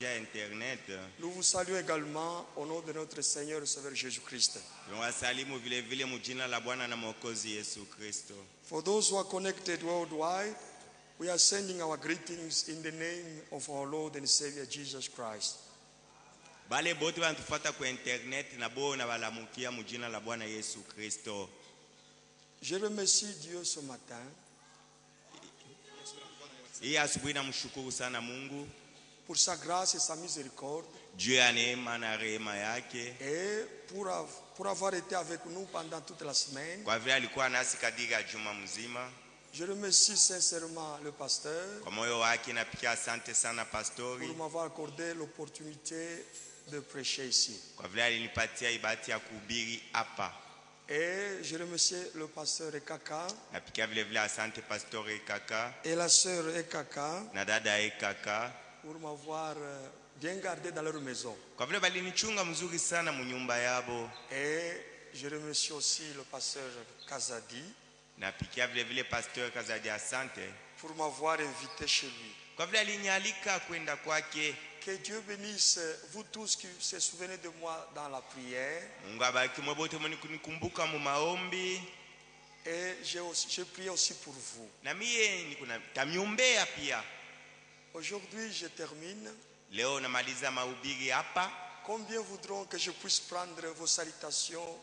Internet. Nous vous saluons également au nom de notre Seigneur et Sauveur Jésus-Christ. For those who are connected worldwide, we are sending our greetings in the name of our Lord and Savior Jesus Christ. Bale bote bantufuata kwa internet na bo na balamukia mu jina la Bwana Yesu Kristo. Je remercie Dieu ce matin. Hii asubuhi namshukuru sana Mungu pour sa grâce et sa miséricorde. Dieu ya neema na rehema yake. Et pour avoir été avec nous pendant toute la semaine. Kwa vile alikuwa nasi katika juma mzima. Je remercie sincèrement le pasteur. Kwa moyo wake napikia asante sana pastori. Pour m'avoir accordé l'opportunité de prêcher ici. Kwa vile alinipatia ibati ya kuhubiri hapa. Et je remercie le pasteur Ekaka. Napikia vile vile asante pastor Ekaka. Et la sœur Ekaka. Na dada Ekaka. Pour m'avoir bien gardé dans leur maison. Kwa vile balinichunga mzuri sana mu nyumba yabo. Et je remercie aussi le pasteur Kazadi. Napikia vile vile pasteur Kazadi asante. Pour m'avoir invité chez lui. Kwa vile alinialika kwenda kwake. Que Dieu bénisse vous tous qui se souvenez de moi dans la prière. Mungu abariki mwote mnikumbuka mu maombi. Et j'ai prié aussi pour vous. Na mie nikuna tamiombea pia. Aujourd'hui je termine. Leo namaliza mahubiri hapa. Combien voudront que je puisse prendre vos salutations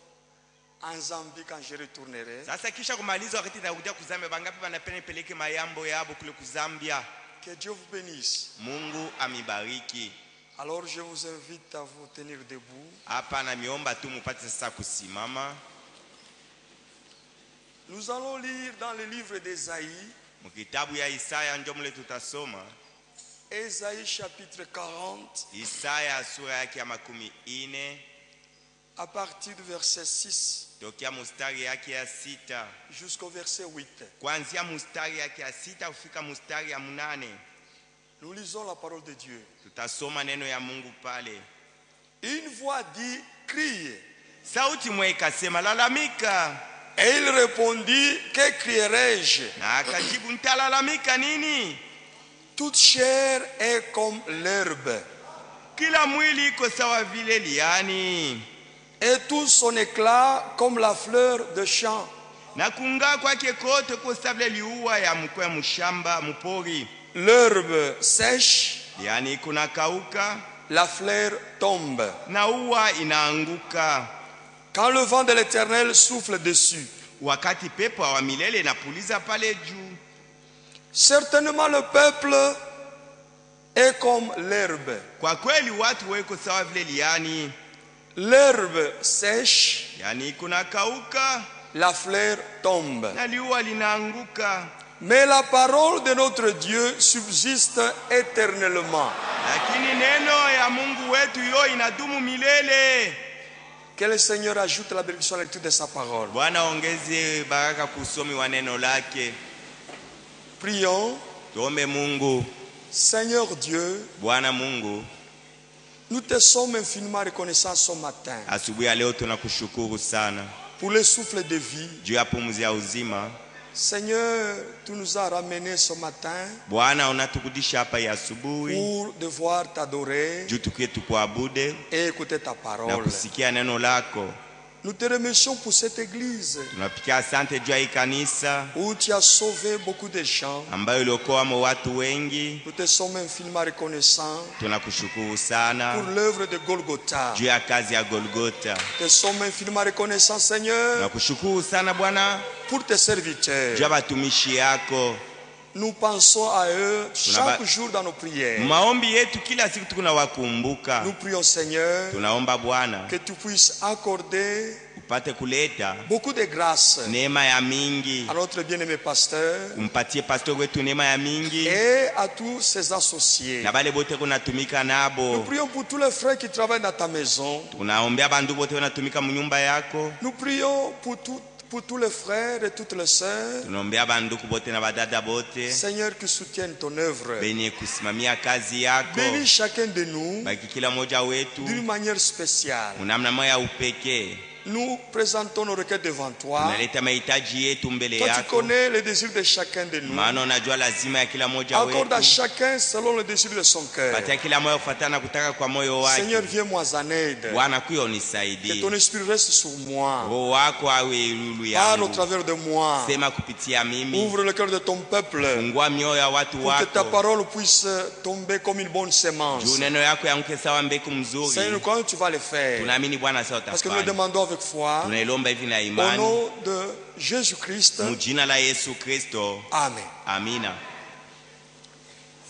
en Zambie quand je retournerai? Sasa kisha kumaliza wakati nitakuja kuzambia bangapi wanapenda peleke mayambo yabo kule kuzambia. Que Dieu vous bénisse. Mungu amibariki. Alors je vous invite à vous tenir debout. Hapa na miomba tu mupate sasa kusimama. Nous allons lire dans le livre d'Ésaïe. Mkitabu ya Isaya ndio mle tutasoma. Ésaïe chapitre 40. Isaya sura yake ya 40. À partir du verset 6. Tokia mustari yake ya 6 jusqu'au verset 8. Kuanzia mustari yake ya 6 kufika mustari ya 8. Nous lisons la parole de Dieu. Tutasoma neno ya Mungu pale. Une voix dit, crie. Sauti moja ikasema lalamika. Et il répondit, que crierai-je? Na akajibu nitalalamika nini? Toute chair est comme l'herbe. Kila mwili iko sawa vile liani. Et tout son éclat comme la fleur de champ. Na kungaa kwake kote kusabile liua ya mkwe mshamba mpori. L'herbe sèche, yani kuna kauka, la fleur tombe. Na ua inaanguka. Quand le vent de l'Éternel souffle dessus. Wakati pepo wa milele inapuliza pale juu. Certainement le peuple est comme l'herbe. Kwa kweli watu weko sawa vile liani. L'herbe sèche, yani kuna kauka, la fleur tombe. Na liua linaanguka. Mais la parole de notre Dieu subsiste éternellement. Lakini neno ya Mungu wetu yo inadumu milele. Que le Seigneur ajoute la bénédiction à la lecture de sa parole. Bwana ongeze baraka kusomi wa neno lake. Prions. Tuombe Mungu. Seigneur Dieu, Bwana Mungu, nous te sommes infiniment reconnaissants ce matin. Asubuhi ya leo tunakushukuru sana. Pour le souffle de vie. Juu ya pumzi ya uzima. Seigneur, tu nous as ramenés ce matin. Bwana unatukudisha hapa ya asubuhi. Pour devoir t'adorer. Juu tukie tukuabude. Et écouter ta parole. Na kusikia neno lako. Nous te remercions pour cette église. Tunapikia asante juu ya kanisa. Où tu as sauvé beaucoup de gens. Ambayo iliokoa watu wengi. Nous te sommes infiniment reconnaissants. Tunakushukuru sana. Pour l'œuvre de Golgotha. Juu ya kazi ya Golgotha. Nous te sommes infiniment reconnaissants, Seigneur. Tunakushukuru sana Bwana. Pour tes serviteurs. Juu ya watumishi yako. Nous pensons à eux chaque jour dans nos prières. Maombi yetu kila siku tunawakumbuka. Nous prions Seigneur. Tunaomba Bwana. Que tu puisses accorder upate kuleta beaucoup de grâce neema ya mingi à notre bien-aimé pasteur. Umpatie pastor wetu neema ya mingi. Et à tous ses associés. Na bale bote kunatumika nabo. Nous prions pour tous les frères qui travaillent dans ta maison. Tunaombea bandu bote wanatumika mu nyumba yako. Nous prions pour tous les frères et toutes les sœurs. Tunaombea banduku bote na badada bote. Seigneur, qui soutiennent ton œuvre. Benye kusimamia kazi yako. Bénis chacun de nous. Baki kila moja wetu. D'une manière spéciale. Unamna moya upekee. nous présentons nos requêtes devant toi. tunaleta mahitaji yetu mbele Toi, tu yako, connais les désirs de chacun de nous. maana unajua lazima ya kila mmoja Accorde à wetu. chacun selon le désir de son cœur. Patia kila moyo kufuatana na kutaka kwa moyo Seigneur, wake. viens-moi en aide. Bwana kuyo Que unisaidie, ton esprit reste sur moi. roho wako awe lulu Parle au yangu, travers de moi. sema kupitia mimi, Ouvre le cœur de ton peuple fungua mioyo ya watu pour que ta wako, parole puisse tomber comme une bonne sémence. juu neno yako yanguke sawa mbegu mzuri. Seigneur, nous croyons que tu vas le faire. Tunaamini Bwana sawa Parce que nous le utafanya. demandons avec foi. Tunailomba hivi na Au imani, nom de Jésus-Christ. mujina la Yesu Kristo, Amen. amina.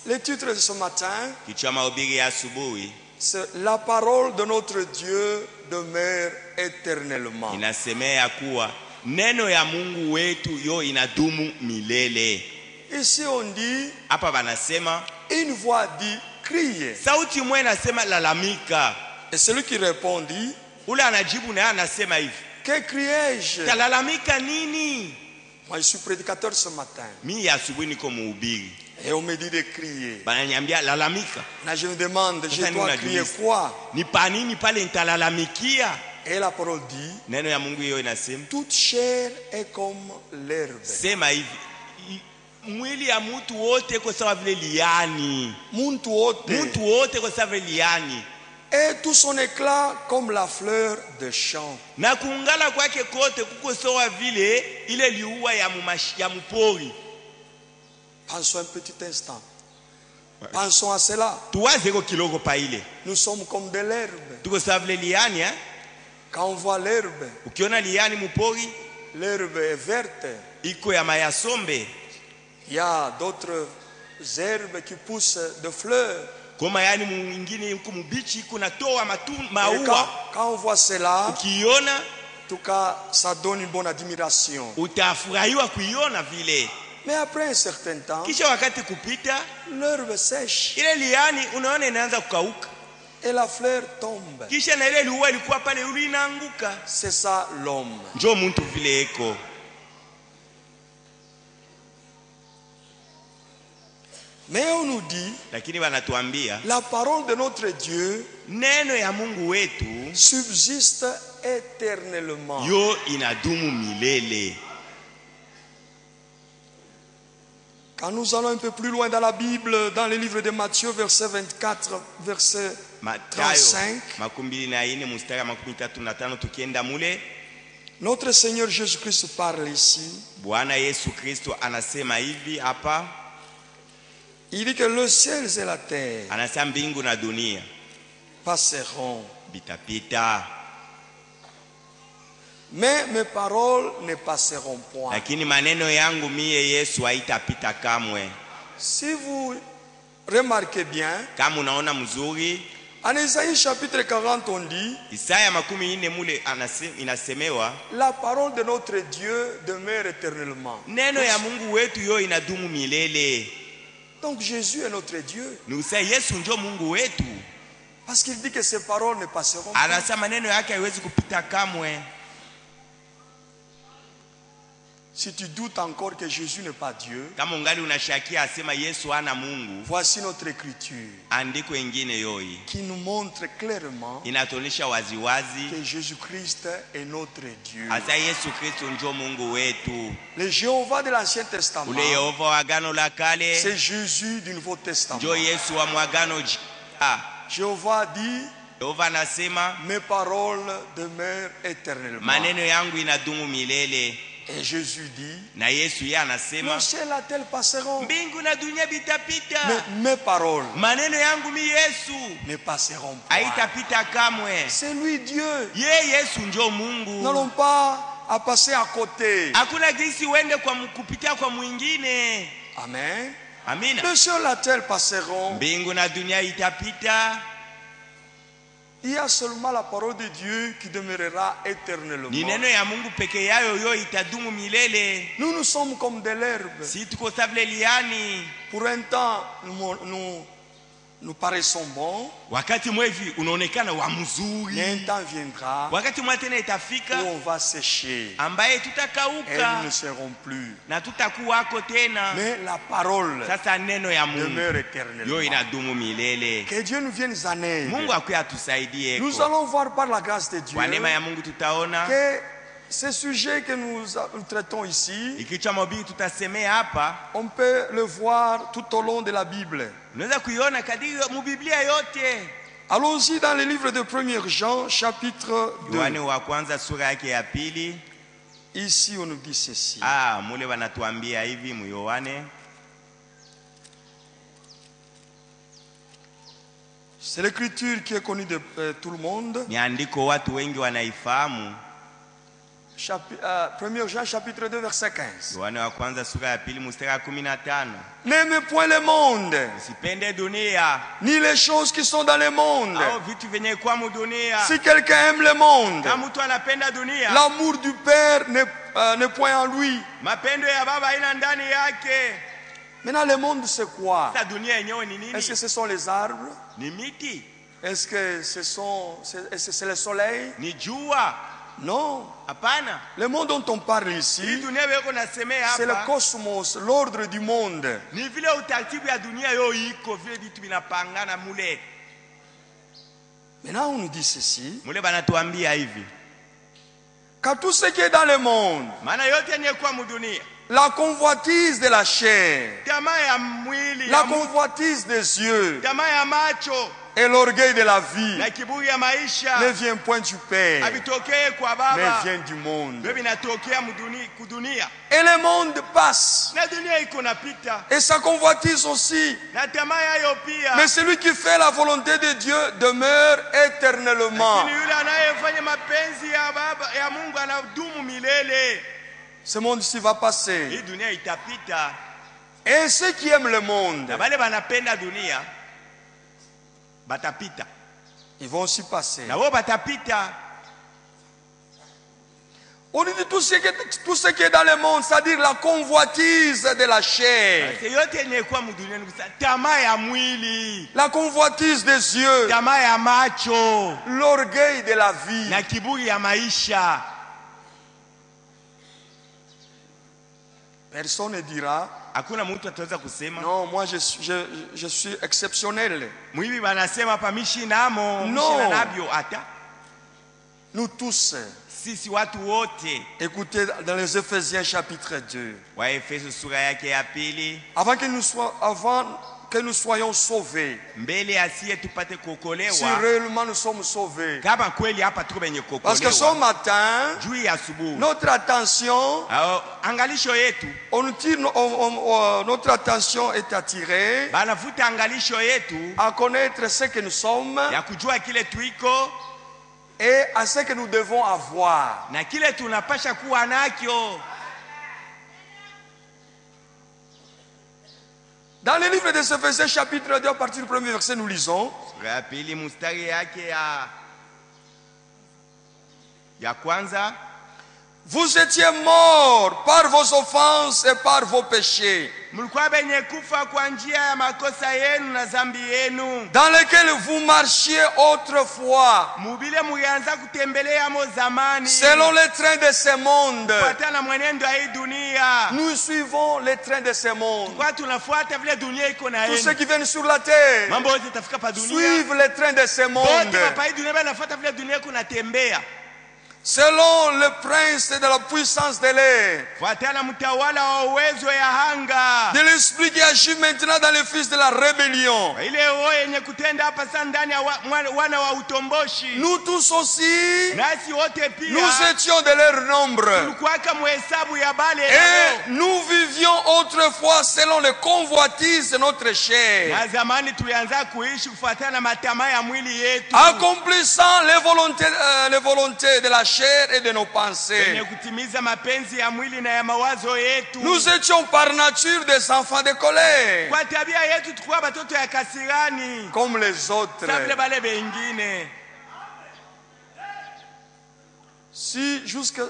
Le titre de ce matin, Kichwa mahubiri ya asubuhi c'est La parole de notre Dieu demeure éternellement. inasemea kuwa neno ya Mungu wetu yo inadumu milele. Ici on dit, Hapa banasema une voix dit, criez. sauti moja inasema lalamika, Et celui qui répond dit, ule anajibu naye anasema hivi, que criai-je? talalamika nini? Moi je suis prédicateur ce matin. Mimi ya asubuhi niko mhubiri, Et on me dit de crier. bananiambia lalamika. Là je me demande, je Sasa dois crier ninajiuliza, quoi? ni pa nini pale nitalalamikia? Et la parole dit, Neno ya Mungu hiyo inasema toute chair est comme l'herbe. sema hivi, mwili ya mtu wote kwa sawa vile liani, Muntu wote. mtu wote kwa sawa vile liani, Et tout son éclat comme la fleur de champ. na kuungala kwake kote kuko sawa vile ile liua ya mpori. Pensons un petit instant. Pensons à cela. Tuwaze ko kiloko pa ile, Nous sommes comme de l'herbe. tuko sawa vile liani eh? Quand on voit l'herbe, Ukiona liani mpori l'herbe est verte. iko ya mayasombe, Il y a d'autres herbes qui poussent de fleurs. koma yani mwingine yuko mbichi iko natoa Et maua. quand on voit cela, Ukiona en tout cas, ça donne une bonne admiration. utafurahiwa kuiona vile. Mais après un certain temps, Kisha wakati kupita l'herbe sèche ile liani unaona inaanza kukauka, et la fleur tombe. kisha na ile liua ilikuwa pale uli inaanguka. C'est ça l'homme. Njoo mtu vile eko. Mais on nous dit, Lakini wanatuambia la parole de notre Dieu neno ya Mungu wetu subsiste éternellement. yo inadumu milele. Quand nous allons un peu plus loin dans la Bible, dans le livre de Matthieu, verset 24, verset Mathayo 35, 24 mstari 35, tukienda mule, notre Seigneur Jésus-Christ parle ici. Bwana Yesu Kristo anasema hivi hapa, Il dit que le ciel et la terre anasema mbingu na dunia passeront, bitapita, mais mes paroles ne passeront point. lakini maneno yangu mie Yesu haitapita kamwe. Si vous remarquez bien, Kama unaona mzuri, en Isaïe chapitre 40, on dit, Isaya 40 mule inasemewa la parole de notre Dieu demeure éternellement. neno ya Mungu wetu yo inadumu milele. Donc Jésus est notre Dieu. Nusa Yesu njo Mungu wetu. Parce qu'il dit que ses paroles ne passeront pas. Anasema maneno yake haiwezi kupita kamwe. Si tu doutes encore que Jésus n'est pas Dieu, Kama ungali unashakia asema Yesu hana Mungu, voici notre écriture andiko ingine yoi qui nous montre clairement inatuonyesha waziwazi que Jésus-Christ est notre Dieu. asa Yesu Kristo njo Mungu wetu. Le Jéhovah de l'Ancien Testament, Ule Yehova wa Agano la Kale c'est Jésus du Nouveau Testament. njo Yesu wa mwagano jipya. Jéhovah dit, Yehova anasema mes paroles demeurent éternellement. maneno yangu inadumu milele, Et Jésus dit, na Yesu yeye anasema le ciel et la terre passeront, mbingu na dunia bitapita, mais mes paroles maneno yangu mi Yesu ne passeront pas. haitapita kamwe. C'est lui Dieu. Ye Yesu njo Mungu. Nous n'allons pas à passer à côté. Hakuna jinsi uende kwa kupitia kwa mwingine. Amen. Amina. Le ciel et la terre passeront. Mbingu na dunia itapita, Il y a seulement la parole de Dieu qui demeurera éternellement. ni neno ya Mungu peke yayo yo itadumu milele. Nous sommes comme de l'herbe. Si tuko sabile liani, Pour un temps, nous nous paraissons bons, wakati mwevi unaonekana wa mzuri, mais un temps viendra wakati mwa tena itafika où on va sécher ambaye et tutakauka nous ne serons plus. na tutakuwako tena. Mais la parole Sasa neno ya Mungu demeure yo éternellement. inadumu milele. Que Dieu nous vienne en aide. Mungu akuye atusaidie. Nous allons voir par la grâce de Dieu Kwa neema ya Mungu tutaona que ces sujets que nous traitons ici, ikichwa mobili tutasemea hapa, on peut le voir tout au long de la Bible. unaweza kuiona kadiri mu Biblia yote. Allons-y dans le livre de 1 Jean, chapitre 2. Yohane wa kwanza sura yake ya pili. Ici, on nous dit ceci. Mule wanatuambia hivi mu Yohane. C'est l'écriture qui est connue de tout le monde. Ni andiko watu wengi wanaifahamu. 1 Jean, chapitre 2, verset 15. Yohane wa kwanza sura ya pili mstari wa 15. N'aimez point le monde, Usipende dunia ni les choses qui sont dans le monde. au vitu vyenye kwa mu dunia. Si quelqu'un aime le monde, Kama mtu anapenda dunia, l'amour du Père n'est point en lui. mapendo ya baba ina ndani yake. Maintenant, le monde, c'est quoi? Sasa dunia yenyewe ni Est-ce que nini? ce sont les arbres? Ni miti, Est-ce que c'est le soleil? ni jua. Non. Hapana. Le monde dont on parle Hii ici, dunia weko nasemea c'est le hapa cosmos, l'ordre du monde. ni vile utaratibu ya dunia yo iko vile vitu vinapangana mule. Maintenant, on nous dit ceci. Mule banatuambia hivi, Car tout ce qui est dans le monde, maana yote yenye kwa mu dunia, la convoitise de la chair, tamaa ya mwili la ya mu- convoitise des yeux tamaa ya macho et l'orgueil de la vie na kiburi ya ne maisha vient point du Père, havitokee kwa mais baba, vient du monde. ndio vinatokea kudunia. Et le monde passe, Na dunia iko napita et sa convoitise aussi. na tamaa yayo pia, Mais celui qui fait la volonté de Dieu demeure éternellement. lakini yule anayefanya mapenzi ya baba ya Mungu anadumu milele. Ce monde-ci va passer. Hii dunia itapita, Et ceux qui aiment le monde, na wale wanapenda dunia batapita, ils vont aussi passer. na wao batapita. On dit tout ce qui est dans le monde, c'est-à-dire la convoitise de la chair, Basi yote yenye kwa mudunia ni kusema tamaa ya mwili, la convoitise des yeux, tamaa ya macho l'orgueil de la vie. na kiburi ya maisha. Personne ne dira, Hakuna mtu ataweza kusema non, moi je suis exceptionnel. mwivi banasema hapa mishi namo No. mishi na nabyo. Hata Nous tous, sisi watu wote, écoutez dans les Éphésiens chapitre 2, wa Efeso sura yake ya pili, avant que nous soyons sauvés, mbele asiye tupate si kuokolewa, réellement nous sommes sauvés. kama kweli hapa tuko benye Parce que ce kuokolewa matin, juu ya asubuhi. notre attention, Angalisho yetu notre attention est attirée banavuta angalisho yetu à connaître ce que nous sommes ya kujua kile tuiko et à ce que nous devons avoir. na kile tunapasha kuwa nakyo. Dans le livre des Éphésiens chapitre 2, à partir du premier verset, nous lisons: Sura ya pili mstari yake ya kwanza, vous étiez morts par vos offenses et par vos péchés, mlikuwa benye kufa kwa njia ya makosa yenu na zambi yenu, dans lesquels vous marchiez autrefois, mubile mulianza kutembelea mo zamani selon les trains de ce monde. kufuatana na mwenendo ya hii dunia. Nous suivons les trains de ce monde. Kwa tunafuata vile dunia iko na Tous ceux yenu, qui viennent sur la terre mambo yote tafika pa dunia, suivent les trains de ce monde, wote hapa hii dunia banafuata vile dunia iko natembea, selon le prince de la puissance de l'air, fuatana mtawala wa uwezo ya hanga, de l'esprit qui agit maintenant dans les fils de la rébellion. ile roho yenye kutenda hapa sasa ndani ya wana wa utomboshi. Nous tous aussi, Nasi wote pia nous étions de leur nombre. tulikuwaka muhesabu ya bale Et yao, nous vivions autrefois selon les convoitises de notre chair, na zamani tulianza kuishi kufuatana na matamaa ya mwili yetu, accomplissant les volontés de la chair et de nos yenye pensées. kutimiza mapenzi ya mwili na ya mawazo yetu. Nous étions par nature des enfants de colère, Kwa tabia yetu tulikuwa batoto ya kasirani comme les autres. sa vile bale bengine. Si jusque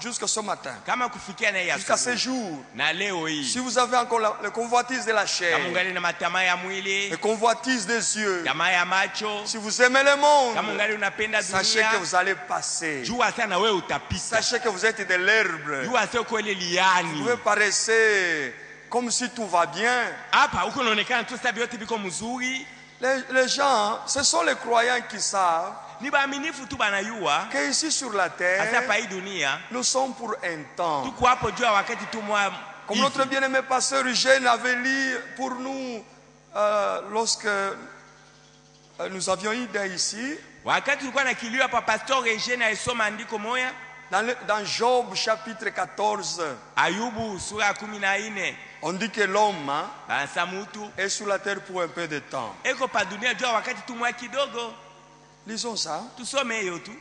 jusqu'à ce matin, kama kufikia na ya jusqu'à ce jour, na leo hii si vous avez encore le convoitise de la chair, kama ungali na matamaa ya mwili, le convoitise des yeux, tamaa ya macho, si vous aimez le monde, kama ungali unapenda sachez que dunia, vous allez passer. jua sana wewe utapita. Sachez que vous êtes de l'herbe. Jua sio kweli Vous liani. pouvez paraître comme si tout va bien. Hapa uko unaonekana tu sababu yote biko mzuri. Les gens, ce sont les croyants qui savent Ni baaminifu tu banayua que ici sur la hasa terre, pa hii dunia nous sommes pour un temps. tuko hapo jua wakati tu mwa Comme notre bien-aimé pasteur Eugène avait lu pour nous lorsque nous avions une idée ici, wakati tulikuwa na kilio hapa pastor Eugene aisoma andiko moya dans Job chapitre 14, Ayubu sura 14 on dit que l'homme banasa mutu est sur la terre pour un peu de temps. eko pa dunia jua wakati tu mwa kidogo. Lisons ça. Tusome hiyo tu.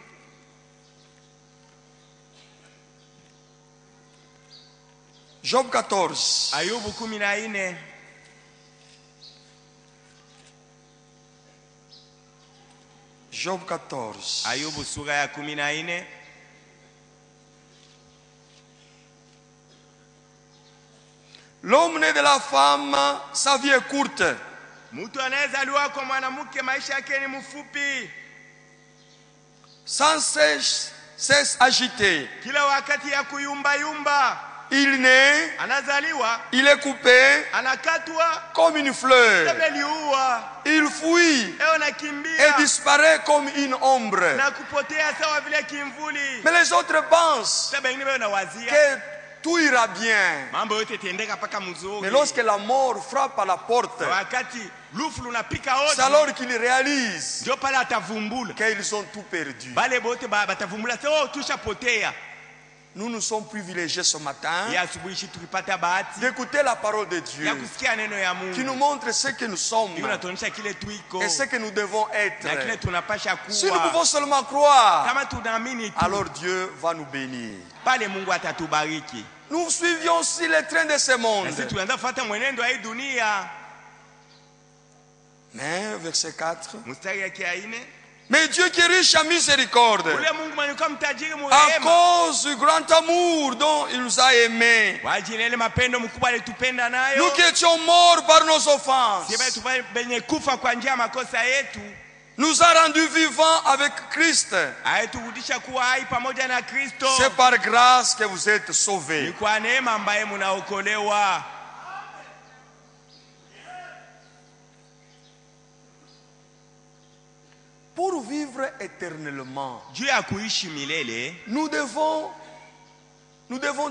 Job 14. Ayubu 14. Job 14. Ayubu sura ya 14. L'homme né de la femme, sa vie est courte. Mtu anayezaliwa kwa mwanamke maisha yake ni mfupi. Sans cesse agité. Kila wakati ya kuyumba yumba. Il naît, Anazaliwa, il est coupé anakatwa comme une fleur. kabla liua. Il fuit Eo et nakimbia disparaît comme une ombre. na kupotea sawa vile kimvuli. Mais les autres pensent Sasa wengine wao nawazia que tout ira bien. mambo yote tendeka paka Mais mzuri. lorsque la mort frappe à la porte, Wakati lufu lunapika c'est hodi alors qu'ils réalisent ndio pale atavumbula. qu'ils ont tout perdu. Bale bote batavumbula sasa tushapotea. Nous nous sommes privilégiés ce matin Ya asubuhi shi tukipata bahati d'écouter la parole de Dieu ya kusikia neno ya qui nous Mungu. montre ce que nous sommes Ndio natuonyesha kile tuiko et ce que nous devons na kile être. tunapasha Si nous kuwa. pouvons seulement croire, Kama tunaamini tu alors Dieu va nous bénir. pale Mungu atatubariki. Nous suivions aussi les trains de ce Na monde. sisi tunaanza kufuata mwenendo wa hii dunia. Mais, verset 4, Mstari ya 4. mais Dieu qui est riche en miséricorde, Ule Mungu mwenye kwa mtajiri à mrehema. cause du grand amour dont il nous a aimés, Kwa ajili ya ile mapendo mkubwa alitupenda nous nayo. qui étions morts par nos offenses, Sisi benye kufa kwa njia ya makosa yetu. nous a rendus vivants avec Christ. Ayeturudisha kuwa hai pamoja na Kristo. C'est par grâce que vous êtes Ni sauvés. kwa neema ambaye mnaokolewa. Pour vivre éternellement, Juu ya kuishi milele nous devons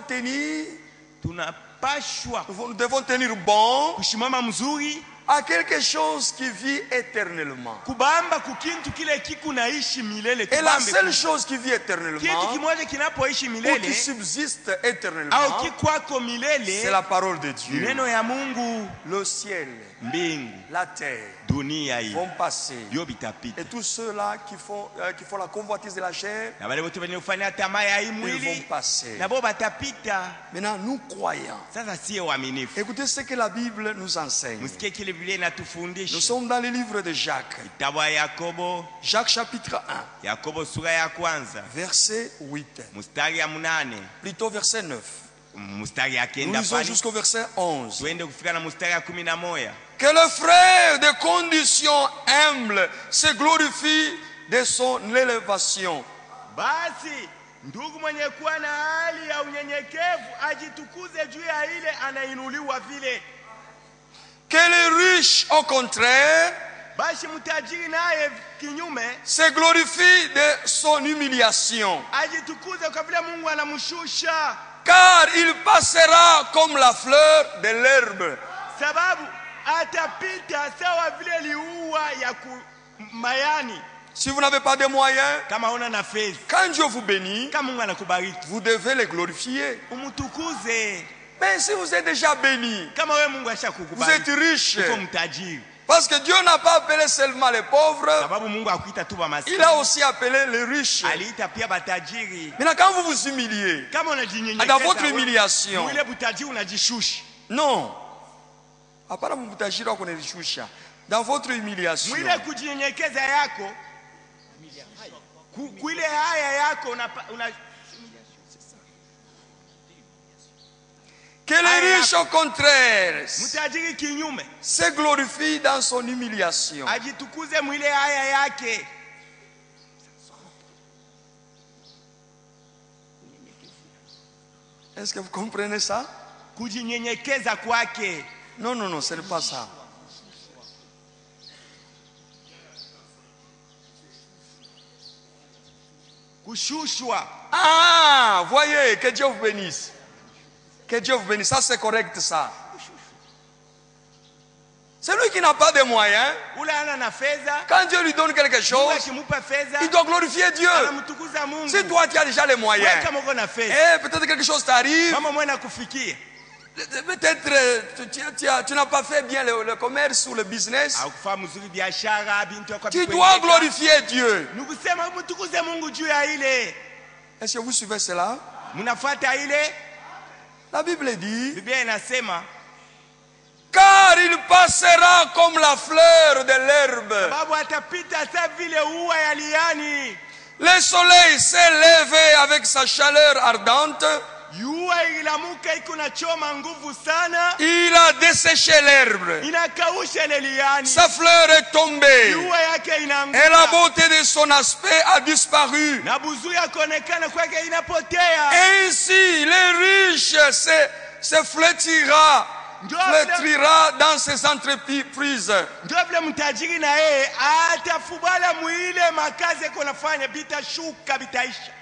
tenir, tunapashwa nous devons tenir bon kushimama mzuri à quelque chose qui vit éternellement. kubamba kukintu kile kiku naishi milele. Et la Tubambe seule ku- chose qui vit kitu éternellement, kimoja kinapoishi ou qui milele subsiste au éternellement, kikwako c'est milele la parole de Dieu. neno ya Mungu. Le ciel, Mbingu, la terre dunia hii vont passer. yo bitapita, Et tous ceux-là qui font la convoitise de la chair, na wale wote wenye kufanya tamaa ya hii ils vont mwili passer. nabo batapita. Maintenant, nous croyons. Sasa sie waaminifu, Écoutez ce que la Bible nous enseigne. msikie kile Biblia Nous inatufundisha. sommes dans le livre de Jacques. Kitabu ya Yakobo, Jacques chapitre 1, Yakobo sura ya kwanza verset 8. mstari ya 8 Plutôt verset 9. mstari ya Nous 9 lisons pale jusqu'au verset 11. tuende kufika na mstari ya 11. Que le frère de condition humble se glorifie de son élévation. Basi ndugu mwenye kuwa na hali ya unyenyekevu ajitukuze juu ya ile anainuliwa vile. Que le riche, au contraire, Basi mtajiri naye kinyume se glorifie de son humiliation. ajitukuze kwa vile Mungu anamshusha, Car il passera comme la fleur de l'herbe. sababu atapita sawa vile liua ya mayani. Si vous n'avez pas de moyens, Kama una na fedha, quand Dieu vous bénit, kama Mungu anakubariki vous devez le glorifier. umtukuze. Mais si vous êtes déjà béni, Kama wewe Mungu vous êtes ashakukubariki riche. uko mtajiri, Parce que Dieu n'a pas appelé seulement les pauvres, sababu Mungu akuita tu maskini, il a aussi appelé les riches. aliita pia batajiri. Maintenant, quand vous vous humiliez, Kama dans unajinyenyekeza votre humiliation, mwile butajiri unajishusha. non. Hapana mbutajiri wako kunishusha. Dans votre humiliation, Mwile kujinyenyekeza yako kuile haya yako Que le riche, au contraire, Mtajiri kinyume se glorifie dans son humiliation. ajitukuze mwile haya yake. Est-ce que vous comprenez ça? Kujinyenyekeza kwake. Non, non, non, ce n'est pas ça. Kushushwa. Ah, voyez, que Dieu vous bénisse. Que Dieu vous bénisse. Ça, c'est correct, ça. Celui qui n'a pas de moyens, Ule ana na fedha, quand Dieu lui donne quelque Mungu chose, akimupa fedha, il doit glorifier Dieu. anamtukuza Mungu. Si toi, tu as déjà les Wewe moyens, kama uko na fedha, et peut-être quelque chose t'arrive, mama mwana kufikia. peut-être tu n'as pas fait bien le commerce ou le business, Haukufaa mzuri biashara, bintu yako tu dois glorifier Dieu. Nikusema mtukuze Mungu juu ya ile. Est-ce que vous suivez cela? Mnafuata ile? La Bible dit, Biblia inasema car il passera comme la fleur de l'herbe. babu atapita sa vile ua ya liani. Le soleil s'est levé avec sa chaleur ardente. Yua ilamuka iko na choma nguvu sana. Il a desséché l'herbe. Inakausha ile liani. Sa fleur est tombée. Yua yake Et la inaanguka. beauté de son aspect a disparu. Na buzuri yakonekana kwake inapotea. Ainsi, le riche se flétrira dans ses entreprises. Ndio vile mtajiri na yeye atafubala mwile makazi yako nafanya bitashuka bitaisha.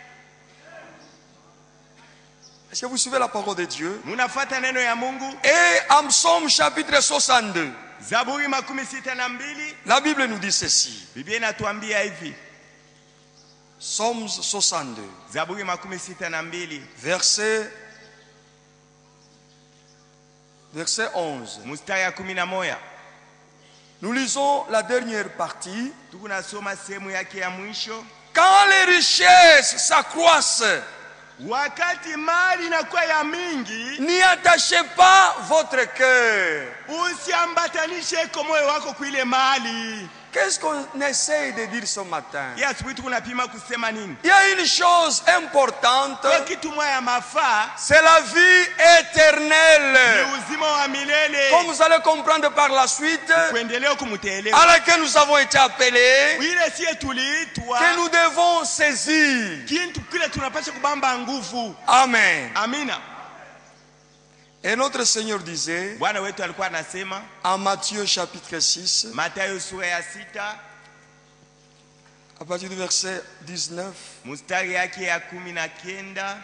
Est-ce que vous suivez la parole de Dieu? Munafuata neno ya Mungu. Et en Psaume chapitre 62, Zaburi 62, la Bible nous dit ceci. Biblia inatuambia hivi. Psaume 62, Zaburi 62, verset 11. mstari ya 11. Nous lisons la dernière partie. Tukunasoma sehemu yake ya mwisho. Quand les richesses s'accroissent, Wakati mali inakuwa ya mingi, n'y attachez pas votre cœur. usiambatanishe kwa moyo wako kuile mali. Qu'est-ce qu'on essaye de dire ce matin? Ya asubuhi tukunapima kusema nini? Il y a une chose importante, Kwa kitu moja ya mafaa c'est la vie ni éternelle. uzima wa milele. Comme vous allez comprendre par la suite, Kuendelea kumteelewa. à laquelle nous avons été appelés, Ile siye tuliitwa que nous devons saisir. kintu kile tunapaswa kubamba nguvu. Amen. Amina. Et notre Seigneur disait, Bwana wetu alikuwa anasema en Matthieu chapitre 6, Mathayo sura ya 6 à partir du verset 19, mstari yake ya 19,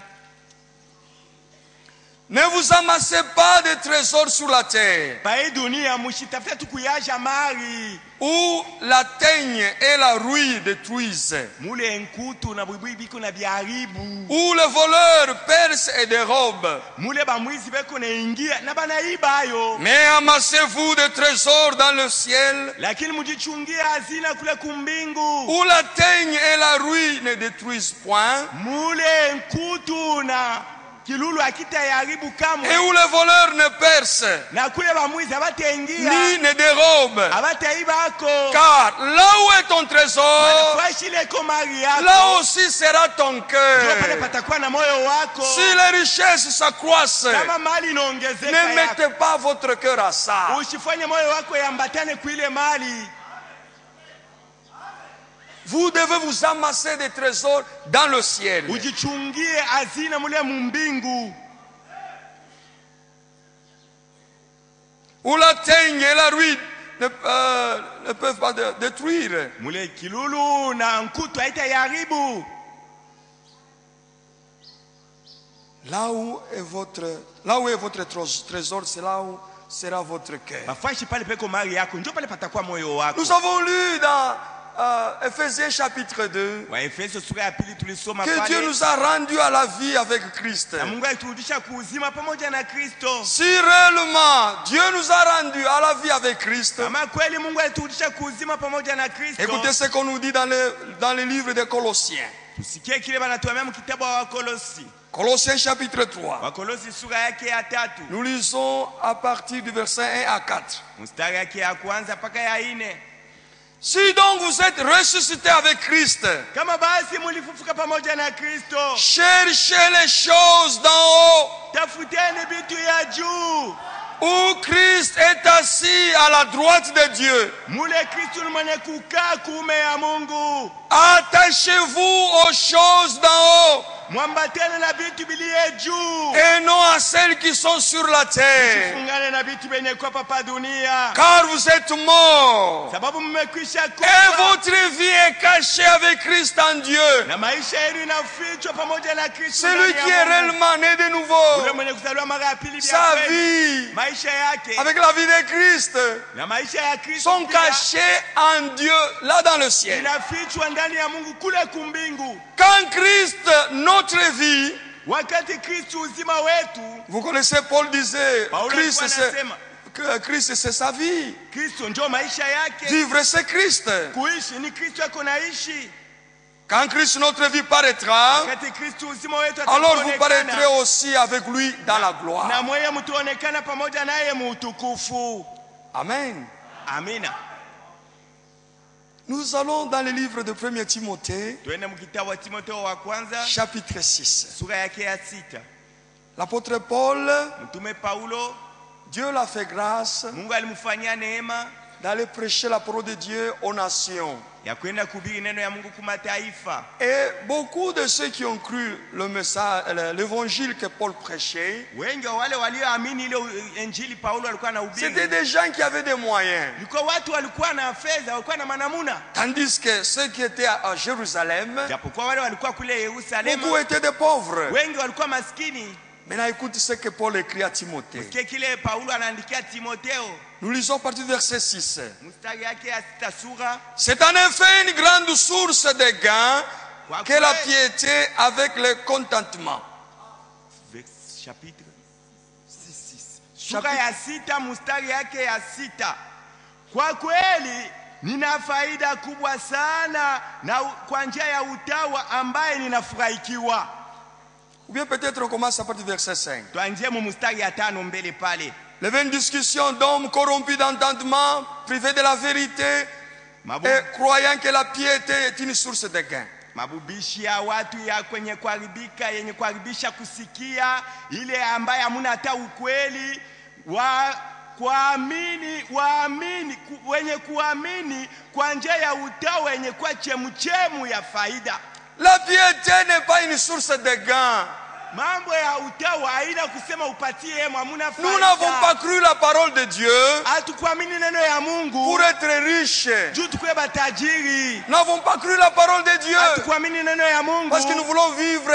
ne vous amassez pas de trésors sur la terre, pa hii dunia mshitafuta tukuyaja mali où la teigne et la rouille détruisent, mule nkutu na bwibwi biko na biharibu, où le voleur perce et dérobe. mule bamwizi beko na ingia na banaiba ayo. Mais amassez-vous de trésors dans le ciel, Lakini mujichungie hazina kule kumbingu, où la teigne et la rouille ne détruisent point, mule nkutu na kilulu akitayaribu et kamwe, où le voleur ne perce na kule bamwizi abataingia ni ne dérobe. abataiba ako. Car là où est ton trésor, Manafashile ko mali là yako, aussi sera ton ndio pale cœur. patakuwa na moyo wako. Si les richesses s'accroissent, Kama mali inaongezeka ne yako, mettez pas votre cœur à ça. usifanye moyo wako yambatane kuile mali. Vous devez vous amasser des trésors dans le ciel, Ujichungie hazina mule mumbingu, où la teigne et la rouille ne peuvent pas détruire. mule kilulu na nkutu haitayaribu. Là où est votre trésor, c'est là où sera votre cœur. Mafashi pale peko mali yako, ndio pale patakuwa moyo wako. Nous avons lu dans Ephésiens chapitre 2 Waefeso sura ya 2 tulisoma que Dieu pale, nous a rendus à la vie avec Christ. na Mungu aliturudisha kuuzima pamoja na Kristo. Si réellement Dieu nous a rendus à la vie avec Christ, Kama kweli Mungu aliturudisha kuuzima pamoja na Kristo, écoutez ce qu'on nous dit dans le livre des Colossiens. tusikie kile banatuambia mkitabu wa Wakolosi. Colossiens chapitre 3. Wakolosi sura yake ya 3 Nous lisons à partir du verset 1 à 4. mstari yake ya kwanza mpaka ya 4. Si donc vous êtes ressuscité avec Christ, kama basi mulifufuka pamoja na Kristo, cherchez les choses d'en haut, tafuteni vitu ya juu, où Christ est assis à la droite de Dieu. mule Kristo ni mwenye kukaa kuume ya Mungu. Attachez-vous aux choses d'en haut Mwambatene na vitu biliye juu, et non à celles qui sont sur la terre. fungane na vitu benye kwa papa dunia, Car vous êtes morts sababu mmekwisha et kufa votre vie est cachée avec Christ en Dieu. na maisha yenu inafichwa pamoja na Kristo. Celui qui est réellement né de nouveau, Ule mwenye kuzaliwa mara ya pili sa vya kweli, vie maisha yake avec la vie de Christ na maisha ya Kristo sont pia cachés en Dieu, là dans le ciel. inafichwa ndani ya Mungu kule kumbingu. Quand Christ, notre vie, Wakati Kristo uzima wetu, vous connaissez, Paul disait, Paulo Christ alikuwa anasema c'est sa vie. Kristo ndio maisha yake. Vivre c'est Christ. Kuishi ni Kristo yako naishi. Quand Christ, notre vie, paraîtra, Wakati Kristo uzima wetu alors vous paraîtrez ataonekana, aussi avec lui dans la gloire. na mweye mtuonekana pamoja naye muutukufu. Amen. Amina. Nous allons dans le livre de 1 Timothée, Tuende mkitabu wa Timotheo wa kwanza chapitre 6. sura yake ya 6. L'apôtre Paul, Mtume Paulo, Dieu l'a fait grâce Mungu alimfanyia neema d'aller prêcher la parole de Dieu aux nations. ya kwenda kuhubiri neno ya Mungu kwa mataifa. Et beaucoup de ceux qui ont cru le message, l'évangile que Paul prêchait, Wengi wa wale walioamini ile injili Paulo alikuwa c'était anahubiri, des gens qui avaient des moyens. liko watu walikuwa na fedha, walikuwa na manamuna. Tandis que ceux qui étaient à Jérusalem, Japokuwa wale walikuwa kule Yerusalemu, beaucoup étaient des pauvres. wengi walikuwa maskini. Maintenant écoute ce que Paul écrit à Timothée. Sikia kile Paulo anaandikia Timotheo, Nous lisons à partir du verset 6. mstari yake ya 6 sura. C'est en effet une grande source de gain Kwa que la kweli- piété avec le contentement. Chapitre 6. Sura ya 6 mstari yake ya 6. Kwa kweli nina faida kubwa sana na kwa njia ya utawa ambaye ninafurahikiwa. Ou bien peut-être on commence à partir du verset 5. Tuanzie mu mstari ya 5 mbele pale. Les vaines discussions d'hommes corrompus d'entendement, privés de la vérité Mabu, et croyant que la piété est une source de gain. mabubishi ya watu ya kwenye kuharibika, yenye kuharibisha kusikia, ile ambaye hamuna hata ukweli wenye kuamini kwa njia ya utawa yenye kwa chemuchemu ya faida. La piété n'est pas une source de gain. Mambo ya utawa haina kusema upatie hemu, hamuna faida. Nous n'avons pas cru la parole de Dieu Hatukuamini neno ya Mungu pour être riches. juu tukue batajiri. Nous n'avons pas cru la parole de Dieu Hatukuamini neno ya Mungu parce que nous voulons vivre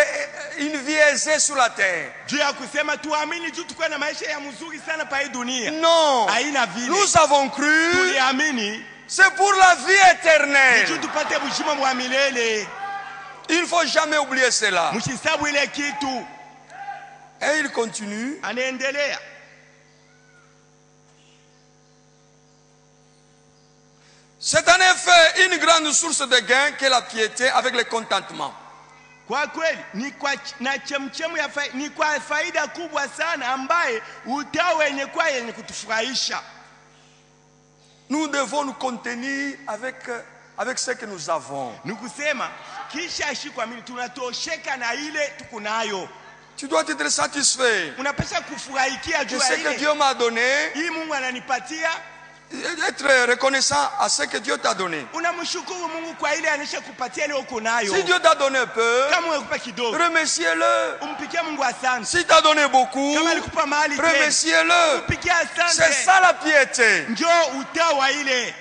une vie aisée sur la terre. juu ya kusema tuamini juu tukue na maisha ya mzuri sana pa hii dunia. Non. Haina vile. Nous avons cru, Tuliamini c'est pour la vie juu éternelle. tupate bujima bwa milele. Il ne faut jamais oublier cela. Msisabu ile kitu. Et il continue. Anaendelea. C'est en effet une grande source de gain que la piété avec le contentement. Kwa kweli ni kwa na chemchemu ya ni kwa faida kubwa sana ambaye utawa yenye kutufurahisha. Nous devons nous contenir avec ce que nous avons. Nikusema kisha shikuamini tunatosheka na ile tukunayo. Tu dois être satisfait Unapaswa kufurahikia de juu ce ya que ile Dieu m'a donné, hii Mungu ananipatia. être reconnaissant à ce que Dieu t'a donné. Unamshukuru Mungu kwa ile anishakupatia ile uko nayo. Si Dieu t'a donné peu, Kama umekupa kidogo, remerciez-le. umpikie Mungu asante. Si t'a donné beaucoup, Kama alikupa mahali tena, remerciez-le. umpikie asante. C'est ça la piété. Njoo utawa ile.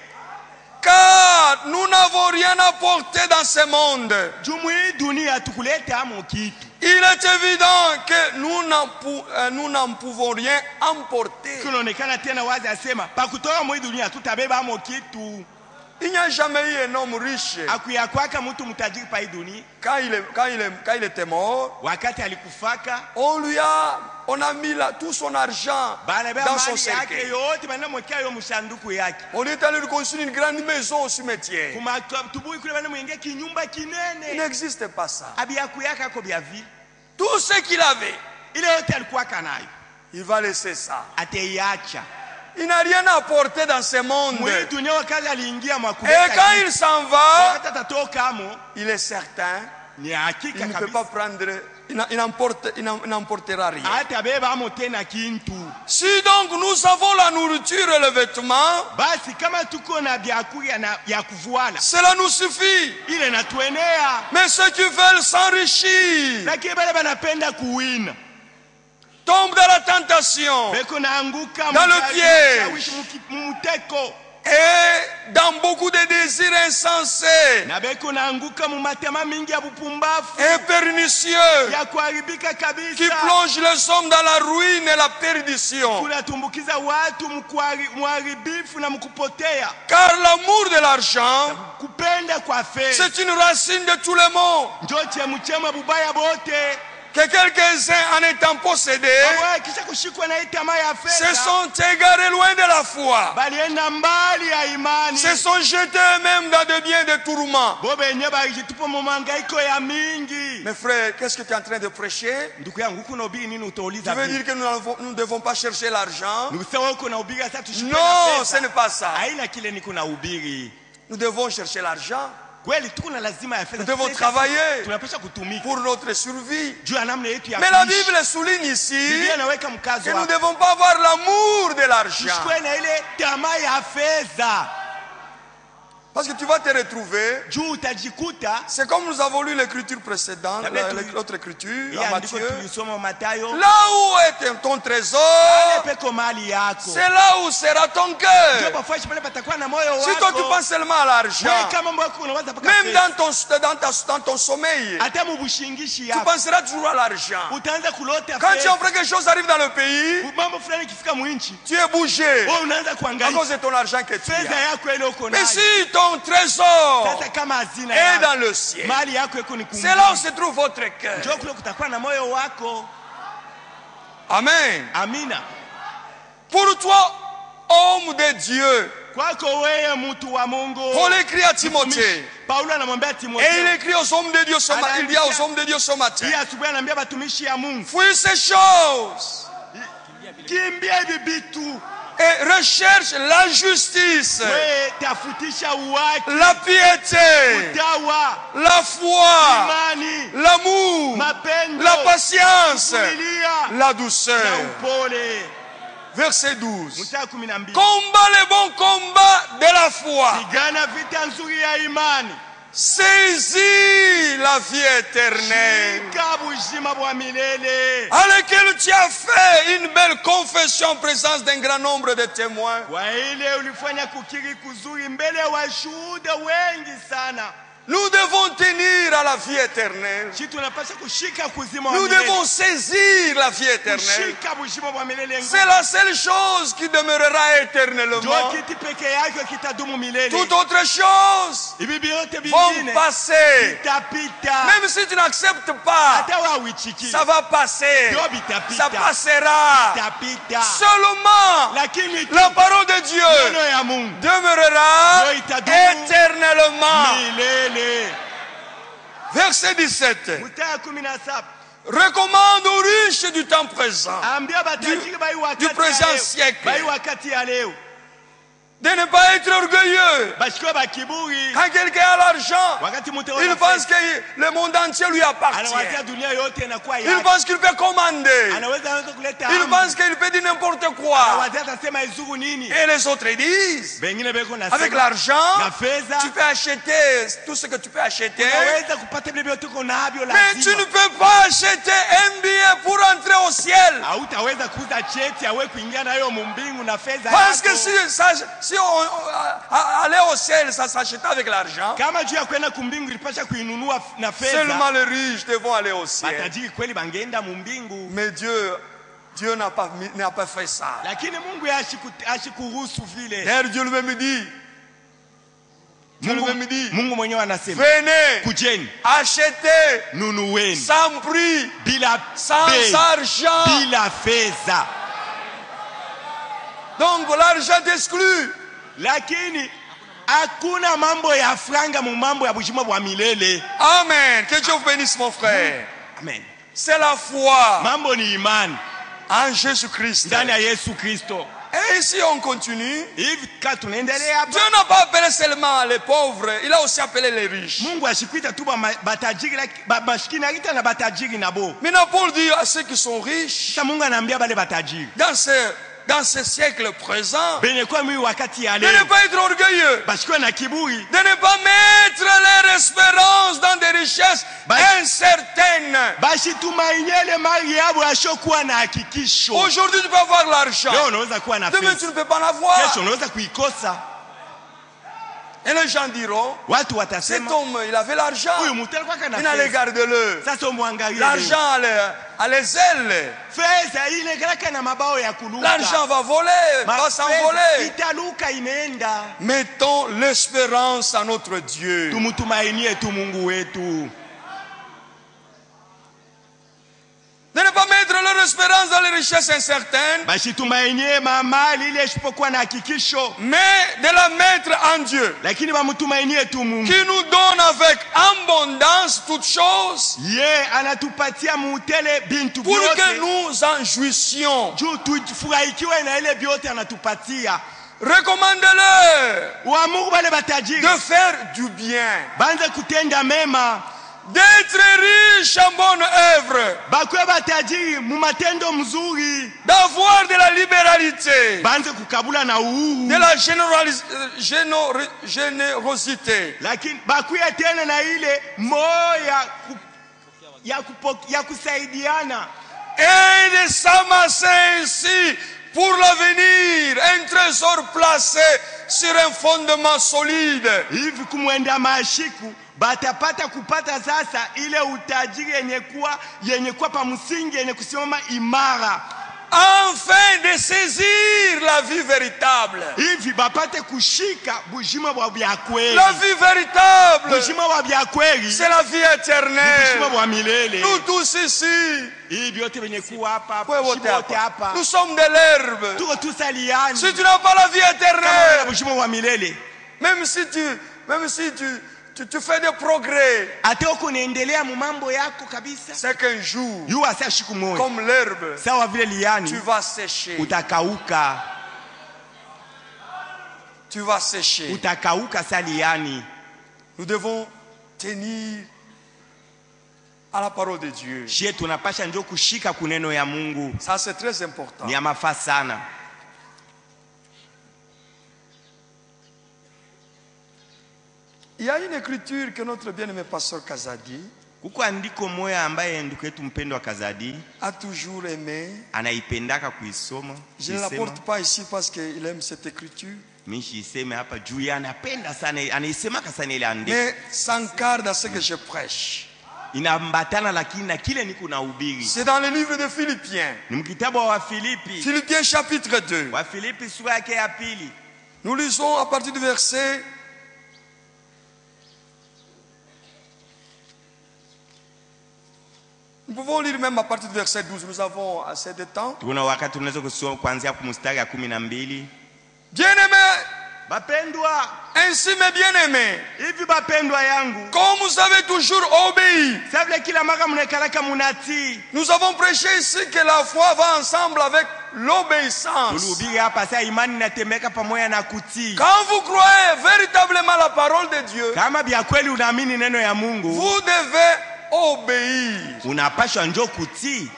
Car nous n'avons rien apporté dans ce monde. Jumuiya dunia tukuleta amo kitu. Il est évident que nous n'en pouvons rien emporter. Kunaonekana tena wazi asema pakutoka mwa dunia tutabeba amo kitu. Il n'y a jamais eu un homme riche. Akuyakwaka mtu mtajiri pa hii dunia. Quand il était mort, Wakati alikufaka, on a mis tout son argent banabeba dans son mali yake cercueil. yote banamwekea yo mshanduku yake. On est allé lui construire une grande maison au cimetière. Kuma tubui kule banamwingia kinyumba Il kinene. n'existe pas ça. Abiyakuyaka ko bya vile. Tout ce qu'il avait, Ile yote alikuwa kanayo. il va laisser ça. Ateiacha. il n'a rien apporté dans ce monde. Mwi dunia wakati aliingia Et makuleta quand il s'en va, wakati atatoka amo il est certain, ni hakika il ne peut kabisa pas prendre, il n'emportera rien. hata beba amo tena kintu. Si donc nous avons la nourriture et le vêtement, Basi kama tuko na vyakulia na ya kuvuala cela nous suffit. ile natuenea, Mais ceux qui veulent s'enrichir lakini bale banapenda kuwina tombent dans la tentation beko naanguka Dans le piège. muteko et dans beaucoup de désirs insensés na beko naanguka mu matema mingi ya bupumbafu et pernicieux ya kuharibika qui kabisa, plongent les hommes dans la ruine et la perdition. kunatumbukiza watu muharibifu na mkupotea. Car l'amour de l'argent, Kupenda kwa fedha c'est une racine de tous les maux. ndio chemuchemu bubaya bote. Que quelques-uns en étant possédés Baba kisha kushikwa na tamaa ya se fedha sont égarés loin de la foi, balienda mbali ya imani, se sont jetés eux-mêmes dans de biens de tourments. bo benye balijitupa mu mangaiko ya mingi. Mes frères, qu'est-ce que tu es en train de prêcher? Ndugu yangu kuna ubiri nini Tu utauliza veux vipi? dire que nous ne devons pas chercher l'argent? Ndugu sawa uko na ubiri sasa tushikwe na Non, ce fedha. n'est pas ça. Haina kile niko na ubiri. Nous devons chercher l'argent. Kweli tuko na lazima ya fedha. Nous devons Sasa travailler tunapaswa kutumika pour notre survie. juu ya namna yetu ya Mais la kuishi. Bible souligne ici Biblia inaweka mkazo que nous ne hapo. devons pas avoir l'amour de l'argent. Tushikwe na ile tamaa ya fedha. Parce que tu vas te retrouver. Juu utajikuta C'est comme nous avons lu l'écriture précédente, Bible- l'autre écriture, ya en andiko Matthieu. tulisoma Mathayo. Là où est ton trésor, Pale peko mali yako. c'est là où sera ton Ndio cœur. pafuashi pale patakuwa na moyo Si toi tu wako. penses seulement à l'argent, Wewe kama moyo wako unawaza paka même fedha. dans ton sommeil, Hata mubushingishi tu yako. penseras toujours à l'argent. Utaanza kulota Quand tu fedha. apprends quelque chose arrive dans le pays, Mambo fulani ikifika mwinchi. tu es bougé Wewe unaanza à kuangalia cause de ton argent que tu fedha as. yako ile uko Mais nayo. si ton trésor Sasa kama hazina est yako, dans le ciel, mali yako iko ni c'est là où se trouve votre cœur. Njoo kule kutakuwa na moyo wako. Amen. Amina. Pour toi, homme de Dieu, Kwako wewe mtu wa Mungu. Paul écrit à Timothée, Paulo anamwambia et il Timotheo. écrit aux hommes de Dieu ce matin, il dit aux hommes de Dieu ce matin, Hii asubuhi anaambia watumishi ya Mungu. fuis ces choses Kimbia hivi vitu. et recherche la justice, Wewe tafutisha uwaki, la piété, utawa, la foi, imani, l'amour, mapendo, la patience, kuvumilia la na douceur. upole. Verset 12. Mstari 12. Combat le bon combat de la foi. Pigana vita nzuri ya imani. Saisis la vie éternelle Shika buzima bwa milele. à laquelle tu as fait une belle confession en présence d'un grand nombre de témoins. Kwa ile ulifanya kukiri kuzuri mbele ya washuhuda wengi sana. Nous devons tenir à la vie éternelle. Shi tunapaswa kushika kuzima wa Nous milele. devons saisir la vie éternelle. Kushika buzima bwa milele. C'est la seule chose qui demeurera éternellement. Ndio kiti peke yake kitadumu milele. Toute autre chose Hivi vyote vont vingine passer. vitapita. Même si tu n'acceptes pas, Hata wawichiki. ça va passer. Ndio vitapita. Ça passera. Vitapita. Seulement, Lakini la parole de Dieu neno ya Mungu demeurera ndio itadumu éternellement. milele. Verset 17. Mstari 17. Recommande aux riches du temps présent Ambia batajiri bai wakati du présent ya leo. siècle. Bai wakati ya leo. de ne pas être orgueilleux. Bashikwe bakiburi. Quand quelqu'un a l'argent, Wakati mtu il pense que le monde entier lui appartient. anawazia dunia yote inakuwa Il yake. pense qu'il peut commander. Anaweza kuleta Il amri. pense qu'il peut dire n'importe quoi. Anawazia atasema izuru nini? Et les autres disent, Bengine beko na avec l'argent, na fedha tu peux acheter tout ce que tu peux acheter. unaweza kupata vile vyote uko navyo Mais tu ne lazima. peux pas acheter un billet pour entrer au ciel. Hautaweza kuuza cheti awe kuingia nayo mumbingu na fedha Parce que yako. si aller au ciel, ça s'achète avec l'argent. Kama juu ya kwenda kumbingu ilipasha kuinunua na Seulement fedha. les riches devront aller au ciel. Matajiri kweli bangeenda mumbingu. Mais Dieu n'a pas fait ça. Lakini Mungu ashikuruhusu vile. D'ailleurs, Dieu lui-même dit, Mungu mwenyewe anasema, venez, kujeni, achetez, nunueni sans prix, bila sans bei, argent. bila fedha. Donc l'argent t'exclut. Lakini hakuna mambo ya franga mu mambo ya bujima bwa milele. Amen. Que Dieu vous bénisse, mon frère. Amen. C'est la foi Mambo ni imani en Jésus-Christ. ndani ya Yesu Kristo. Et ici on continue. Hivi kama tunaendelea hapa, Dieu n'a pas appelé seulement les pauvres, il a aussi appelé les riches. Mungu ashikuita tu batajiri bashikini alita na batajiri nabo. Maintenant Paul dit à ceux qui sont riches, Sasa Mungu anaambia bale batajiri dans ce siècle présent, benye kwa mimi wakati ya de ne leo pas être orgueilleux, bashikwe na kiburi, de ne pas mettre leur espérance dans des richesses incertaines. bashitumainyele mali yabo yashokuwa na hakikisho. Aujourd'hui tu peux avoir l'argent, Leo unaweza kuwa na demain tu pesa, ne peux pas en avoir. kesho unaweza kuikosa. Et les gens diront, Watu cet watasema homme il avait l'argent, huyu mtu alikuwa kana il allait pesa. garder le. Sasa umwangalie L'argent a les ailes. fedha ile galaka na mabao ya kuluka. L'argent va voler, va s'envoler. Italuka imeenda. Mettons l'espérance à notre Dieu. Tumutumainie tu Mungu wetu. De ne pas mettre leur espérance dans les richesses incertaines, Bashitumainie mali ile isipokuwa na hakikisho, mais de la mettre en Dieu, lakini bamutumainie tu Mungu. qui nous donne avec abondance toutes choses, Ye anatupatia mutele bintu pour que vyote. nous en jouissions. Juu tufurahikiwe na ile vyote anatupatia. Recommandez-leur Uamuru bale batajiri de faire du bien, banze kutenda mema, d'être riche en bonne œuvre, bakwe batajiri mu matendo mzuri, d'avoir de la libéralité, banze kukabula na uhuru, de la générosité, lakini bakwe tena na ile moyo ya kusaidiana, et de s'amasser ainsi pour l'avenir un trésor placé sur un fondement solide. hivi kumwenda mashiku batapata kupata sasa ile utajiri yenye kuwa pa msingi yenye kusimama imara, Afin de saisir la vie véritable. hivi bapate kushika bujima bwa bya kweli. La vie véritable, Bujima bwa bya kweli c'est la vie bujima éternelle. bwa milele. Nous tous ici, Hivi vyote venye kuwa hapa pouvez voter shibote hapa. hapa Nous sommes de l'herbe. tuko tusaliani. Si tu n'as pas la vie Kama éternelle, bujima bwa milele, même si tu fais des progrès, ate uko naendelea mu mambo yako kabisa, c'est qu'un jour, yuwa saa siku moja comme l'herbe, sawa vile tu liani vas sécher. utakauka, Tu vas sécher. utakauka sa liani. Nous devons tenir à la parole de Dieu. Shie tunapasha njo kushika kuneno ya Mungu, Ça, c'est très important. ni ya mafaa sana. Il y a une écriture que notre bien-aimé pasteur Kazadi Kuko andiko moya ambaye ndugu yetu mpendwa Kazadi a toujours aimé. anaipendaka kuisoma. Je ne la porte pas ici parce qu'il aime cette écriture, Mishi iseme hapa juu ya anapenda sana, anaisemaka sana ile andiko. mais s'encarde à ce que je prêche. Inambatana lakini na kile niko nahubiri. C'est dans le livre de Philippiens. Ni mkitabu wa Filipi. Philippiens chapitre 2. Wa Filipi sura yake ya pili. Nous lisons à partir du verset. Nous pouvons lire même à partir du verset 12. Nous avons assez de temps. Tuna wakati tunaweza kusoma kuanzia kumstari ya 12. Bien-aimés, Bapendwa, ainsi mes bien-aimés, hivi bapendwa yangu, comme vous avez toujours obéi, sabla kila mara mnakalaka munati. nous avons prêché ici que la foi va ensemble avec l'obéissance. Tulihubiri hapa sasa imani inatemeka pamoja na kutii. Quand vous croyez véritablement la parole de Dieu, Kama bia kweli unaamini neno ya Mungu, vous devez obéir. unapashwa njo kutii.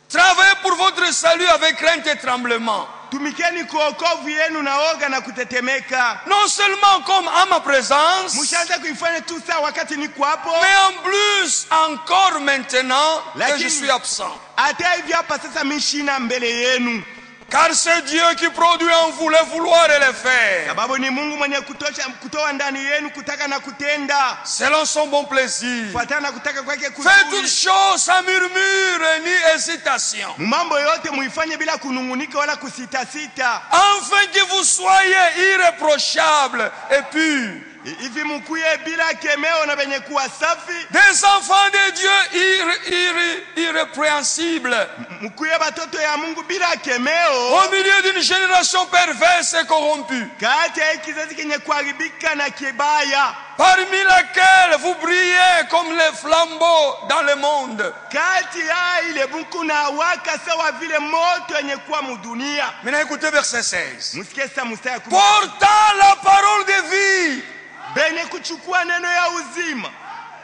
Travaillez pour votre salut avec crainte et tremblement. Tumikeni kuokovu yenu na oga na kutetemeka. Non seulement comme à ma présence, Mshaanza kuifanya tu saa wakati niko hapo, mais en plus encore maintenant que Lakini- je suis absent. hata hivi hapa sasa mishina mbele yenu, Car c'est Dieu qui produit en vous le vouloir et le faire, sababu ni Mungu mwenye kutoa ndani yenu kutaka na kutenda selon son bon plaisir. fuatana na kutaka kwake Faites toutes kuzuri. choses sans murmure ni hésitation, Mambo yote muifanye bila kunungunika wala kusitasita, afin que vous soyez irréprochables et purs, Hivi mkuye bila kemeo na benye kuwa safi. Des enfants de Dieu irrépréhensibles. Mkuye batoto ya Mungu bila kemeo. Au milieu d'une génération perverse et corrompue. Kati ya kizazi kenye kuharibika na kibaya. Parmi laquelle vous brillez comme les flambeaux dans le monde. Kati ya ile bunku na waka sawa vile moto yenye kuwa mudunia. Maintenant écoutez verset 16. Musikie sa mstari Portant la parole de vie. Benye kuchukua neno ya uzima.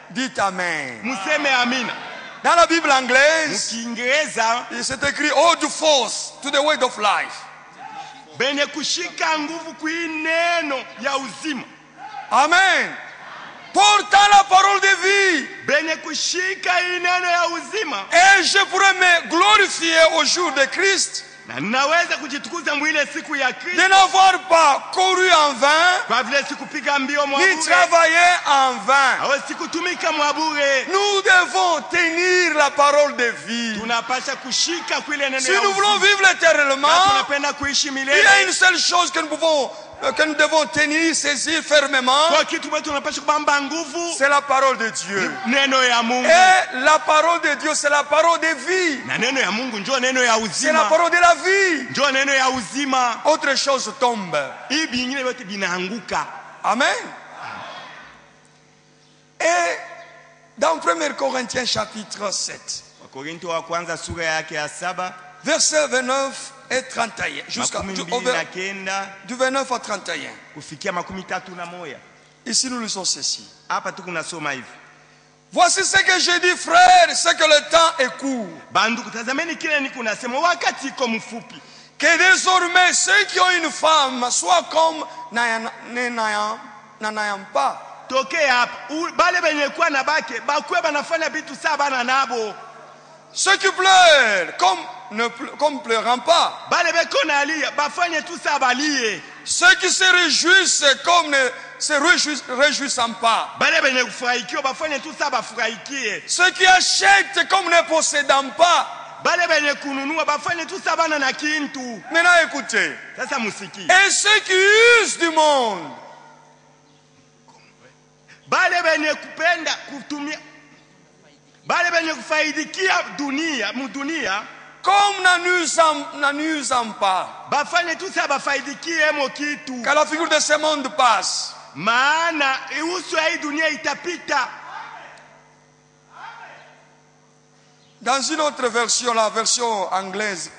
Dites amen. Museme amina. Dans la Bible anglaise, Mukiingereza c'est écrit hold force to the word of life. benye kushika nguvu kui neno ya uzima. Amen. Portant la parole de vie. Benye kushika hii neno ya uzima. Et je pourrais me glorifier au jour de Christ. Na ninaweza kujitukuza mwile siku ya Kristo. De n'avoir pas couru en vain. Kwa vile sikupiga mbio mwa Ni bure. travailler en vain. Au sikutumika mwa bure. Nous devons tenir la parole de vie. Tunapasha kushika kuile neno Si ya nous voulons uzima. vivre éternellement, Tunapenda kuishi il y a milele. une seule chose que nous devons tenir, saisir fermement. Kwa kitu bado tunapasha kubamba nguvu. C'est la parole de Dieu. Neno ya Mungu. Et la parole de Dieu, c'est la parole de vie. Na neno ya Mungu njoo neno ya C'est la uzima. parole de la vie. Njoo neno ya uzima. Autre chose tombe. Hii bingine yote binaanguka. Amen. Et dans 1 Corinthiens chapitre 7, Wakorintho wa kwanza sura yake ya 7 versets 29 et 31, jusqu'à makumi mbili na kenda du 29 à 31. kufikia 31. Ici nous lisons ceci. Hapa tu kunasoma hivi. Voici ce que j'ai dit, frère, c'est que le temps est court. Bandugu, tazameni kile niko nasema, wakati iko mfupi. Que désormais ceux qui ont une femme soient comme n'ayant pas. Tokea hapa, bale benye kuwa na bake, bakwe banafanya bitu saa bana nabo. Ceux qui pleurent comme pleurant pas. Bale beko nalia, bafanye tu saa balie. Ceux qui se réjouissent comme ne se réjouissant pas. Bale benye kufurahikia, bafanye tu saa bafurahikie. Ceux qui achètent comme ne possédant pas. Bale benye kununua, bafanye tu saa bana na kintu. Maintenant écoutez. Sasa musiki. Et ceux qui usent du monde. Bale benye kupenda kutumia, bale benye kufaidikia dunia, mudunia, comme n'en usant pas. bafanye tu saa bafaidikie mo kitu. Car la figure de ce monde passe. Maana uso ya hii dunia itapita. Dans une autre version, la version anglaise,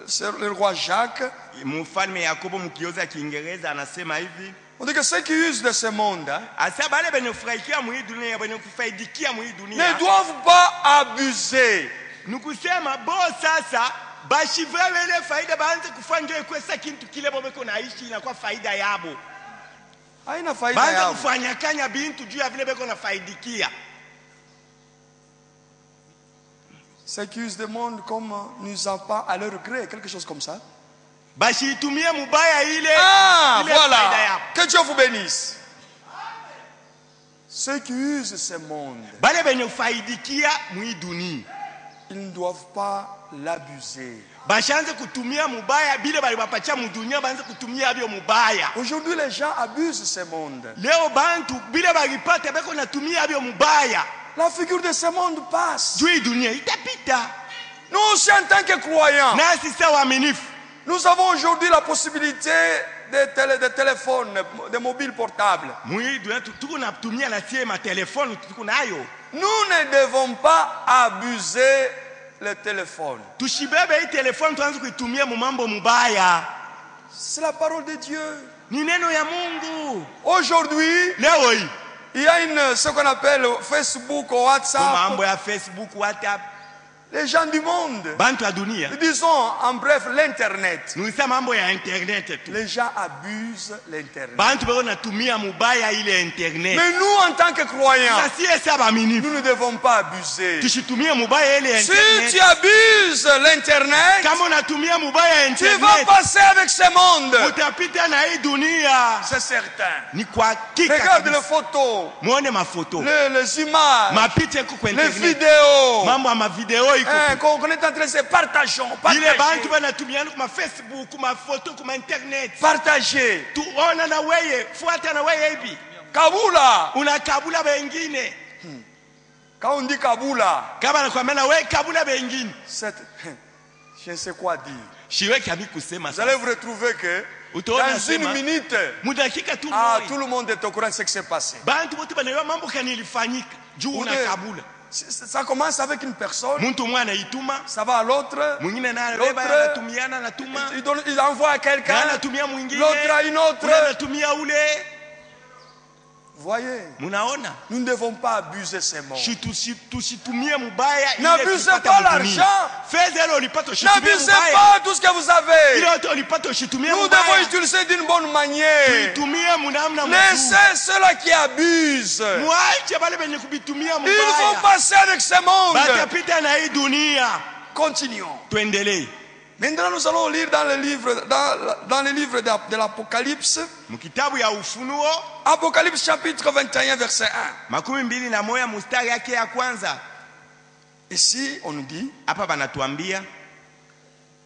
c'est le roi Jacques. Mfalme Yakobo mkioza Kiingereza anasema hivi. On dit que ceux qui usent de ce monde Asa bale benye kufurahikia mu hii dunia, benye kufaidikia mu hii dunia, ne doivent pas abuser. nukusema bo sasa bashivwe wele faida baanze kufanya ikwesa kintu kile bobeko naishi inakuwa faida yabo. Haina faida Baanze yao. kufanya kanya bintu juu ya vile beko nafaidikia. Ceux qui usent du monde comme n'usant pas à leur gré, quelque chose comme ça. Bashitumie mubaya ile. Ah, ile faida voilà. yabo. Que Dieu vous bénisse. Ceux qui usent ce monde, Bale benye kufaidikia mu hii dunia, ils ne doivent pas l'abuser. bashanze kutumia mubaya bile bali bapacha mu dunia, banze kutumia byo mubaya. Aujourd'hui, les gens abusent ce monde. Leo bantu bile balipata beko natumia byo mubaya. La figure de ce monde passe. Juu hii dunia itapita. Nous aussi, en tant que croyants, Nasi sawa waaminifu. nous avons aujourd'hui la possibilité de téléphones, de mobiles portables. Mwi dunia tuko natumia na sie ma telefoni tuko nayo. Nous ne devons pas abuser le téléphone. Tushibebe hii telefoni tuanze kuitumia mu mambo mubaya. C'est la parole de Dieu. Ni neno ya Mungu. Aujourd'hui, Leo hii il y a ce qu'on appelle Facebook, kwa WhatsApp. mambo ya Facebook, WhatsApp, Les gens du monde, bantu ya dunia. disons en bref l'Internet. Nuisa mambo ya internet tu. Les gens abusent l'Internet. Bantu beko natumia mubaya ile internet. Mais nous, en tant que croyants, Sasa sie saba waaminifu. nous ne devons pas abuser. Tushitumie mubaya ile Si internet. tu abuses l'Internet, Kama unatumia mubaya tu vas internet, passer avec ce monde. utapita na hii dunia. C'est certain. Ni kwa hakika Regarde les kabisa. photos, Muone mafoto. les images, Mapicha yako kwa les internet. vidéos. Mambo ya mavideo iko qu'on est en train de se partager. ile bantu banatumiana kuma Facebook, kuma photo, kuma internet. Partager. Tuona na wewe, fuata na wewe hivi. Kabula. Unakabula wengine. Quand on dit Kabula, Kama nakwambia na wewe kabula wengine. Je ne sais quoi dire. Shiweki ami kusema. Vous allez vous retrouver que dans une minute, mudakika tu tout le monde est au courant de ce qui s'est passé. Bantu wote banaelewa mambo kanilifanyika. Juu unakabula. Ça commence avec une personne, Muntu mwana ituma, ça va à l'autre, mwingine na beba anatumiana anatuma, il envoie à quelqu'un, anatumia mwingine, l'autre à une autre. anatumia ule. Voyez, Munaona? nous ne devons pas abuser ces mots. Tusitumie mubaya. N'abusez pas l'argent. Fais-le ulipata ushitumie N'abusez mubaya. pas tout ce que vous avez. Ile yote ulipata ushitumie Nous mubaya. devons utiliser d'une bonne manière. Tuitumie munamna mzuri. Laissez ceux-là qui abusent. Mwache bale benye kubitumia Ils vont mubaya. passer avec ce monde. Batapita na hii dunia. Continuons. Tuendelee. Maintenant, nous allons lire dans le livre de l'Apocalypse. Mkitabu ya Ufunuo. Apocalypse chapitre 21 verset 1. 21 mstari yake ya kwanza. Ici, on nous dit, Hapa banatuambia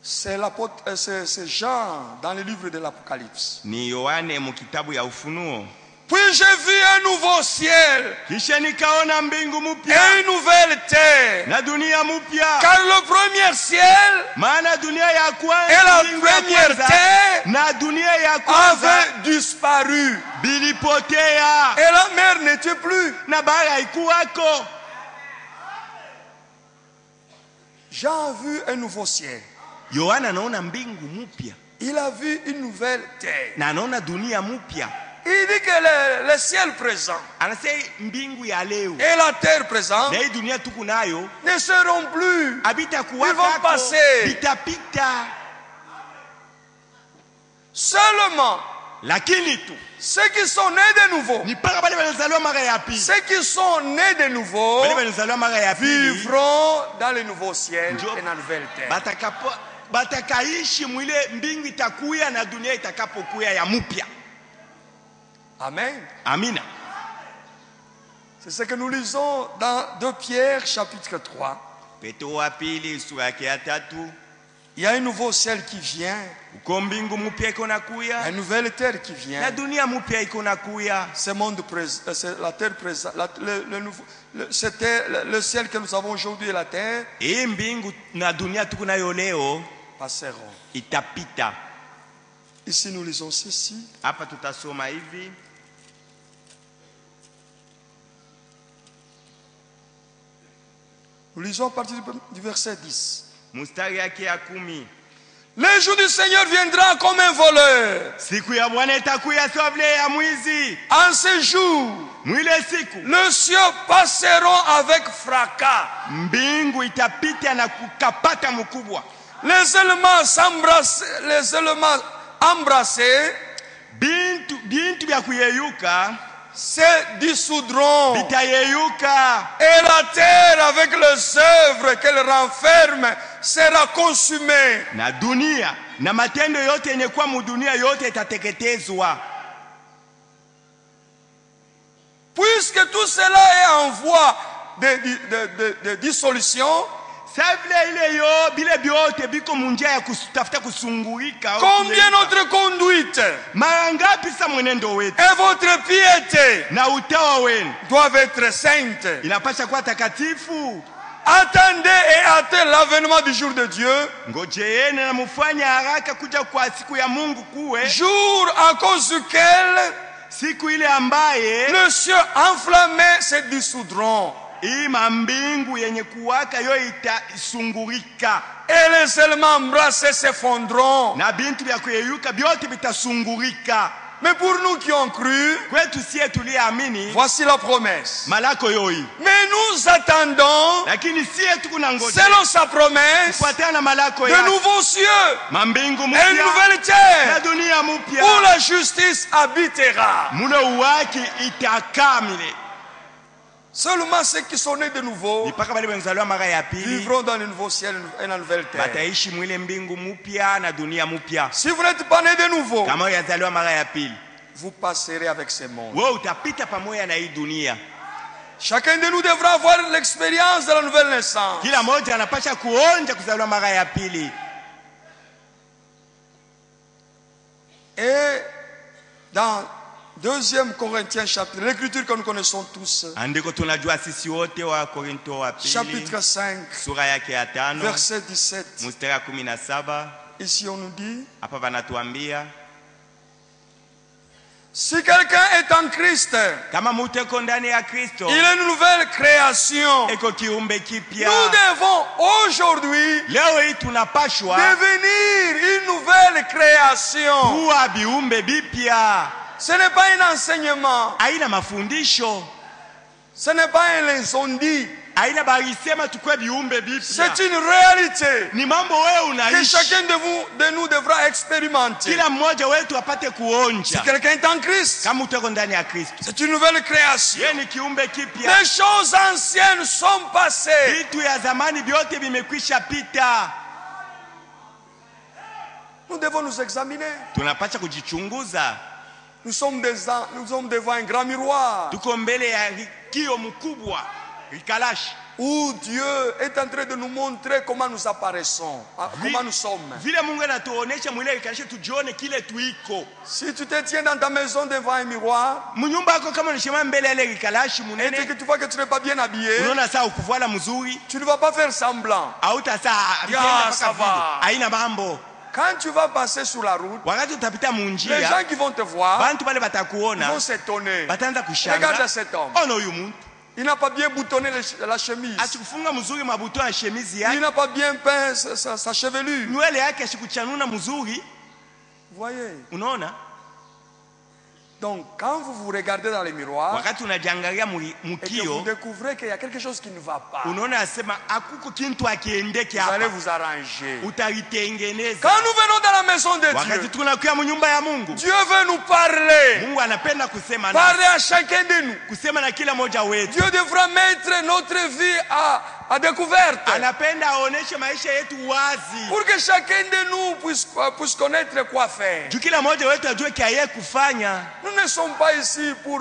c'est Jean dans le livre de l'Apocalypse. ni Yohane mkitabu ya Ufunuo. Puis j'ai vu un nouveau ciel Kisha nikaona mbingu mpya et une nouvelle terre. na dunia mpya. Car le premier ciel Maana dunia ya kwanza et la mbingu ya première kwanza terre na dunia ya kwanza avaient disparu. bilipotea Et la mer n'était plus. na bahari haikuwako. Jean a vu un nouveau ciel. Yohana anaona mbingu mpya Il a vu une nouvelle terre. na anaona dunia mpya. Il dit que le ciel présent Anasema mbingu ya leo et la terre présente na hii dunia tuko nayo ne seront plus. habitakuwako, Ils vont passer. bitapita. Seulement Lakini tu ceux qui sont nés de nouveau, ni mpaka bale banazaliwa mara ya pili, ceux qui sont nés de nouveau bale banazaliwa mara ya pili vivront dans le nouveau ciel Ndio. et dans la nouvelle terre. batakaishi mwile mbingu itakuya na dunia itakapokuya ya mpya. Amen. Amina. C'est ce que nous lisons dans 2 Pierre chapitre 3. Petro wa pili sura yake ya 3. Il y a un nouveau ciel qui vient, Uko mbingu mpya iko nakuya une nouvelle terre qui na vient. dunia mpya iko nakuya. Ce monde c'est la terre présente, le ciel que nous avons aujourd'hui et la terre Hii mbingu na dunia tuko nayo leo passeront. itapita. Ici nous lisons ceci. Hapa tutasoma hivi. Nous lisons à partir du verset 10. Mstari yake ya 10. Le jour du Seigneur viendra comme un voleur. Siku ya Bwana itakuya sawa vile ya mwizi. En ce jour, Mwile siku les cieux passeront avec fracas. mbingu itapita na kukapata mkubwa. Les éléments embrassés Bintu vya kuyeyuka se dissoudront. vitayeyuka Et la terre avec les œuvres qu'elle renferme sera consumée. na dunia na matendo yote yenye kwa mudunia yote itateketezwa. Puisque tout cela est en voie de dissolution, Sasa vile ile yo bile byote biko munjia ya kutafuta kusungurika. combien notre conduite mara ngapi sa mwenendo wetu et votre piété na utawa wenu doivent être saintes. inapasha kuwa takatifu. Attendez et hâtez l'avènement du jour de Dieu, Ngojeeni na mufanye haraka kuja kwa siku ya Mungu kuwe jour à cause duquel siku ile ambaye les cieux enflammés se dissoudront hii mambingu yenye kuwaka yo itasungurika et les éléments embrassés s'effondreront. na bintu vya kuyeyuka vyote vitasungurika. Mais pour nous qui ont cru, Kwetu sie tuliamini voici la promesse. malako yoi, Mais nous attendons, lakini sie tukuna ngoja selon sa promesse, kufuatana na malako de ya nouveaux cieux mambingu et une mpya nouvelle na terre dunia où mpya la justice habitera. mule uwaki itakamile. Seulement ceux qui sont nés de nouveau Mpaka bale benzaliwa mara ya pili vivront dans le nouveau ciel et la nouvelle terre. bataishi mwile mbingu mpya na dunia mpya. Si vous n'êtes pas nés de nouveau, Kama yazaliwa mara ya pili, vous passerez avec ce monde. wewe utapita pamoja na hii dunia. Chacun de nous devra avoir l'expérience de la nouvelle naissance. Kila mmoja anapasha kuonja kuzaliwa mara ya pili. Et dans 2 Corinthiens chapitre, l'écriture que nous connaissons tous, Andiko tunajua sisi wote wa Korinto wa pili. chapitre 5, Sura yake ya 5. verset 17. Mstari wa 17. Ici on nous dit, Hapa wanatuambia si quelqu'un est en Christ, kama mtu yuko ndani ya Kristo, il est une nouvelle création. eko kiumbe kipya. Nous devons aujourd'hui Leo hii tunapashwa devenir une nouvelle création. kuwa viumbe bipya. Ce n'est pas un enseignement, Haina mafundisho, ce n'est pas un leçon-dit. haina barisema tukue viumbe bipya. C'est une réalité Ni mambo wewe que unaishi. chacun de nous devra expérimenter. Kila mmoja wetu apate Si kuonja. quelqu'un est en Christ, Kama utako ndani ya Kristo, c'est une nouvelle création. yeye ni kiumbe kipya. Les choses anciennes sont passées. Vitu ya zamani vyote vimekwisha pita. Nous devons nous examiner. Tunapaswa kujichunguza. Nous sommes devant un grand miroir Tuko mbele ya kio mkubwa, rikalashi, où Dieu est en train de nous montrer comment nous apparaissons, comment nous sommes. vile Mungu anatuonesha mwile rikalashi tujione kile tuiko. Si tu te tiens dans ta maison devant un miroir Munyumba yako kama unashema mbele ya ile rikalashi et munene, que tu vois que tu n'es pas bien habillé, unaona saa ukuvala mzuri, tu ne vas pas faire semblant. hauta saa Ya, vitenda ça mpaka va. vile. Haina mambo. Quand tu vas passer sur la route, Wakati utapita les munjia, gens qui vont te voir bantu pale vont batakuona, s'étonner. bataanza Regarde kushanga. cet homme. Ona huyu mtu Il n'a pas bien boutonné la chemise. asikufunga mzuri mabuto ya shemizi Il yake, n'a pas bien peint sa chevelure. nywele yake asikuchanuna mzuri. Vous voyez? Unaona, Donc, quand vous vous regardez dans les miroirs wakati unajiangalia et que vous mukio, découvrez qu'il y a quelque chose qui ne va pas, unaona asema akuko kintu akiendeke vous allez hapa, vous arranger. utalitengeneza. Quand nous venons dans la maison de Wakati Dieu, tunakuya munyumba ya Mungu, Dieu veut nous parler. Mungu anapenda kusema na Parler à chacun de nous. kusema na kila moja wetu. Dieu devra mettre notre vie à découverte Anapenda aoneshe maisha yetu wazi, pour que chacun de nous puisse connaître quoi faire. juu kila moja wetu ajue kia yeye kufanya. Nous ne sommes pas ici pour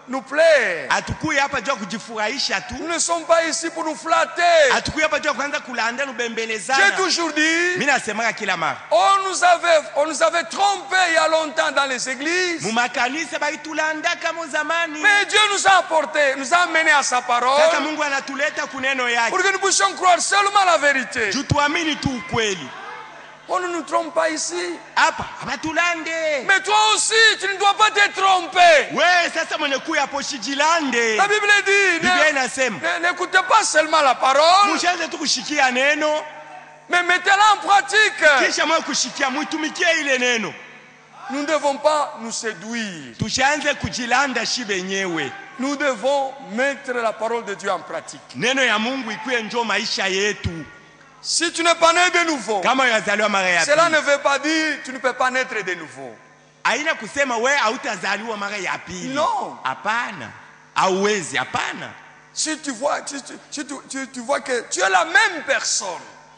nous plaire. Hatukui hapa juu ya kujifurahisha tu, Nous ne sommes pas ici pour nous flatter. hatukui hapa juu ya kuanza kulanda J'ai lubembelezana. toujours dit, Mimi nasemaka kila mara on nous avait trompés il y a longtemps dans les églises. mumakanisa balitulanda kama zamani. Mais Dieu nous a apporté, nous a amenés à sa Sasa parole Mungu anatuleta kuneno yake pour que nous puissions croire seulement la vérité. juu tuamini tu ukweli. On ne nous trompe pas ici. Hapa abatulande Mais toi aussi, tu ne dois pas te tromper. we. Sasa mwenye kuya hapo shijilande. La Bible dit, Biblia inasema n'écoutez pas seulement la parole, mushaanze tu kushikia neno, mais mettez-la en pratique. kisha mwe kushikia, muitumikie ile neno. Nous ne devons pas nous séduire. Tushaanze kujilanda shi benyewe. Nous devons mettre la parole de Dieu en pratique. Neno ya Mungu ikuwe njo maisha yetu. Si tu n'es pas né de nouveau, Kama yazaliwa mara ya cela pili, ne veut pas dire que tu ne peux pas naître de nouveau. haina kusema we hautazaliwa mara ya pili. No. Hapana, hauwezi. Hapana. Si tu vois, tu vois que tu es la même personne.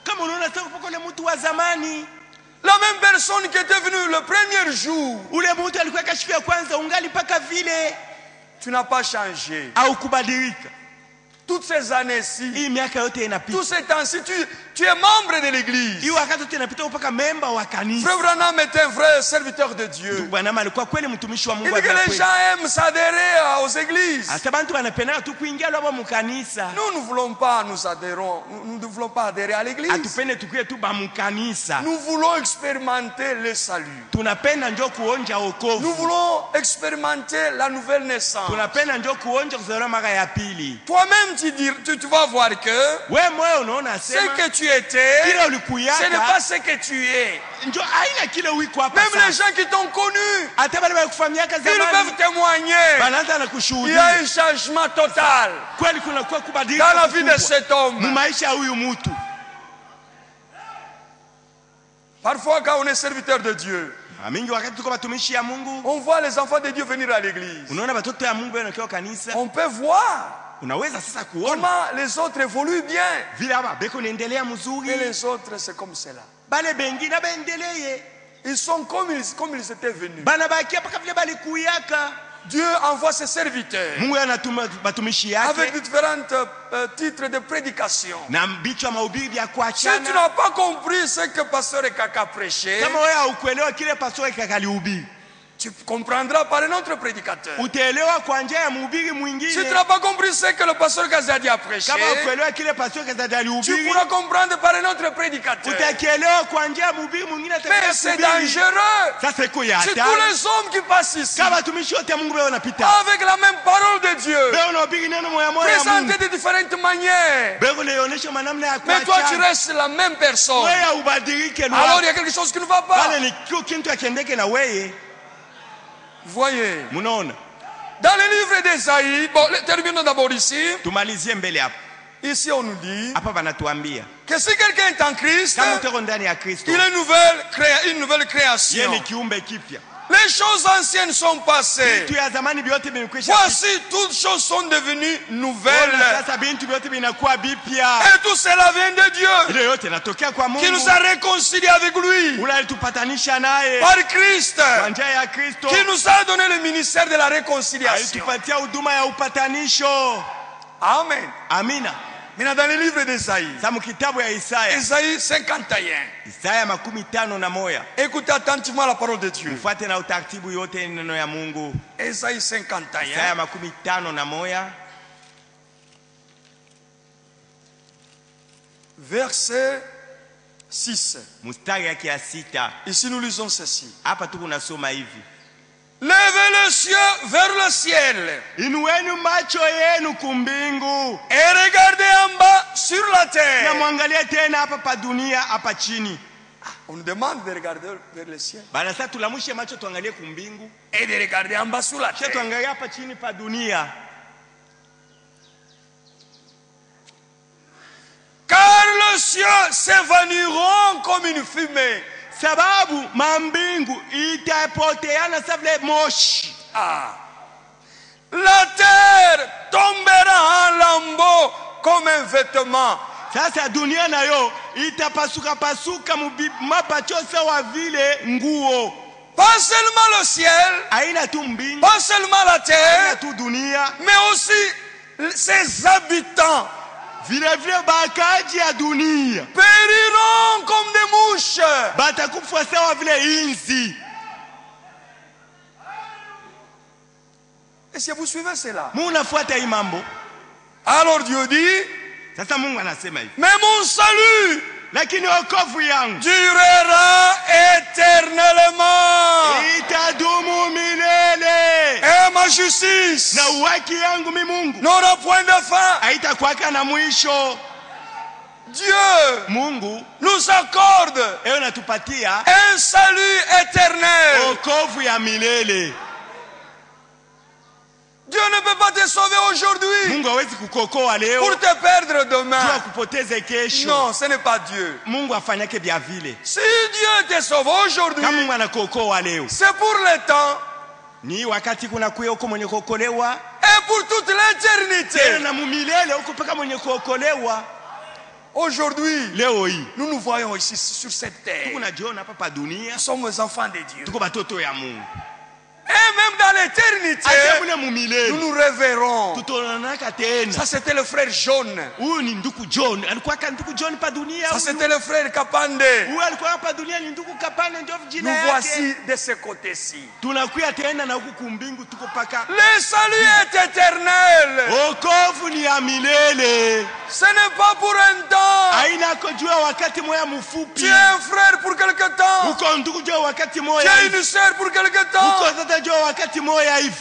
Kama unaona sasa uko kule mtu wa zamani, La même personne qui était venue le premier jour. ule mtu alikuwa kashiku ya kwanza ungali paka vile, Tu n'as pas changé. au kubadilika. Toutes ces années-ci, Hii miaka yote tous inapita, ces temps-ci, tu es membre de l'église. hii wakati yote inapita mpaka memba wa kanisa. Frère Branham est un vrai serviteur de Dieu. Bwana alikuwa kweli mtumishi wa Il Mungu. dit que les gens aiment s'adhérer aux églises. Hata bantu wanapenda tu kuingia labo mukanisa. Nous ne voulons pas nous ne voulons pas adhérer à l'église. Atupende tukuye tu ba mukanisa. Nous voulons expérimenter le salut. Tunapenda njo kuonja Nous wokovu. voulons expérimenter la nouvelle naissance. Tunapenda njo kuonja kuzaliwa mara ya pili. Toi-même, tu vas voir que We moyo unaona ce sema que tu étais, kile ce n'est ulikuyaka pas ce que tu es. njo aina kile wiko hapa Même les sasa. gens qui t'ont connu, Hata bale bakufanyaka ils peuvent zamani témoigner. banaanza na Il y a kushuhudia un changement total kweli, kuna kwa kubadilika dans la vie de kukubwa cet homme. mu maisha ya huyu mtu. Parfois, quand on est serviteur de Dieu, Mingi wakati tuko batumishi ya Mungu, on voit les enfants de Dieu venir à l'église. unaona batoto ya Mungu wanakiwa kanisa, On peut voir unaweza sasa kuona comment les autres évoluent bien. vile hapa beko naendelea Et mzuri, les autres, c'est comme cela. bale bengine baendeleye Ils sont comme ils étaient venus. bana bakia paka vile balikuyaka. Dieu envoie ses serviteurs Mungu anatuma batumishi avec yake différents titres de prédication. na vichwa mahubiri vya Si tu kuachana. n'as pas compris ce que Pasteur Kaka prêchait, Kama wewe haukuelewa kile pastori kakalihubiri, tu comprendras par un autre prédicateur. utaelewa kwa njia ya mhubiri Si tu mwingine. n'as pas compris ce que le pasteur Kazadi a prêché, Kama haukuelewa kile pastori tu kakalihubiri, pourras comprendre par un autre prédicateur. utakielewa kwa njia ya mhubiri mwingine Mais c'est atakayohubiri. dangereux. Sasa iko ya C'est tous hatari. les hommes qui passent ici Kama watumishi wote Mungu leo wanapita. avec la même parole de Dieu, Leo unahubiri neno moya moya ya Mungu. présentée de différentes manières. Leo unaonyesha manamna ya Mais toi, tu kuachana. restes la même personne. Wewe ubadilike Alors, il y leo. a quelque chose qui ne va pas. Pale ni kitu akiendeke na wewe. Voyez, Munaona? dans le livre d'Ésaïe, bon, terminons d'abord ici. Tumalizie mbele hapa. Ici, on nous dit Hapa banatuambia que si quelqu'un est en Christ, kama utako ndani ya Kristo, il est une nouvelle yeye création. ni kiumbe kipya. Les choses anciennes sont passées. Vitu ya zamani vyote vimekwisha. Voici, toutes choses sont devenues Ona nouvelles. sasa vitu vyote vinakuwa vipya. Et tout cela vient de Dieu, Ile yote inatokea kwa qui nous Mungu. a réconciliés avec lui Ule alitupatanisha naye par Christ, kwa njia ya Kristo. qui nous a donné le ministère de la réconciliation. Alitupatia huduma ya upatanisho. Amen. Amina. Maintenant, dans le livre d'Ésaïe, Sasa mkitabu ya Isaya, Ésaïe 51, Isaya 51, écoutez attentivement la parole de Dieu. mfuate na utaratibu yote neno ya Mungu. Ésaïe Isaya 51, 51, verset 6. mstari yake ya 6. Ici, nous lisons ceci. Hapa tu kunasoma hivi: Levez les cieux vers le ciel inueni macho yenu kumbingu et regardez en bas sur la na terre. mwangalie tena hapa pa dunia hapa chini. On nous demande de regarder vers le ciel Bana sasa tulamushe macho tuangalie kumbingu, et de regarder en bas sur la kisha terre. tuangalie hapa chini pa dunia. Car les cieux s'évanouiront comme une fumée. Sababu mambingu itapoteana sa vile moshi. Ah. La terre tombera en lambeaux comme un vêtement. Sasa dunia nayo itapasuka pasuka mapacho sawa vile nguo. Pas seulement le ciel, Haina tu mbingu, pas seulement la haina terre, tu dunia, mais aussi ses habitants vile vile bakaji ya dunia périront comme des mouches. batakufa sawa vile inzi. Est-ce que vous suivez cela? Mungu nafuata hii mambo. Alors Dieu dit, Sasa Mungu anasema hivi, mais mon salut lakini wokovu yangu durera éternellement. itadumu milele, Et ma justice na uwaki yangu mi Mungu n'aura point de fin. haitakuwaka na mwisho. Dieu Mungu nous accorde ewe natupatia un salut éternel. wokovu ya milele. Dieu ne peut pas te sauver aujourd'hui Mungu hawezi kukokoa leo pour te perdre jua demain. kupoteze kesho. Non, ce n'est pas Dieu. Mungu afanyake vya vile. Si Dieu te sauve aujourd'hui, Kama Mungu anakokoa leo, c'est pour le temps ni wakati kuna kuya huko mwenye kuokolewa, et pour toute tena l'éternité. na mumilele huko paka mwenye kuokolewa. Aujourd'hui, Leo hii nous nous voyons ici sur cette terre. tuko najiona hapa pa dunia, Nous sommes les enfants de Dieu. tuko batoto ya Mungu. Et même dans l'éternité, Hata mule nous mumilele nous reverrons. tutaonanaka tena. Ça, c'était le frère Jaune. Huyu ni ndugu John, alikuwa ka ndugu John pa dunia. Ça, Huyu c'était le frère Kapande. alikuwa hapa dunia ni ndugu Kapane, ndio jina Nous yake. voici de ce côté-ci. Tunakuya tena na huku kumbingu tuko paka. Le salut est éternel. Wokovu ni ya milele. Ce n'est pas pour un temps. Haina kujua wakati moya Tu mfupi. es un frère pour quelque temps. Uko ndugu jua wakati Tu moya es hivi. une sœur pour quelque Uko temps. sasa jua wakati moya hivi.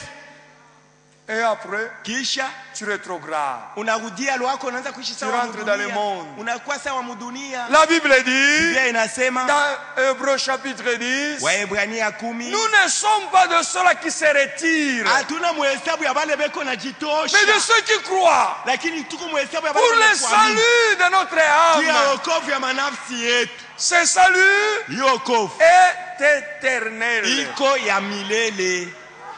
Et après, Kisha tu rétrogrades. unarudia lwako, unaanza kuishi Tu sawa rentres dans le mudunia. monde. Unakuwa sawa mudunia. La Bible dit, Biblia inasema dans Hébreux chapitre 10, Waebrania 10, nous ne sommes pas de ceux-là qui se retirent, hatuna muhesabu ya wale beko na jitosha, mais de ceux qui croient lakini tuko muhesabu ya pour wale le beko kuamini. salut de notre Juu ya âme. wokovu ya manafsi yetu. Ce salut Hiyo wokovu est éternel. iko ya milele.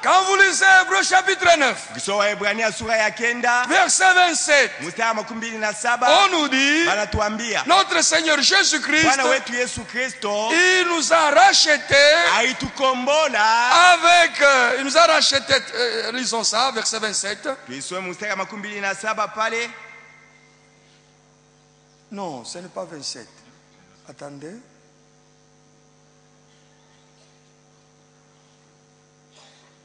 Quand vous lisez Hébreux chapitre 9, Ukisoma Waebrania sura ya 9 verset 27, mstari wa 27 on nous dit, wanatuambia notre Seigneur Jésus-Christ, Bwana wetu Yesu Kristo il nous a rachetés aitukombola. avec, il nous a rachetés, lisons ça, verset 27. Tuisome mstari wa 27 pale. Non, ce n'est pas 27. Attendez.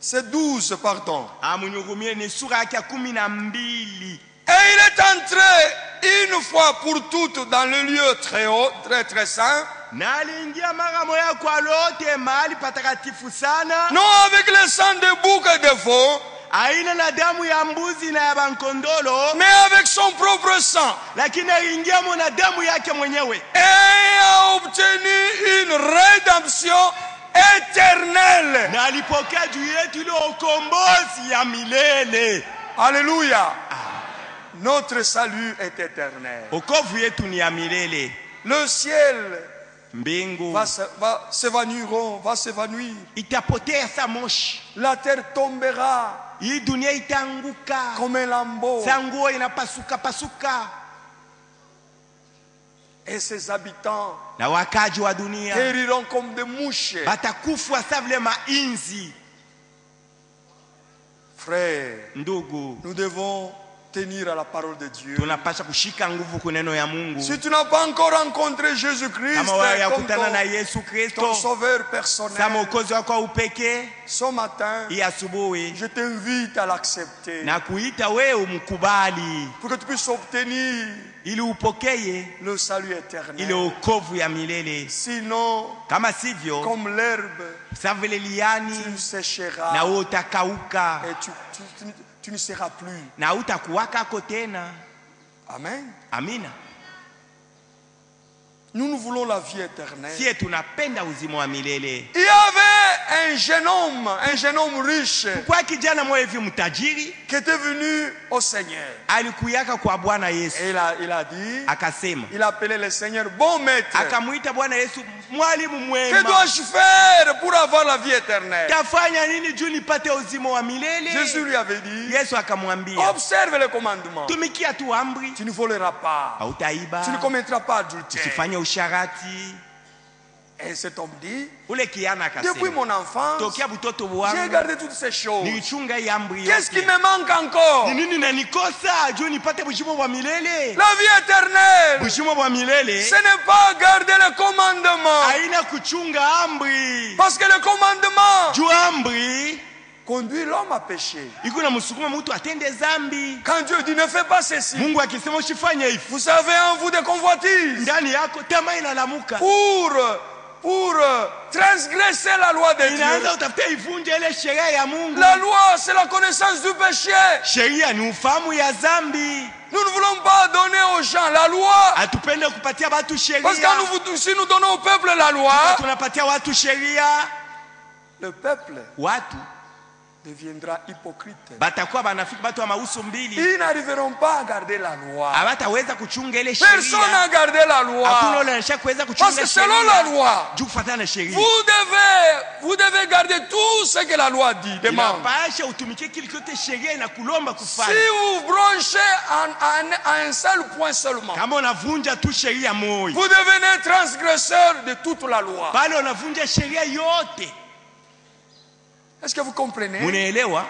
C'est 12, pardon. Amunyurumie ni sura yake ya 12. Et il est entré une fois pour toutes dans le lieu très haut, très très saint. Na aliingia mara moja kwa lote mahali patakatifu sana, Non avec le sang de bouc et de veau, aina na damu ya mbuzi na ya bankondolo, mais avec son propre sang. lakini aliingia mo na damu yake mwenyewe, Et a obtenu une rédemption éternelle. na alipokea juu yetu ile ukombozi ya milele. Alléluia. Notre salut est éternel. Wokovu yetu ni ya milele. Le ciel Mbingu va s'évanouir. itapotea sa moshi, La terre tombera hii dunia itaanguka comme un lambeau. sa nguo inapasuka pasuka, Et ses habitants na wakaji wa dunia périront comme des mouches. batakufa sa vile mainzi. Frères, Ndugu, nous devons tenir à la parole de Dieu. tunapasha kushika nguvu kuneno ya Mungu. Si tu n'as pas encore rencontré Jésus-Christ Kama wewe comme yakutana na Yesu ton Kristo sauveur sa personnel, mwokozi wako wa upekee, ce matin, hii asubuhi je t'invite à l'accepter na kuita wewe umkubali, pour que tu puisses obtenir ili upokee le salut ile éternel. wokovu ya milele. Sinon, Kama sivyo, comme l'herbe, sa vile liani tu sécheras na wewe utakauka et tu ne seras plus. na utakuwakako tena. Amen. Amina. Nous voulons la vie éternelle. Sie tunapenda uzima wa milele. Il y avait un jeune homme riche Kwa kijana mmoja hivi mtajiri qui était venu au Seigneur. alikuyaka kwa Bwana Yesu, Et il a dit, akasema, il appelait le Seigneur bon maître. akamuita Bwana Yesu, mwalimu Que mwema, dois-je faire pour avoir la vie éternelle? tafanya nini juu nipate uzima wa milele? Jésus lui avait dit, Yesu akamwambia, observe les commandements. tumikia tu amri, Tu ne voleras pas. hautaiba, Tu ne commettras pas adultère. usifanye usharati. Et cet homme dit, Ule kiana depuis akasema, mon enfance, tokea butoto j'ai wangu gardé toutes ces choses. nilichunga hii amri Qu'est-ce qui yote. me manque encore? Ni nini nanikosa juu nipate bushimo wa milele? La vie éternelle. Bushimo wa milele Ce n'est pas garder les commandements. haina kuchunga amri, Parce que le commandement juu amri conduit l'homme à pécher. iko na msukuma mtu atende zambi. Quand Dieu dit ne fais pas ceci, Mungu akisema usifanye hivi, vous avez en vous des convoitises ndani yako tamaa inalamuka, pour transgresser la loi de inaanza Dieu. utafuta ivunje ile sheria ya Mungu. La loi, c'est la connaissance du péché. Sheria ni ufahamu ya zambi. Nous ne voulons pas donner aux gens la loi. Hatupende kupatia watu sheria, Parce que si nous donnons au peuple la loi, tunapatia watu sheria, le peuple watu deviendra hypocrite. batakuwa banafiki, watu wa mauso mbili, Ils n'arriveront pas à garder la loi. hawataweza kuchunga ile Personne sheria. n'a gardé la loi. Hakuna ule anasha kuweza Parce kuchunga que selon la sheria loi, juu kufuatana na sheria. vous devez garder tout ce que la loi dit, demande. Inapasha utumikie kile kile sheria inakulomba Si kufanya. vous branchez à un seul point seulement, Kama unavunja tu sheria moja, vous devenez transgresseur de toute la loi. pale unavunja sheria yote. Est-ce que vous comprenez? Munaelewa?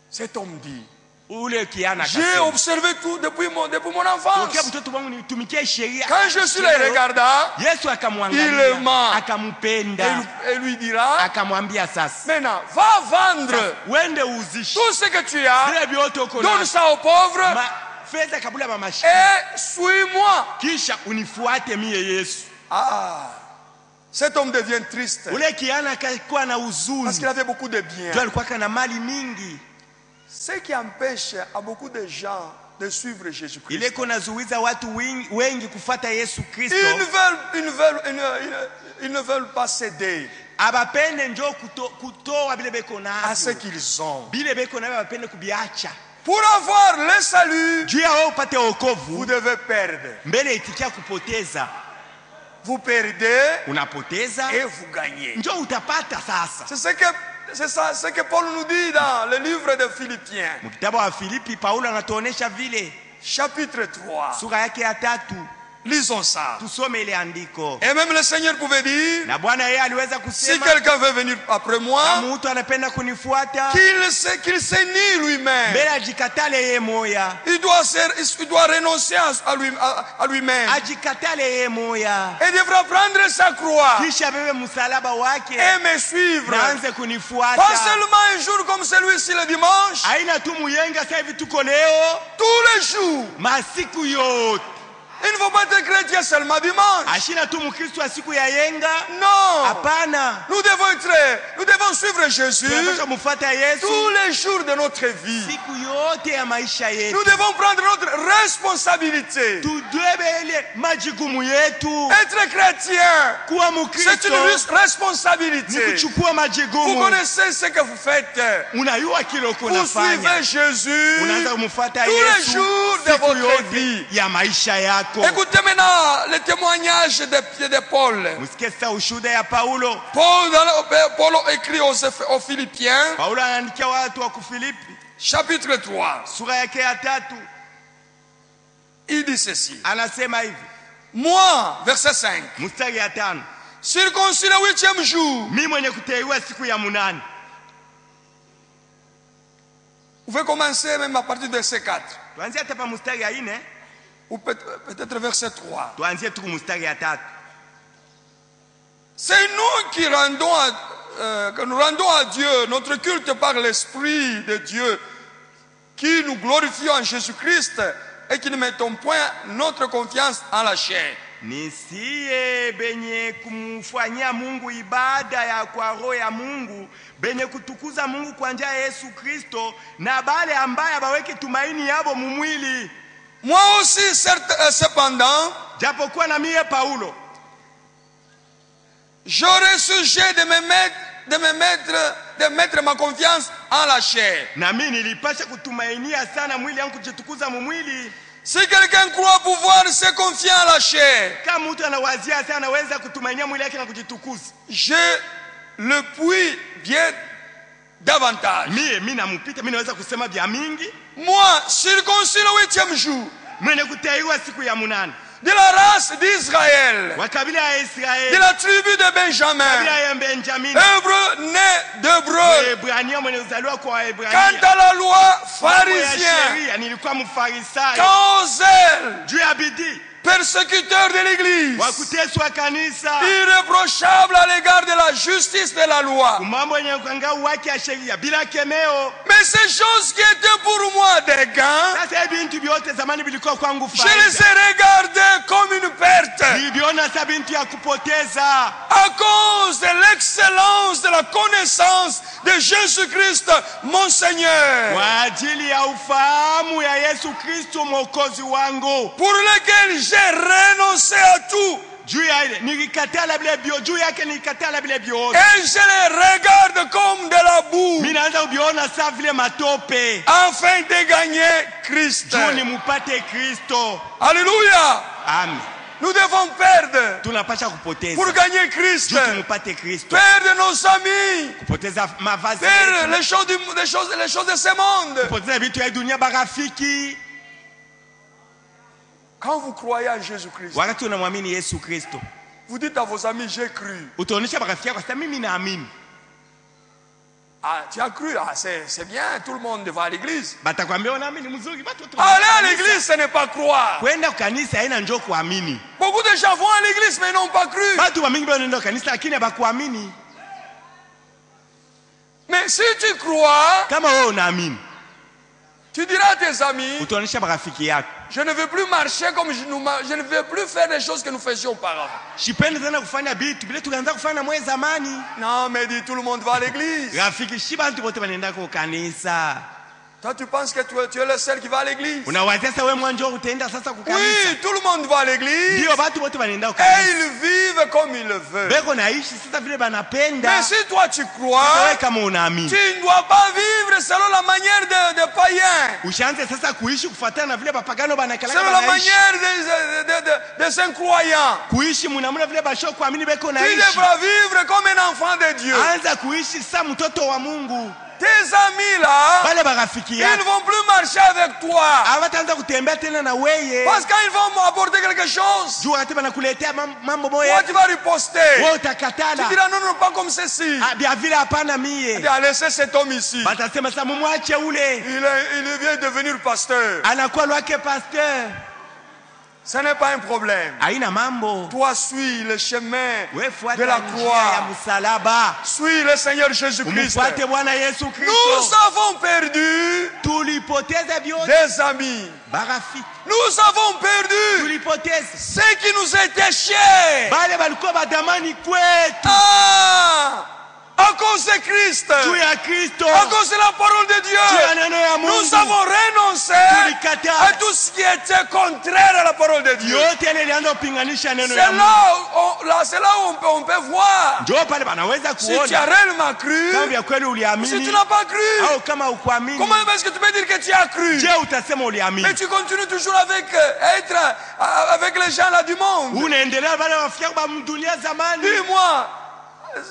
Cet homme dit, Ule kiana j'ai akasema, observé tout depuis mon enfance. tokea mtoto wangu nitumikie sheria. Quand je suis le regardant, Yesu Il akamwangalia, aima. akampenda, et lui dira, akamwambia sasa, maintenant, va vendre wende uzishe tout ce que tu as, vile vyote uko donne navyo, ça aux pauvres fedha kabula mamashi, et suis-moi. kisha unifuate mie Yesu. Cet homme devient triste Ule kiana akakuwa na parce qu'il huzuni, avait beaucoup de biens. ndio alikuwa kana mali mingi. Ce qui empêche à beaucoup de gens de suivre Jésus-Christ. Ile kona zuiza watu wengi kufuata Yesu Kristo, Ils ne veulent pas céder abapende njo kutoa bile beko à ce navyo, qu'ils ont. bile beko navyo abapende kubiacha. Pour avoir le salut, Juu ya wewe upate vous wokovu, devez perdre. mbele itikia kupoteza. vous perdez unapoteza et vous gagnez. njo utapata sasa. C'est ce que Paul nous dit dans le livre de Philippiens, Mkitabu wa Filipi Paulo anatuonesha vile. chapitre 3. Sura yake ya 3. Lisons ça. Tusome ile andiko. Et même le Seigneur pouvait dire, Na Bwana yeye aliweza si kusema quelqu'un veut venir après moi, kama mtu anapenda kunifuata qu'il se nie lui-même. mbele ajikatale yeye moya. Il doit renoncer à lui-même. Ajikatale yeye moya. Et devra prendre sa croix Kisha bebe msalaba wake et me suivre. na anze Pas kunifuata. seulement un jour comme celui-ci le dimanche, Haina tu muyenga sasa hivi tuko leo, tous les jours. masiku yote. Il ne faut pas être chrétien seulement dimanche. Ashina tu mkristo wa siku ya yenga. Non. Hapana. Nous devons suivre Jésus Tunapaswa kumfuata Yesu tous les jours de notre vie. siku yote ya maisha yetu. Nous devons prendre notre responsabilité. Tudebe ile majukumu yetu. Être chrétien, Kuwa c'est mkristo une ni responsabilité. kuchukua Vous majukumu. connaissez ce que vous faites. Unayua kile uko Vous unafanya. suivez Jésus Unaanza kumfuata tous les Yesu jours de siku votre yote vie. ya maisha yako. Écoutez maintenant le témoignage de Paul. Msikie sasa ushuhuda ya Paulo. Paul écrit aux Philippiens, Paulo anaandikia watu wa Kufilipi chapitre 3. sura yake ya 3. Il dit ceci. Anasema hivi, Moi, verset 5, mstari ya 5. circoncis le 8e jour. Mimi mwenye kuteuliwa siku ya 8. Vous pouvez commencer même à partir de verset 4. Tuanzie hata pa mstari ya 4, Ou peut-être verset 3. tuanzie tu mstari ya 3. C'est nous qui que nous rendons à Dieu notre culte par l'Esprit de Dieu, qui nous glorifions en Jésus-Christ et qui ne mettons point notre confiance en la chair. Nisiye benye kumfanyia Mungu ibada ya kwa roho ya Mungu, benye kutukuza Mungu kwa njia ya Yesu Kristo, na bale ambaye baweke tumaini yabo mumwili. Moi aussi, cependant, Japokuwa na mie Paulo j'aurais sujet de mettre ma confiance en la chair. na mimi nilipasha kutumainia sana mwili yangu kujitukuza mumwili. Si quelqu'un croit pouvoir se confier en la chair, Kama mtu anawazia sana anaweza kutumainia mwili yake na kujitukuza. je le puis bien davantage. Mimi nampita, mimi naweza kusema vya mingi. Moi, circoncis le 8e jour, Mwenye kuteuliwa siku ya 8 de la race d'Israël, wa kabila ya de Israeli, la tribu de Benjamin, kabila ya Benjamin, hébreu né d'hébreu. Waebrania mwenye uzaliwa kwa Quant Waebrania. à la loi, Mambo ya pharisien. sheria nilikuwa mfarisayo. Quant aux zèle, Juu ya bidii persécuteur de l'église, wa kuteswa kanisa, irréprochable à l'égard de la justice de la loi. mambo yenye kangau wake ya sheria bila kemeo. Mais ces choses qui étaient pour moi des gains, Sasa hivi bintu vyote zamani vilikuwa kwangu je les faida. ai regardés comme une perte Niliviona sasa bintu ya kupoteza à cause de l'excellence de la connaissance de Jésus-Christ, mon Seigneur, kwa ajili ya ufahamu ya Yesu Kristo mwokozi wangu. pour lequel j'ai renoncé à tout Juu ya ile nilikatala bile bio, juu yake nilikatala bile bio. et je les regarde comme de la boue, Mimi naanza kuviona saa vile matope. afin de gagner Christ. Juu nimupate Kristo. Alléluia. Amen. Nous devons perdre Tunapasha pour kupoteza gagner Christ. juu tumupate Kristo. Perdre nos amis, Kupoteza mavazi perdre yetu, les choses de ce monde. kupoteza vitu ya dunia, barafiki. Quand vous croyez en Jésus-Christ, Wakati unamwamini Yesu Kristo, vous dites à vos amis, j'ai cru. utaonesha barafiki yako sasa mimi naamini. Ah, tu as cru, ah, c'est bien, tout le monde va à l'église. Batakwambia unaamini mzuri, watu wote Aller à l'église, ce n'est pas croire. kwenda kanisa haina njoo kuamini. Beaucoup de gens vont à l'église, mais ils n'ont pas cru. Watu wa mingi wanaenda kanisa lakini hawakuamini. Mais si tu crois, Kama wewe unaamini, tu diras à tes amis, utaonesha barafiki yako, je ne veux plus marcher comme je ne veux plus faire les choses que nous faisions auparavant. sipendi tena kufanya vitu vile tukaanza kufanya mwe zamani. Non, mais dis, tout le monde va à l'église. Rafiki, si bantu wote wanaenda kwa kanisa. Toi, tu penses que tu es le seul qui va à l'église? Unawazia sasa wewe mwanjo utaenda sasa kukanisa? Oui, tout le monde va à l'église. Ndio watu wote wanaenda Et kukanisa. ils vivent comme ils le veulent. Beko naishi sasa vile banapenda. Mais si toi tu Wewe crois, kama unaamini, tu ne dois pas vivre selon la manière des païens, ushaanze sasa kuishi kufuatana na vile bapagano banakala selon la banaishi. manière des incroyants. Kuishi mnamna vile basho kuamini beko Tu naishi. devras vivre comme un enfant de Dieu. Anza kuishi sasa mtoto wa Mungu. Tes amis là, Wale barafiki ils yako ne vont plus marcher avec toi. hawataanza kutembea tena na wewe. Parce qu'ils vont apporter quelque chose. Juu hata banakuletea mambo Toi, moya. tu vas riposter. Wewe Tu utakatala. diras non, non, pas comme ceci. Bia vile hapana mie. Tu as laissé cet homme ici. Batasema sasa mumwache ule. Il vient devenir pasteur. Anakuwa lwake pasteur. Ce n'est pas un problème. Haina mambo. Toi, suis le chemin Wewe fuata de la njia ya croix. msalaba. Suis le Seigneur Jésus-Christ. Umfuate Bwana Yesu Nous Kristo. avons perdu Tulipoteza vyote. des amis. Barafiki. Nous avons perdu Tulipoteza. ce qui nous était cher. Bale balikuwa badamani kwetu. Ah! À cause de Christ. Juu ya Kristo. À cause de la parole de Juu ya Dieu. neno ya Nous Mungu. avons renoncé Tulikataa. à tout ce qui était contraire à la parole de Dieu. Yote ile ilianza kupinganisha neno C'est ya Mungu. c'est là où on peut voir Njoo pale banaweza si tu as kuona réellement cru, kama vya kweli si uliamini tu n'as pas cru. au kama ukuamini. Comment est-ce que tu peux dire que tu as cru? Je utasema uliamini. Mais tu continues toujours avec avec les gens là du monde. Unaendelea wale wafia ba mdunia zamani. Dis-moi,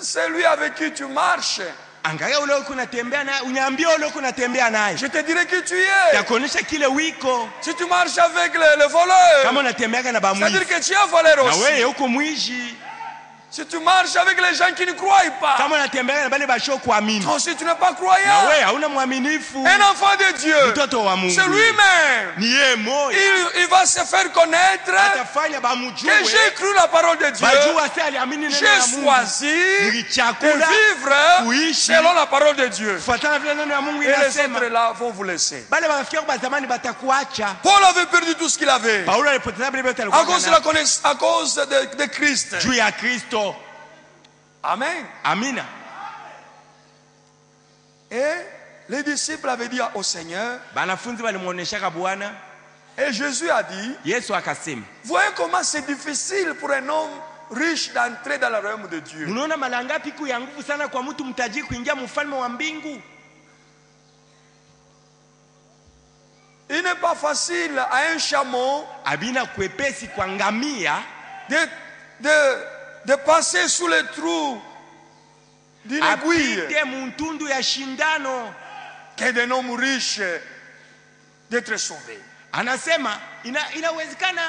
c'est lui avec qui tu marches. Angalia ule uko unatembea naye, uniambie ule uko unatembea naye. Je te dirai qui tu es. Takuonyesha kile wiko. Si tu marches avec le voleur, Kama unatembeaga na bamwizi. c'est-à-dire que tu es voleur Na wewe aussi. uko mwizi. Si tu marches avec les gens qui ne croient pas, Kama unatembeaga na bale basho kuamini. toi aussi tu n'es pas Na croyant. wewe hauna mwaminifu. Un enfant de Dieu, Mtoto wa Mungu. c'est lui-même. Ni yeye moyo. Il va se faire connaître Atafanya bamujue. que j'ai cru la parole de Dieu. Bajua sasa aliamini neno la J'ai Mungu. choisi de Nilichakula vivre kuishi selon la parole de Dieu. kufuatana vile neno la Mungu Et les inasema. autres là vont vous laisser. Bale marafiki wako ba zamani batakuacha. Paul avait perdu tout ce qu'il avait Paulo alipoteza vile vyote à alikuwa cause de nayo. à cause de Christ. Juu ya Kristo. Amen. Amina. Et les disciples avaient dit au Seigneur, Banafunzi walimuoneshaka Bwana. et Jésus a dit, Yesu akasema, voyez comment c'est difficile pour un homme riche d'entrer dans le royaume de Dieu. unaona mara ngapi ku ya nguvu sana kwa mtu mtajiri kuingia mfalme wa mbingu? Il n'est pas facile à un chameau Abina kwepesi kwa ngamia de passer sous les trous d'une aiguille apite muntundu ya shindano. que d'un homme riche d'être sauvé. Anasema inawezekana,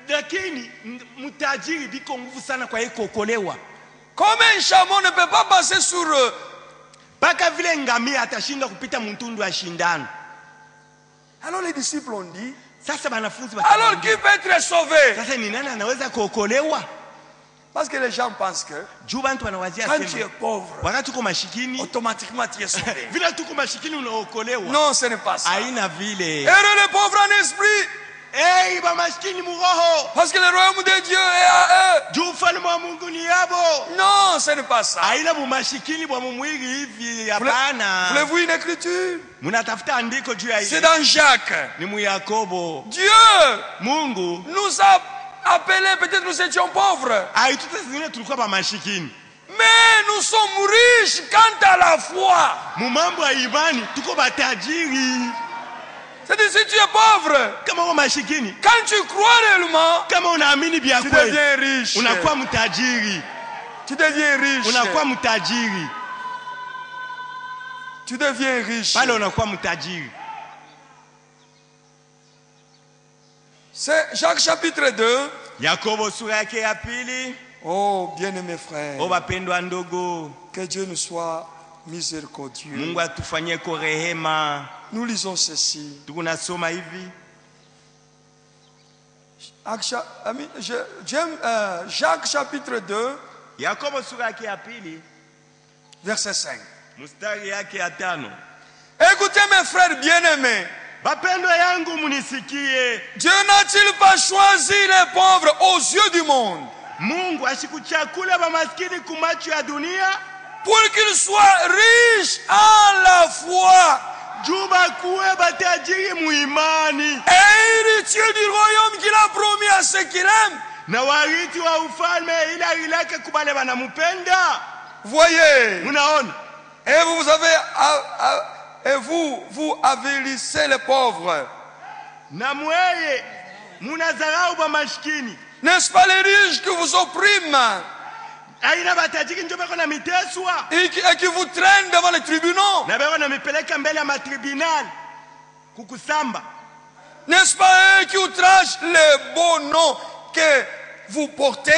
lakini mtajiri biko nguvu sana kwa yeye kuokolewa. Comme un chameau ne peut pas passer sur eux, Paka vile ngamia atashinda kupita muntundu ya shindano. alors les disciples ont dit, Sasa banafunzi alors qui peut être sauvé? sasa ni nani anaweza kuokolewa? Parce que les gens pensent que Juu bantu wanawazia quand tu es sema pauvre, wakati uko mashikini, automatiquement tu es sauvé. vile tuko mashikini unaokolewa. Non, ce n'est pas ça. Haina vile. Heureux les pauvres en esprit, Hey, ba mashikini muroho. parce que le royaume de Dieu est à eux. Juu ufalme wa Mungu ni yabo. Non, ce n'est pas ça. Haina mumashikini bwa mumwili hivi, hapana. Voulez-vous une écriture? Munatafuta andiko juu ya C'est hili. dans Jacques. Ni mu Yakobo. Dieu Mungu nous a appelés, peut-être nous étions pauvres, aituta zingine tulikuwa ba mashikini. mais nous sommes riches quant à la foi. Mu mambo ya imani tuko batajiri. C'est-à-dire, si tu es pauvre, Kama uko mashikini, quand tu crois réellement, kama unaamini bia tu kweli, deviens riche. unakuwa mtajiri. Tu deviens riche. Unakuwa mtajiri. Tu deviens riche. Pale unakuwa mtajiri. C'est Jacques chapitre 2. Yakobo sura yake ya pili. Oh, bien-aimés frères, O bapendwa ndogo, que Dieu nous soit miséricordieux. Mungu atufanyie kwa rehema. Nous lisons ceci. Tunasoma hivi. Jacques chapitre 2, Yakobo sura yake ya pili, verset 5. mstari yake ya 5. Écoutez mes frères bien-aimés, Bapendwa yangu munisikie. Dieu n'a-t-il pas choisi les pauvres aux yeux du monde Mungu ashikuchakula ba maskini kumacho ya dunia pour qu'ils soient riches en la foi juba kuwe batajiri muimani et héritier du royaume qu'il a promis à ceux qui l'aiment. na wariti wa ufalme ila ilake kubale banamupenda. Voyez. Munaona? Et vous avilissez les pauvres. Na mweye munazarau ba mashikini. N'est-ce pas les riches qui vous oppriment Aina batajiri njo bako na miteswa. et qui vous traînent devant les tribunaux? Na bako na mipeleka mbele ya matribunal kukusamba. N'est-ce pas eux qui outragent les beaux noms que vous portez?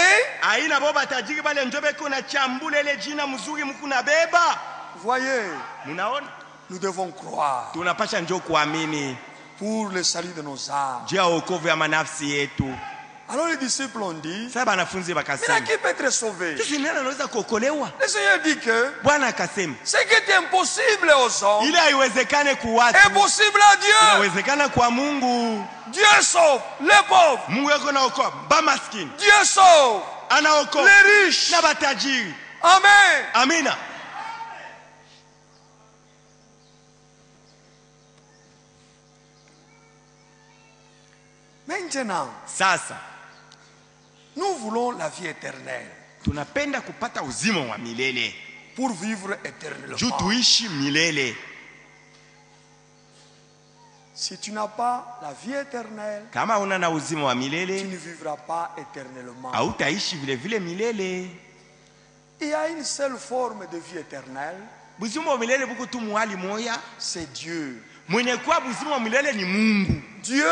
Aina bo batajiri bale njo bako na chambule ile jina mzuri mkuna beba. Voyez, Munaona? nous devons croire Tunapasha njo kuamini pour le salut de nos âmes. juu ya wokovu ya manafsi yetu. Alors les disciples ont dit, Sasa banafunzi mais bakasema, qui peut être sauvé? sisi nani anaweza kuokolewa? Le Seigneur dit que Bwana akasema, ce qui est impossible aux hommes ili haiwezekane kwa watu, est possible à Dieu. inawezekana kwa Mungu. Dieu sauve les pauvres. Mungu yuko naokoa ba maskini, Dieu sauve anaokoa les riches. na batajiri. Amen. Amina. Maintenant, Sasa nous voulons la vie éternelle tunapenda kupata uzima wa milele pour vivre juu éternellement. tuishi milele. Si tu n'as pas la vie éternelle, Kama una na uzima wa tu milele, ne vivras pas éternellement. hautaishi vile vile milele. Il y a une seule forme de vie éternelle, Buzima wa milele buko tu muhali moya, c'est Dieu. mwenye kwa buzima wa milele ni Mungu. Dieu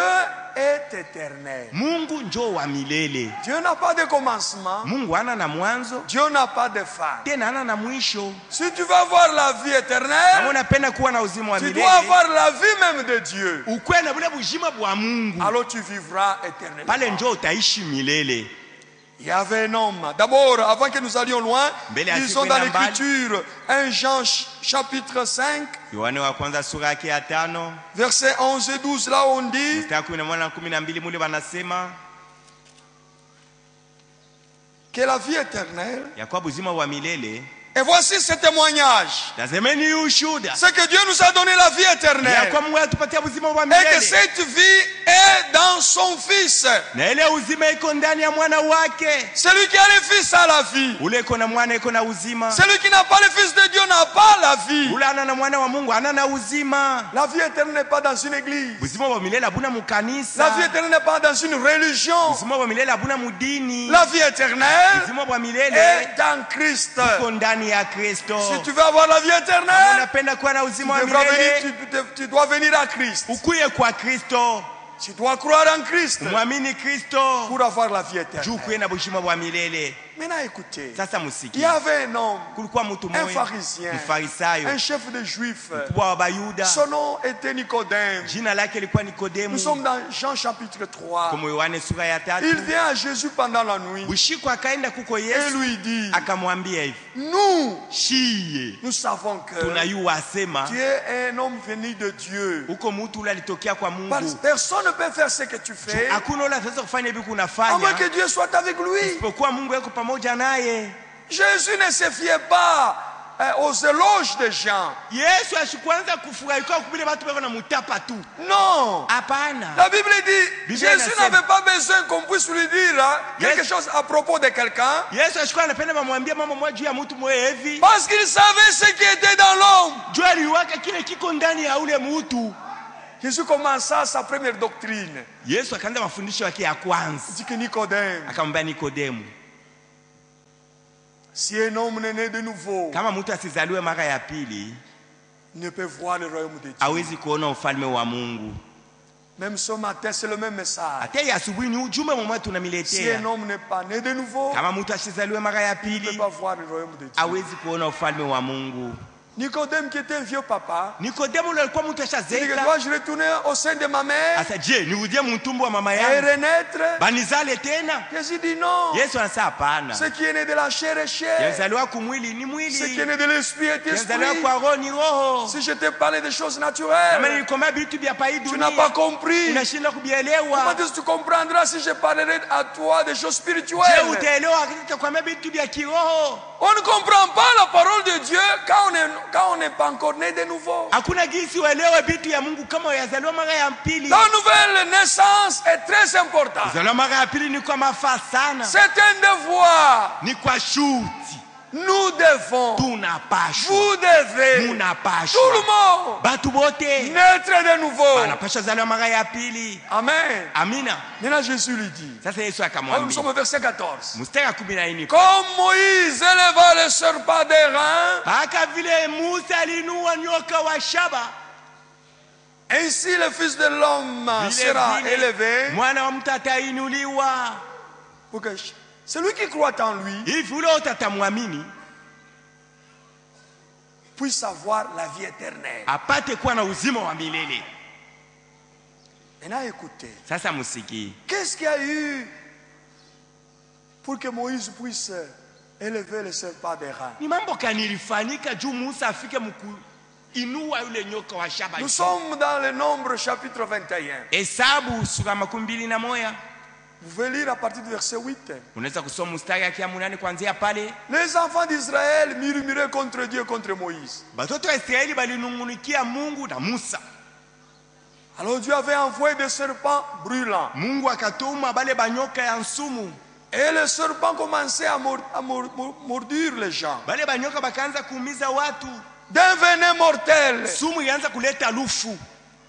est éternel. Mungu njo wa milele. Dieu n'a pas de commencement. Mungu hana na mwanzo Dieu n'a pas de fin. tena hana na mwisho. Si tu veux avoir la vie Kama éternelle, unapenda kuwa na uzima wa tu milele, dois avoir la vie même de Dieu. ukwe na bule bujima bwa Mungu, Alors tu vivras éternellement. pale njo utaishi milele. Il y avait un homme. D'abord, avant que nous allions loin, Mbele ya lisons siku dans ina mbali. l'écriture 1 Jean chapitre 5, Yohane wa kwanza sura yake ya 5 versets 11 et 12. Là on dit, mstari 11 na 12 mule wanasema que la vie éternelle. ya kwa buzima wa milele. Et voici ce témoignage. Tazameni ushuhuda C'est que Dieu nous a donné la vie ya éternelle. kwa Mungu atupatia buzima wa Et que milele, cette vie est dans son Fils. na ile uzima iko ndani ya mwana wake. Celui qui a le Fils a la vie. Ule iko na mwana iko na uzima, Celui qui n'a pas le Fils de Dieu n'a pas la vie. ule ana na mwana wa Mungu ana na uzima. La vie éternelle n'est pas dans une église. Buzima wa milele abuna La vie mukanisa, éternelle n'est pas dans une religion. buzima wa milele abuna mudini. La vie éternelle Buzima wa milele est en Christ. iko ndani ya Kristo. Si tu veux avoir la vie Kama éternelle, unapenda kuwa na uzima wa tu dois milele, venir, tu dois venir à Christ. ukuye kwa Kristo, Tu dois croire en Christ mwamini Kristo pour avoir la vie juu éternelle. kuye na buzima wa milele. Maintenant écoutez, Sasa il musiki, y avait un homme, kulikuwa mtu un mmoja pharisien, mfarisayo un chef de juifs. mkubwa wa Bayuda, Son nom était Nicodème. jina lake lilikuwa Nous Nikodemu. sommes dans Jean chapitre 3. Kama Yohane sura ya 3, Il vient à Jésus pendant la nuit Bushiko akaenda kuko et Yesu lui dit, akamwambia hivi, nous, shiye nous savons que tunayua asema tu es un homme venu de Dieu. uko mtu ule alitokea kwa Parce Mungu, que personne ne peut faire ce que tu fais hakuna ule ataweza kufanya hivi à moins kunafanya que Dieu soit avec lui. isipokuwa Mungu yuko pamoja naye. Jésus ne se fiait pas aux éloges des gens. Yesu ashikuanza kufurahikia kubile watu bako na mutapa tu, Non. hapana. La Bible dit, Bible Jésus inasema. n'avait pas besoin qu'on puisse lui dire quelque Yes. chose à propos de quelqu'un. Yesu ashikuwa anapenda bamwambia mambo moja juu ya mtu mmoja hivi, Parce qu'il savait ce qui était dans l'homme. juu aliwaka kile kiko ndani ya ule mtu. Jésus commença sa première doctrine. Yesu akaanza mafundisho yake ya kwanza, Il dit que Nicodème, akamwambia Nikodemu, si un homme n'est né de nouveau, kama mtu asizaliwe mara ya pili il ne peut voir le royaume de Dieu. hawezi kuona ufalme wa Mungu. Même ce matin, c'est le même message. Hata ya asubuhi ni ujumbe mmoja Si un tunamiletea. homme n'est pas né de nouveau, Kama mtu asizaliwe mara ya il ne peut pili pas voir le royaume de Dieu. hawezi kuona ufalme wa Mungu. Nicodème, qui était un vieux papa, Nikodemu ule alikuwa mtu il dit que ashazeeka. dois-je retourner au sein de ma mère Asa je, nirudie mtumbo wa mama et yangu renaître? banizale tena? Jésus dit non. Yesu anasema hapana, Ce qui est né de la chair est chair. yazaliwa kumwili ni Ce qui est mwili, né de l'esprit est yazaliwa esprit. kwa roho ni roho. Si je te parlais des choses Kama naturelles, nilikwambia vitu vya hapa hii tu n'as pas dunia compris. unashindwa Comment kuvielewa. est-ce que tu comprendras si je parlerai à toi des choses Je spirituelles? utaelewa wakati nitakwambia vitu vya kiroho. On ne comprend pas la parole de Dieu quand on n'est pas encore né de nouveau. Hakuna gisi uelewe vitu ya Mungu kama yazaliwa mara ya pili. La nouvelle naissance est très importante. Kuzaliwa mara ya pili ni kwa mafaa sana. C'est un devoir. Ni kwa shuti. Nous devons. Tunapashwa. Vous devez. Munapashwa. Tout le monde. Batu bote. Naître de nouveau. Anapasha zaliwa mara ya pili. Amen. Amina. Maintenant Jésus lui dit. Sasa Yesu Nous akamwambia. sommes au verset 14. Mstari wa 14. Comme Moïse éleva le serpent d'airain, Paka vile Musa alinua nyoka wa shaba. ainsi le Fils de l'homme sera élevé. Mwana wa mtu atainuliwa. Pour que celui qui croit en lui Hivi ule utatamwamini puisse avoir la vie éternelle. apate kuwa na uzima wa milele. Maintenant écoutez, Sasa musiki. qu'est-ce qu'il y a eu pour que Moïse puisse élever le serpent d'airain? Ni mambo kanilifanyika juu Musa afike inua yule nyoka wa shaba. Nous sommes dans le Nombre chapitre 21. Hesabu sura 21. Vous pouvez lire à partir du verset 8. Unaweza kusoma mstari ya 8 kuanzia pale. Les enfants d'Israël murmuraient contre Dieu, contre Moïse. Batoto wa Israeli balinungunikia Mungu na Musa. Alors Dieu avait envoyé des serpents brûlants. Mungu akatuma bale banyoka ya nsumu. Et les serpents commençaient à mordre les gens. Bale banyoka bakaanza kuumiza watu. D'un venin mortel. Sumu ilianza kuleta lufu.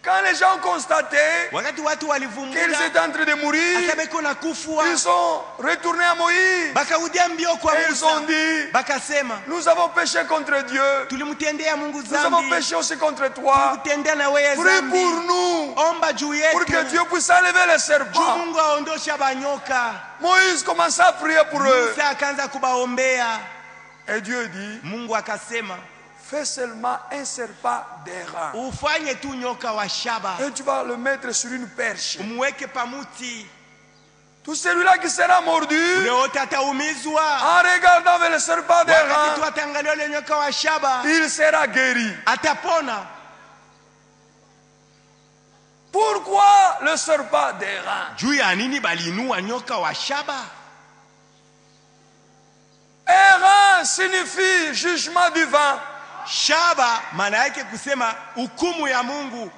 Quand les gens constataient Wakati watu qu'ils walivumbura étaient en train de mourir, akabeko na kufua. ils sont retournés à Moïse. Bakaudia mbio kwa Et ils ont Musa. dit, Bakasema nous avons péché contre Dieu. tulimtendea Mungu Nous avons dhambi. péché aussi contre toi. Kutendea na wewe Prie dhambi. pour nous, Omba juu pour que yetu. Dieu puisse enlever les Juu serpents. Mungu aondosha banyoka. Moïse commença à prier pour eux. Musa akaanza kubaombea. Et Dieu dit, Mungu akasema fais seulement un serpent d'airain. ufanye tu nyoka wa shaba. Et tu vas le mettre sur une perche. Umweke pamuti. Tout celui-là qui sera mordu, Ule wote ataumizwa. en regardant vers le serpent Wakati tu d'airain, atangalia ule nyoka wa shaba il sera guéri. atapona. Pourquoi le serpent d'airain? Juu ya nini balinua nyoka wa shaba? Airain signifie jugement divin. Shaba maana yake kusema hukumu ya Mungu.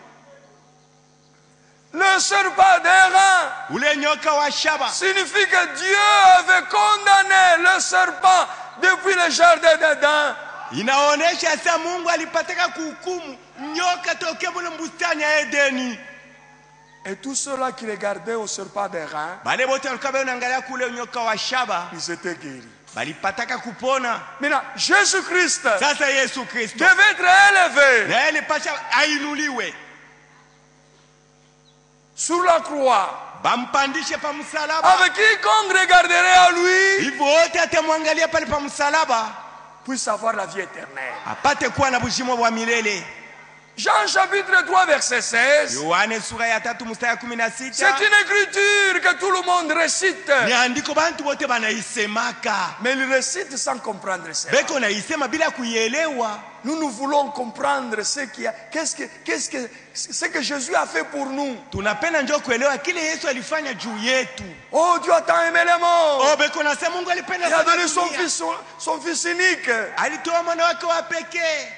Le serpent d'airain Ule nyoka wa shaba signifie que Dieu avait condamné le serpent depuis le jardin d'Éden. inaonesha sasa Mungu alipataka kuhukumu nyoka tokea mule bustani ya Edeni. Et tous ceux-là qui regardaient au serpent d'airain, Bale bote walikuwa wanaangalia kule nyoka wa shaba ils étaient guéris. balipataka kupona. Maintenant, Jésus-Christ Sasa Yesu Kristo devait être élevé na yeye alipasha ainuliwe, sur la croix. bampandishe pa msalaba. Avec quiconque regarderait à lui, Hivyo wote atamwangalia pale pa msalaba puisse avoir la vie éternelle. apate kuwa na bushimo wa milele. Jean chapitre 3 verset 16. Yohane sura ya 3 mstari ya C'est 16. une écriture que tout le monde récite. Ni andiko bantu wote banaisemaka. Mais ils récitent sans comprendre cela. Beko naisema bila kuielewa. Nous voulons comprendre ce que Jésus a fait pour nous. Tunapenda njoo kuelewa kile Yesu alifanya juu yetu. Oh, Dieu a tant aimé le monde. Oh, beko nasema Mungu alipenda Il a donné dunia. son fils unique. Alitoa mwana wake wa pekee.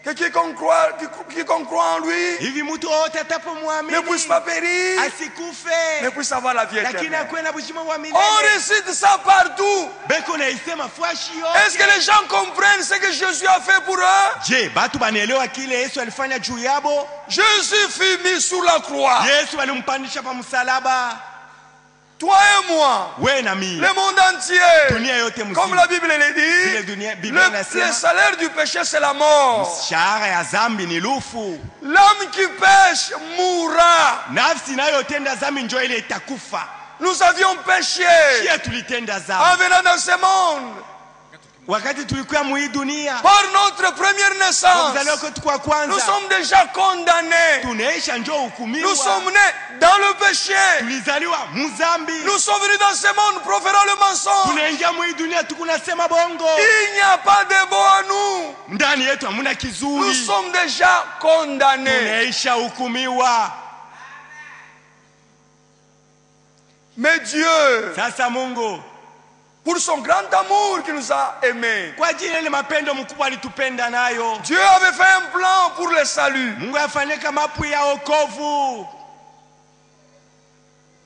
Que quiconque croit en lui Hivi mtu wote atapomwamini ne puisse pas périr, asikufe, mais puisse avoir la vie lakini éternelle. akuwe na bushimo wa On milele. récite ça partout. Beko naisema fwashi Est-ce que yote. les gens comprennent ce que Jésus a fait pour eux? Je, batu banaelewa kile Yesu alifanya juu yabo? Jésus fut mis sur la croix. Yesu alimpandisha pa msalaba. Toi et moi, We na mimi. le monde entier, Dunia yote comme mzima. la Bible le Vile dit, dunia Biblia le inasema salaire du péché c'est la mort. shahara ya zambi ni lufu. L'homme qui pêche mourra. Nafsi inayotenda zambi njoo ile itakufa. Nous avions péché Pia tulitenda en zambi venant dans ce monde. wakati tulikuwa mu hii dunia. Par notre première Kwa naissance, kuzaliwa kwetu kwa nous kwanza sommes déjà condamnés. tunaisha njoo Nous hukumiwa. sommes nés dans le péché. Tulizaliwa muzambi. Nous sommes venus dans ce monde proférant le mensonge. Tunaingia mu hii dunia tukunasema bongo. Il n'y a pas de beau à nous. Ndani yetu hamuna Nous kizuri. sommes déjà condamnés. Tunaisha hukumiwa. Mais Dieu Sasa Mungu pour son grand amour qui nous a aimés. Kwa ajili ile mapendo mkubwa alitupenda nayo. Dieu avait fait un plan pour le salut. Mungu afanyika mapu ya wokovu.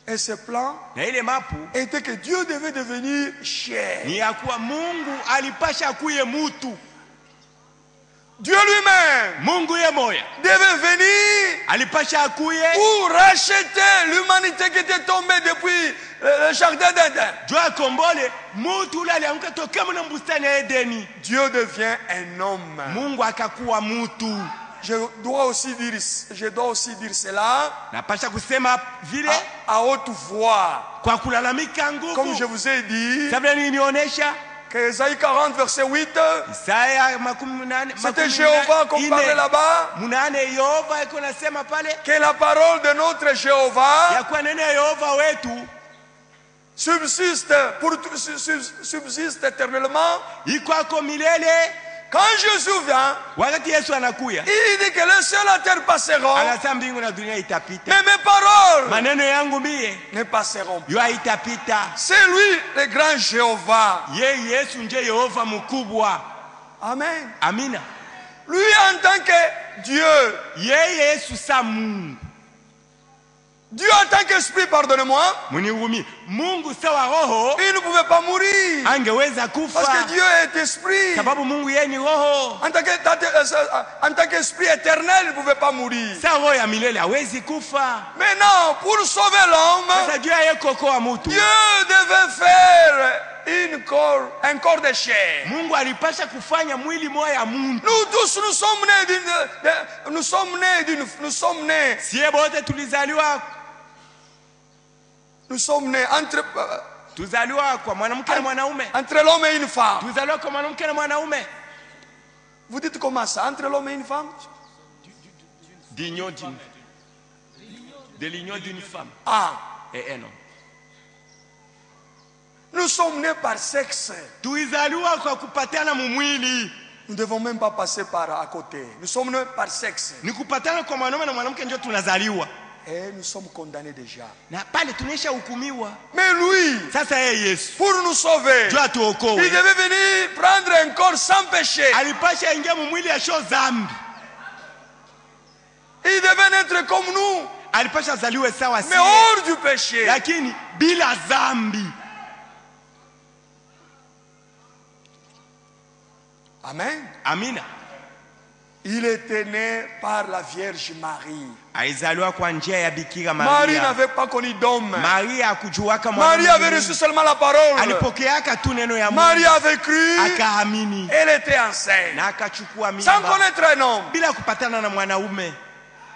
Et ce plan Na ile mapu était que Dieu devait devenir chair. ni ya kuwa Mungu alipasha kuye mutu. Dieu lui-même Mungu ye moya devait venir alipasha kuye pour racheter l'humanité qui était tombée depuis le jardin d'Éden. jua kombole mutu ule alianguka tokea mna bustani ya Edeni. Dieu devient un homme. Mungu akakuwa mutu. Je dois aussi dire cela Napasha kusema vile à haute voix. kwa kulalamika nguvu. Comme je vous ai dit, Sabla nilionyesha que Ésaïe 40 verset 8, Isaya makumi nane c'était Jéhovah qu'on parlait là-bas, munane Yehova iko nasema pale que la parole de notre Jéhovah ya kwa neno ya Yehova wetu subsiste éternellement. iko ako milele. Quand Jésus vient, Wakati Yesu anakuya il dit que les cieux et la terre passeront, anasema mbingu na dunia itapita, mais mes paroles maneno yangu mie ne passeront pas. yo haitapita. C'est lui le grand Jéhovah. Ye Yesu nje Yehova mkubwa. Amen. Amina. Lui en tant que Dieu, Ye Yesu sa Mungu. Dieu en tant qu'esprit, pardonnez-moi, Munihurumie. Mungu sawa roho il ne pouvait pas mourir. angeweza Parce kufa que Dieu est esprit. sababu Mungu yeye ni roho. En tant qu'esprit éternel, il ne pouvait pas mourir. Sa roho ya milele hawezi kufa. Maintenant, pour sauver l'homme, Sasa juu ya yeye kokoa mtu, Dieu devait faire un corps de chair. Mungu alipasha kufanya mwili moya ya muntu. Nous tous, nous sommes nés Sie bote tulizaliwa tuzaliwa kwa mwanamke na mwanaume. entre l'homme et une femme. Tuzaliwa kwa mwanamke na mwanaume. Vous dites comment ça? Entre l'homme et une femme? De l'union d'une femme Ah, et un homme. nous sommes nés par sexe. Tulizaliwa kwa kupatana mumwili. Nous ne devons même pas passer par à côté. Nous sommes nés par sexe. Ni kupatana kwa mwanaume na mwanamke ndio tunazaliwa. Et nous sommes condamnés déjà. Na pale tunaisha hukumiwa. Mais lui, Sasa yeye Yesu pour nous sauver, ndio atuokoe. il devait venir prendre un corps sans péché. Alipasha ingia mumwili ya sho zambi. Il devait naître comme nous, Alipasha zaliwe sawa mais si, hors du péché. lakini bila zambi. Amen. Amina. Il était né par la Vierge Marie. Aizaliwa kwa njia ya Bikira Marie Maria. n'avait pas connu d'homme. Maria hakujuaka Marie avait mwanaume. reçu seulement la parole. Alipokeaka tu neno ya Mungu. Marie avait cru. Akaamini Elle était enceinte. na akachukua Sans mimba connaître un homme. bila kupatana na mwanaume.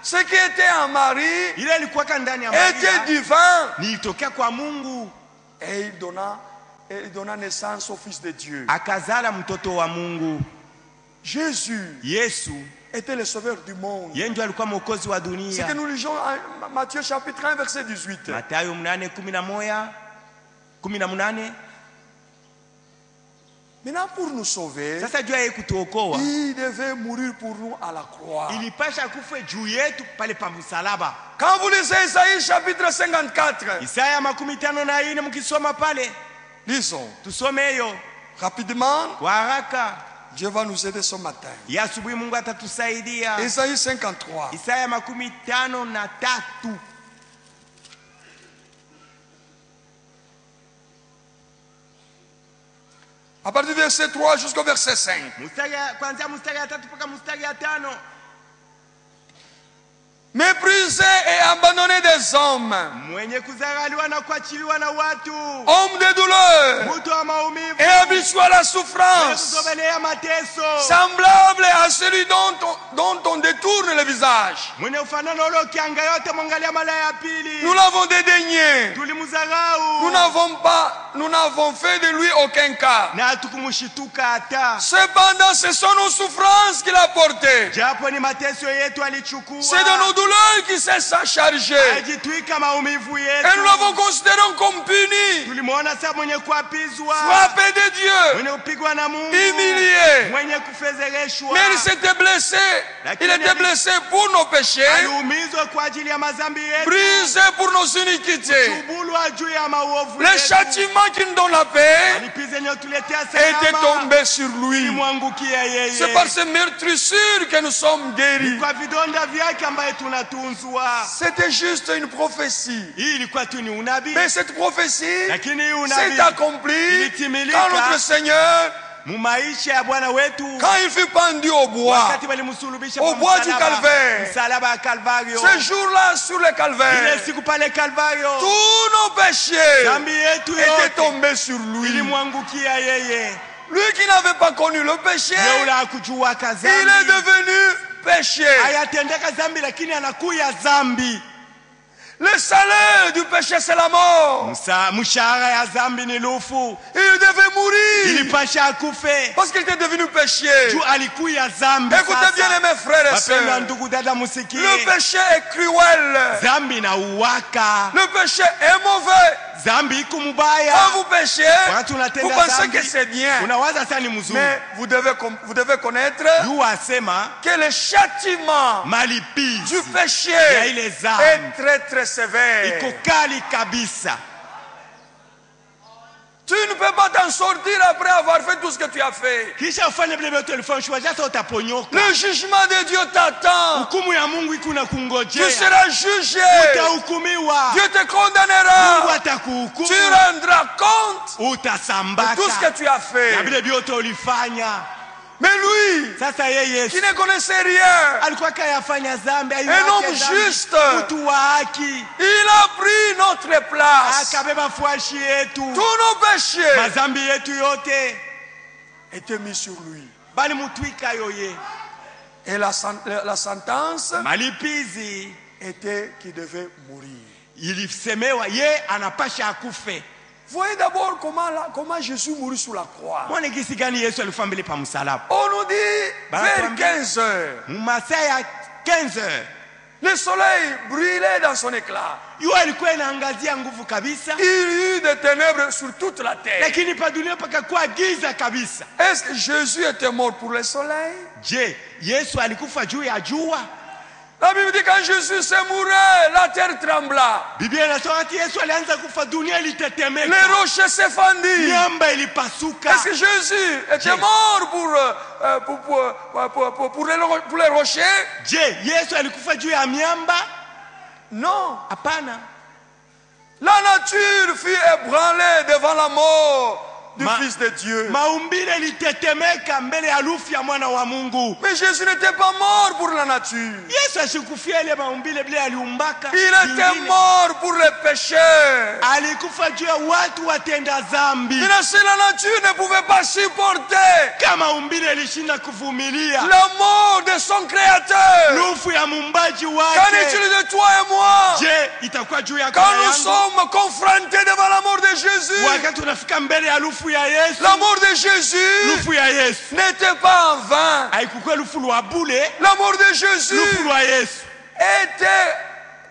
Ce qui était en Marie Ile ilikuwaka ndani ya Maria était divin. nilitokea kwa Mungu. Et il donna naissance au Fils de Dieu. Akazala mtoto wa Mungu. Jésus Yesu était le sauveur du monde. yeye ndio alikuwa mwokozi wa Ce que dunia. nous lisons en Matthieu chapitre 1 verset 18. Mathayo 8:18. Maintenant pour nous sauver, Sasa juu yeye kutuokoa, il devait mourir pour nous à la croix. ilipasha kufe juu yetu pale pa msalaba. Quand vous lisez Isaïe chapitre 54, Isaya 54 mkisoma pale, lisons tusome hiyo rapidement. kwa haraka. Dieu va nous aider ce matin. Ya asubuhi Mungu atatusaidia. Isaïe 53. Isaya 53. À partir du verset 3 jusqu'au verset 5. Kuanzia mstari ya 3 mpaka mstari ya 5. Méprisé et abandonné des hommes, Mwenye kudharauliwa na kuachiliwa na watu, homme de douleur mtu wa maumivu, et habitué à la mwenye souffrance, kusogelea mateso, semblable à celui dont on détourne le visage. mwenye ufanano ule ukianga yote mwangalia mara ya pili. Nous l'avons dédaigné. Tulimdharau Nous n'avons fait de lui aucun cas. na hatukumshituka hata. Cependant, ce sont nos souffrances qu'il a portées. Japo ni mateso yetu alichukua, C'est de nos douleurs qu'il s'est chargé. ajitwika maumivu Et yetu. nous l'avons considéré comme puni, Tulimuona sasa mwenye kuapizwa, frappé de Dieu, mwenye kupigwa na Mungu, humilié. mwenye kufedhereshwa. Mais il s'était blessé. Il était blessé pour nos péchés, Aliumizwa kwa ajili ya madhambi yetu, brisé pour nos iniquités. kubulwa juu ya maovu Le yetu. châtiment qui nous donne la paix malipizi yenye tuletea était salama tombé sur lui. ilimwangukia C'est yeye. par ces meurtrissures que nous sommes guéris. Kwa vidonda vyake ambaye tunatunzwa. C'était juste une prophétie. Hii ilikuwa tu ni unabii, Mais cette prophétie lakini hii s'est unabii accomplie ilitimilika quand notre Seigneur, mu maisha ya Bwana wetu quand il fut pendu au bois. wakati walimsulubisha Au kwa bois du msalaba, Calvaire. msalaba ya Kalvario. Ce jour-là, sur le Ile calvaire, siku pale Kalvario tous nos péchés dhambi yetu étaient yote tombés sur lui. ilimwangukia yeye. Lui qui n'avait pas connu le péché, Yule hakujua il est dhambi, devenu péché. hayatendeka dhambi lakini anakuya dhambi. Le salaire du péché, c'est la mort. Mshahara ya dhambi ni lufu, Il devait mourir ilipasha akufe parce qu'il était devenu péché. juu alikuya dhambi. Écoutez bien, Sasa mes frères et wapendwa sœurs, ndugu dada, musikie, le péché est cruel. dhambi na uwaka, Le péché est mauvais. dhambi iko mubaya. Quand vous péchez, Wakati vous unatenda pensez dhambi que c'est bien. unawaza sana ni mzuri, Mais vous devez connaître juu asema que le châtiment du malipizi péché ya ile dhambi est très très sévère. iko kali kabisa. Tu ne peux pas t'en sortir après avoir fait tout ce que tu as fait. Kisha ufanye vile vyote ulifanya, sasa utaponyoka. Le jugement de Dieu t'attend. Hukumu ya Mungu iko na Tu kungojea, seras jugé. utahukumiwa, Dieu te Mungu condamnera. atakuhukumu, Tu rendras compte de utasambaka tout ce que tu as na fait. vile vyote ulifanya. Mais lui, Sasa yeye qui ne connaissait rien, alikuwa kayafanya dhambi, un homme juste, mtu wa haki, il a pris notre place. akabeba fuashi yetu, Tous nos péchés madhambi yetu yote étaient mis sur lui. bali mutwika yoye. Et la sentence Malipizi était qu'il devait mourir. ilisemewa ye anapasha akufe. Voyez d'abord comment Jésus mourut sur la croix. Mwone gisi gani Yesu alikufa mbele pa msalaba. On nous dit vers 15 heures. Masaa ya 15 heures Le soleil brûlait dans son éclat. jua ilikuwa inaangazia nguvu kabisa, Il y eut des ténèbres sur toute la terre. lakini pa dunia pakakuwa giza kabisa. Est-ce que Jésus était mort pour le soleil? Je, Yesu alikufa juu ya jua? La Bible dit quand Jésus se mourait, la terre trembla. Biblia inasema wakati Yesu alianza kufa dunia ilitetemeka, Les rochers se fendirent. miamba ilipasuka. Est-ce que Jésus était mort pour les rochers? Je, Yesu alikufa juu ya miamba? Non. Hapana. La nature fut ébranlée devant la mort du Fils de Dieu. Maumbile ilitetemeka mbele ya harufu ya mwana wa Mungu. Mais Jésus n'était pas mort pour la nature. Yesu asikufia ile maumbile bila aliumbaka. Il était mort pour les pécheurs. Alikufa juu ya watu watenda dhambi. Mais si la nature ne pouvait pas supporter Kama umbile ilishinda kuvumilia la mort de son créateur, lufu ya mumbaji qu'en wake, est-il de toi et moi? je itakuwa juu ya Quand kona nous yangu? sommes confrontés devant la mort de Jésus, Wakati unafika mbele ya lufu ya Yesu, la mort de Jésus lufu ya Yesu n'était pas en vain. haikukuwa lufu lwa bule. La mort de Jésus Lufu lwa Yesu était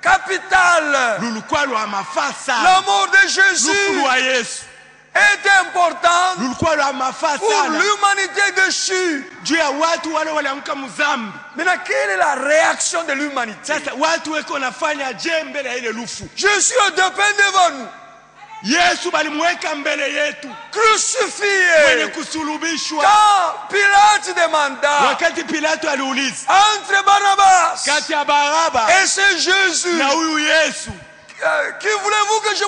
capitale. lulikuwa lwa mafasa. La mort de Lufu Jésus lwa Yesu était importante lulikuwa lwa mafasa pour sana l'humanité déchue. juu ya watu wale waliamka mzambi. Maintenant, quelle est la réaction de l'humanité? Sasa watu weko nafanya je mbele ya ile lufu? Jésus est dépeint devant nous, Yesu balimweka mbele yetu mwenye crucifié. kusulubishwa. Quand Pilate demanda Wakati Pilato aliuliza entre Barabbas kati ya Baraba et ce Jésus, na huyu Yesu, qui voulez-vous que je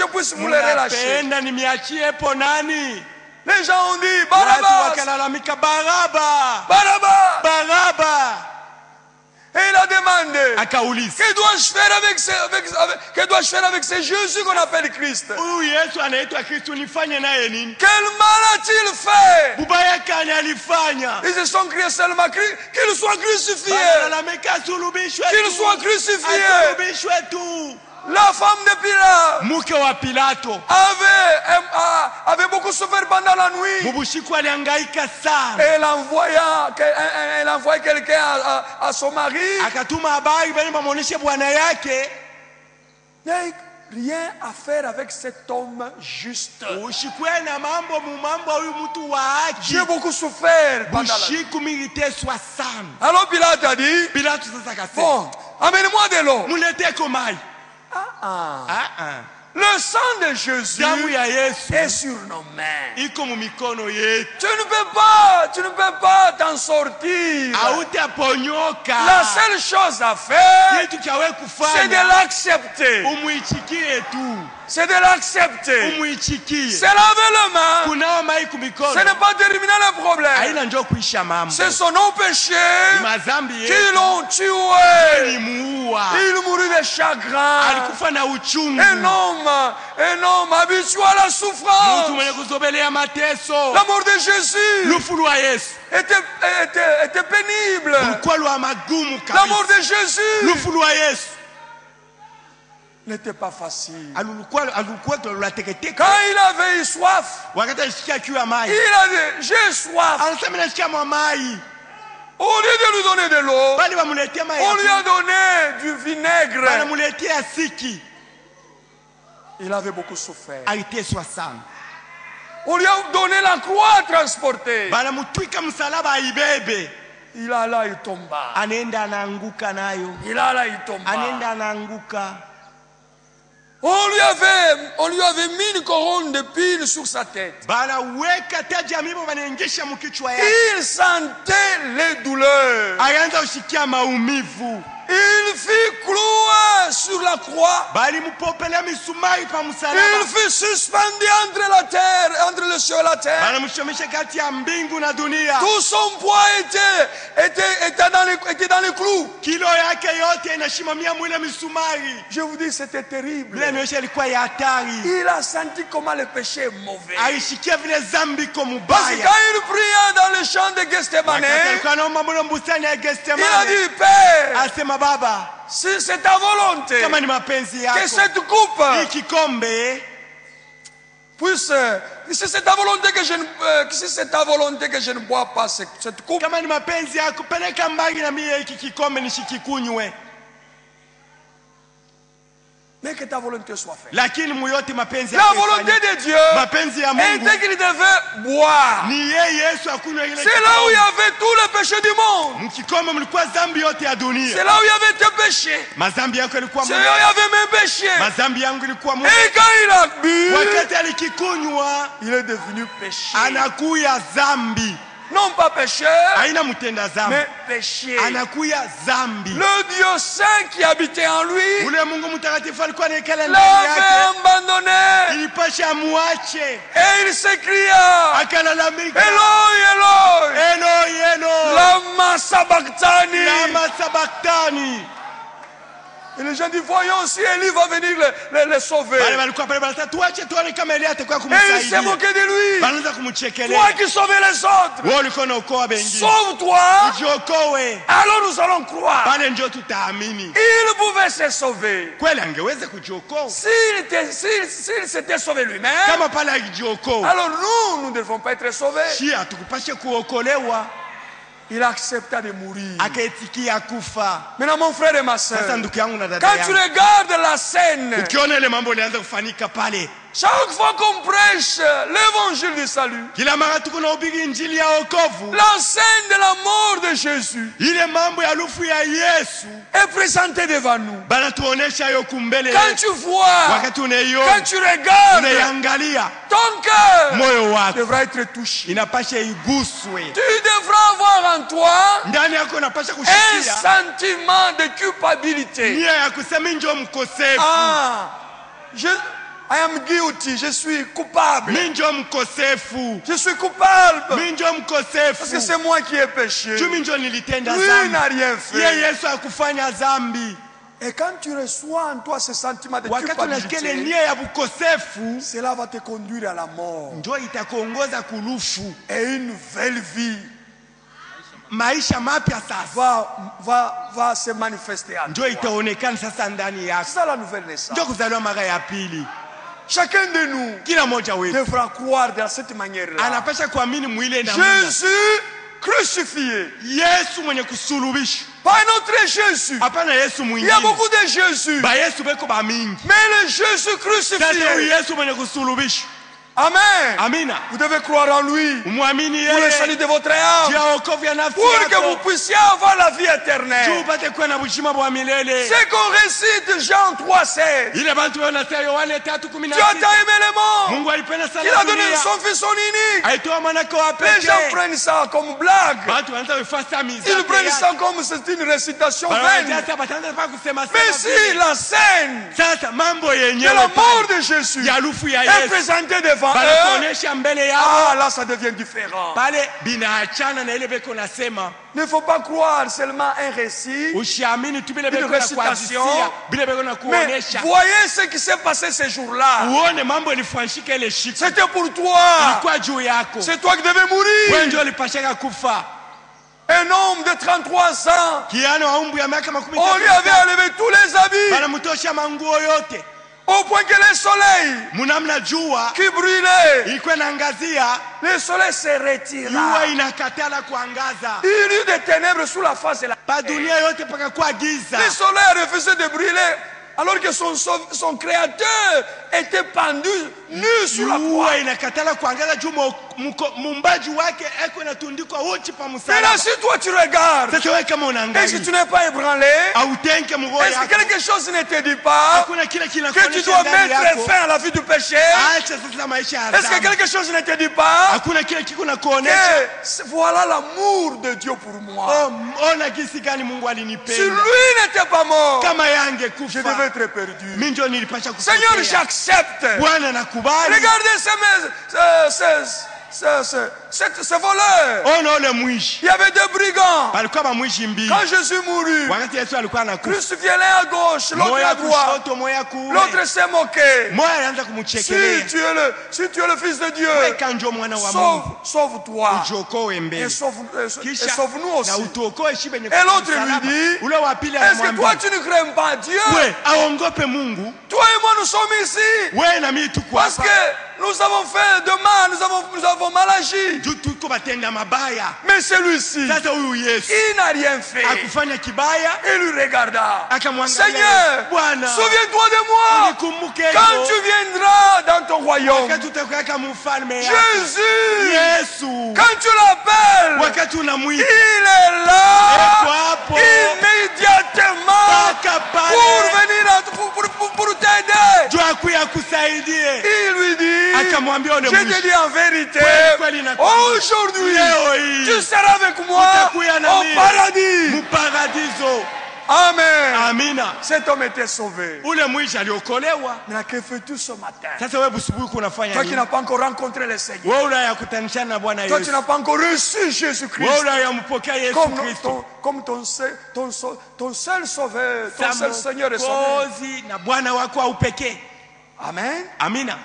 puisse vous le relâcher? munapenda nimiachiepo nani? Les gens ont dit Watu Barabbas, wakalalamika Baraba, Barabbas. Baraba. Et il a demandé, Akauliza, que dois-je faire avec ce Jésus qu'on appelle Christ? huyu Yesu anaitwa Kristo, nifanye naye nini? Quel mal a-t-il fait? Bubaya gani alifanya? Ils se sont criés seulement qu'il soit crucifié. Wanalalamika asulubishwe Qu'il tu, soit crucifié. asulubishwe tu. La femme de Pilate Mke wa Pilato avait beaucoup souffert pendant la nuit. mubushiku alihangaika sana, Et elle envoie quelqu'un à son mari. akatuma habari bali bamuoneshe bwana yake. Mais rien à faire avec cet homme juste. Ushikwe na mambo mumambo huyu mtu wa haki. J'ai beaucoup souffert pendant la nuit. Bushiku militeswa sana. Alors Pilate a dit, Pilato sasa akasema, bon, amène-moi de l'eau. muleteko mai. Le sang de Jésus damu ya Yesu est sur nos mains. iko mu mikono yetu. Tu ne peux pas t'en sortir. Hautaponyoka. La seule chose à faire, Kitu chawe c'est de kufanya l'accepter. umuichikie tu. C'est de l'accepter. Umuichikie. C'est laver le main. Kunawa mai kumikono. Ce n'est pas terminer le problème. Haina njoo kuisha mambo. C'est son nos péchés Mazambi qui yetu l'ont tué. ilimuua. Il mourut de chagrin. Alikufa na uchungu. Un homme habitué à la Mtu souffrance. mwenye kuzobelea mateso. La mort de Jésus Lufu lwa Yesu était pénible. lulikuwa lwa magumu La mort kabisa. de Jésus Lufu lwa Yesu n'était pas facile. alikuwa lwateketeka. Quand il avait eu soif, Wakati alishikia kiu ya mai, il a dit, j'ai soif. anasema nashikia mwa mai, Au lieu de lui donner de l'eau, bali wamuletea mai on lui ya a donné du vinaigre. banamuletea siki. Il avait beaucoup souffert. Aliteswa sana, On lui a donné la croix à transporter. banamutwika msalaba aibebe, Il alla, il tomba. anaenda anaanguka nayo, Il alla, il tomba. anaenda anaanguka. On lui avait mis une couronne de pile sur sa tête. Banaweka taji ya miba banaingisha mkichwa yake, Il sentait les douleurs. alianza kushikia maumivu. Il fut cloué sur la croix. Bali mupopelea misumari pa Il msalaba, fut suspendu entre la terre, entre le ciel et la terre. banamshomisha kati ya mbingu na dunia. Tout son poids était dans les clous. Kilo yake yote inashimamia mwile misumari. Je vous dis, c'était terrible. Vile niosha ilikuwa ya hatari. Il a senti comment le péché est mauvais. Alishikia vile zambi ko Parce que mubaya. quand il priait dans le champ de Gethsemane, Wakati alikuwa anaomba mule mbustani ya il a Getsemane, dit, Père, asema Baba, si c'est ta volonté kama ni mapenzi que yako, cette coupe hii kikombe puisse, si c'est ta volonté que je ne bois pas cette coupe, kama ni mapenzi yako, peleka mbali na mie hiki kikombe nishikikunywe, mais que ta volonté soit faite. lakini muyote mapenzi La yako volonté ifanyike. de Dieu Mapenzi ya Mungu était qu'il devait boire. ni yeye Yesu akunywe ile C'est là où il y kikombe. avait tout le péché du monde. Mkikombe mlikuwa zambi yote ya C'est dunia. là où il y avait tes péchés. Mazambi yako ilikuwa C'est là où il y avait mes péchés. mazambi yangu ilikuwa Mungu. Et quand il a bu, Wakati alikikunywa il est devenu péché. anakuya zambi, Non pas pécheur, haina mtenda zambi, mais péché. anakuya zambi. Le Dieu saint qui habitait en lui Ule Mungu mtakatifu alikuwa anaikala ndani l'avait yake, abandonné. ilipasha muache, Et il s'écria, akalalamika, Eloi, Eloi, Eloi Eloi lama sabachthani. lama sabaktani. Et les gens disent, voyons si Élie va venir le sauver. Wale walikuwa pale wanasema tuache tuone kama Elia atakuwa Et il s'est kumsaidia. moqué de lui. Wanaanza Toi kumchekelea, qui sauvais les autres, wewe ulikuwa unaokoa wengine, sauve-toi, jiokoe, alors nous allons croire. pale ndio tutaamini. Il pouvait se sauver. Kweli angeweza kujiokoa S'il s'était sauvé lui-même, kama pale alijiokoa, alors nous ne devons pas être sauvés. si hatukupashe kuokolewa. Il accepta de mourir. Akaitikia kufa. Maintenant, mon frère et ma soeur, Sasa ndugu yangu na dada quand tu yangu, regardes la scène, ukiona ile mambo inaanza kufanyika pale, chaque fois qu'on prêche l'évangile du salut, kila mara tuko nahubiri injili ya wokovu, la scène de la mort de Jésus ile mambo ya lufu ya Yesu est présentée devant nous. banatuonesha yo kumbele Quand yetu. tu vois, Wakati quand unaiona tu regardes, unaiangalia, ton cœur moyo wako devra être touché. inapasha iguswe, Tu devras avoir en toi ndani yako inapasha un kushikia sentiment de culpabilité. nia ya kusema njo mkosefu, Ah, I am guilty, je suis coupable. mi njo mkosefu, Je suis coupable. mi njo Parce que mkosefu, c'est moi qui ai péché. juu mi njo nilitenda Lui zambi, n'a rien ye fait. Yesu akufanya zambi. Et quand tu reçois en toi ce sentiment de Wakati unasikia ile culpabilité, nia ya bukosefu, cela va te conduire à la mort. njo itakuongoza kulufu, Et une nouvelle vie maisha mapya sasa va se manifester en njo toi. itaonekana sasa ndani C'est yako, ça la nouvelle naissance. njo kuzaliwa mara ya pili. Chacun de nous Kila mmoja wetu devra croire de cette manière-là. anapasha kuamini mwile namna Jésus crucifié. Yesu mwenye kusulubishwa, Pas un autre Jésus. hapana Yesu Il y a mwingine. beaucoup de Jésus. Ba Yesu beko ba mingi, Mais le Jésus sasa huyu crucifié Yesu mwenye kusulubishwa Amen. Amina. Vous devez croire en lui Umwamini pour le yeye. salut de votre âme, Juu ya wokovu ya nafsi pour que vous yako. puissiez avoir la vie Juu éternelle. upate kuwa na uzima wa milele. C'est qu'on récite Jean 3,16. Ile bantu wanasema Yohane 3:16. Dieu a aimé le monde. Mungu alipenda sana Il a donné dunia. son fils son unique. Aitoa mwanake wa Les gens pekee. prennent ça comme blague. Watu wanaanza kufanya mizaa. Ils prennent ça comme c'est une récitation vaine. Mais si la scène Sasa mambo de yenyewe la mort de Jésus ya harufu ya est Yesu présentée devant eux, banakuonyesha mbele yao, là ça devient différent. pale binaachana na ile beko nasema. Il ne faut pas croire seulement un récit, Ushiamini tu bile une beko na récitation, kuhadithia, bile beko na mais kuonyesha. voyez ce qui s'est passé ces jours-là. Uone mambo ilifanyika ile siku. C'était pour toi. Ilikuwa juu yako. C'est toi qui devais Wewe mourir. ndio ulipashaka kufa. Un homme de 33 ans, Kiana wa umri ya miaka 13. on lui avait enlevé tous les habits, Banamtosha manguo yote. au point que le soleil Munamna jua qui brûlait, ilikuwa inaangazia, le soleil se retira. jua inakatala kuangaza. Il y eut des ténèbres sous la face de la Pa dunia yote paka kwa giza. Le soleil a refusé de brûler alors que son créateur était pendu nu sur la croix. Jua inakatala kuangaza juu muumbaji wake eko inatundikwa uchi pa Mais msalaba. là, si toi tu regardes, Sasa wewe kama et si unaangalia tu n'es pas ébranlé, autenke mroho est-ce que yako, quelque chose ne te dit pas hakuna kile que tu kinakuonyesha dois ndani mettre yako. fin à la vie du péché? Acha sasa maisha ya Est-ce que dhambi. quelque chose ne te dit pas Hakuna kile kiko nakuonyesha. que voilà l'amour de Dieu pour moi? Ona gisi gani Mungu Si alinipenda. lui n'était pas mort, Kama yange je kufa, devais être perdu. mimi ndio nilipasha kufa. Seigneur, j'accepte. Bwana nakubali. Regardez ces voleurs. Ona ule mwishi. Il y avait deux brigands. Palikuwa ba mwishi mbili. Quand Jésus mourut, Wakati Yesu alikuwa anakufa, crucifié l'un à gauche, l'autre moya à droite. kushoto, moya kuume. L'autre s'est moqué. Moya alianza Si kumchekelea. tu es le fils de Dieu, Weka njo mwana wa Mungu. sauve-toi. Ujiokoe Et mbele. Kisha sauve-nous na aussi. utuokoe shibe yenye Et l'autre lui msalaba. dit, Ule wa pili est-ce que toi anamwambia, tu ne crains pas Dieu? we aongope Mungu, Toi et moi nous sommes ici. we na mimi tuko Parce hapa. que nous avons fait de mal, nous avons mal agi. Juu tuko batenda mabaya. Mais celui-ci, Sasa huyu Yesu il n'a rien fait. akufanya kibaya, Il lui regarda. akamwangalia. Seigneur, Bwana, souviens-toi de moi. unikumbuke Quand leo. tu viendras dans ton royaume, Wakati utakuweka mfalme yako. Jésus, Yesu, quand tu l'appelles, wakati unamwita il est là eko hapo immédiatement mpaka pale pour venir pour t'aider. juu akuya akusaidie. Il lui dit, Akamwambia ule je te mwishi, dis en vérité, kweli nakwambia, aujourd'hui, leo hii tu seras avec moi utakuya na au mimi paradis. muparadiso. Amen. Amina. Cet homme était sauvé. Ule mwishi aliokolewa. Mais que fais-tu ce matin? Sasa wewe busubuhi kunafanya Toi qui nini? n'as pas encore rencontré le Seigneur. Wewe unayakutanisha na Bwana Toi qui Yesu. n'as pas encore reçu Jésus-Christ. Wewe unayampokea Yesu Kristo Comme ton seul sauveur, ton seul Seigneur et sauveur. Mwokozi na Bwana wako wa upekee. Amen. Amina.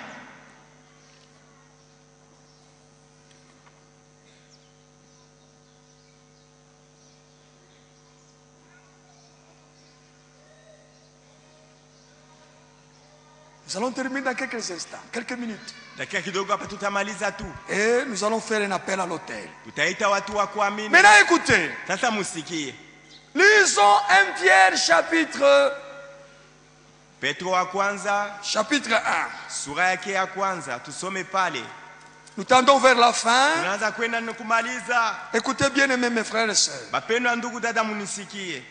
Nous allons terminer dans quelques instants, quelques minutes. Dakika kidogo hapa tutamaliza tu. Et nous allons faire un appel à l'autel. Tutaita watu wa kuamini. Maintenant écoutez. Sasa musikie. Lisons 1 Pierre chapitre Petro wa kwanza, 1. sura yake ya kwanza, tusome pale. Nous tendons vers la fin. Tunaanza kwenda na kumaliza. Écoutez bien aimés mes frères et sœurs. Bapendwa ndugu dada munisikie.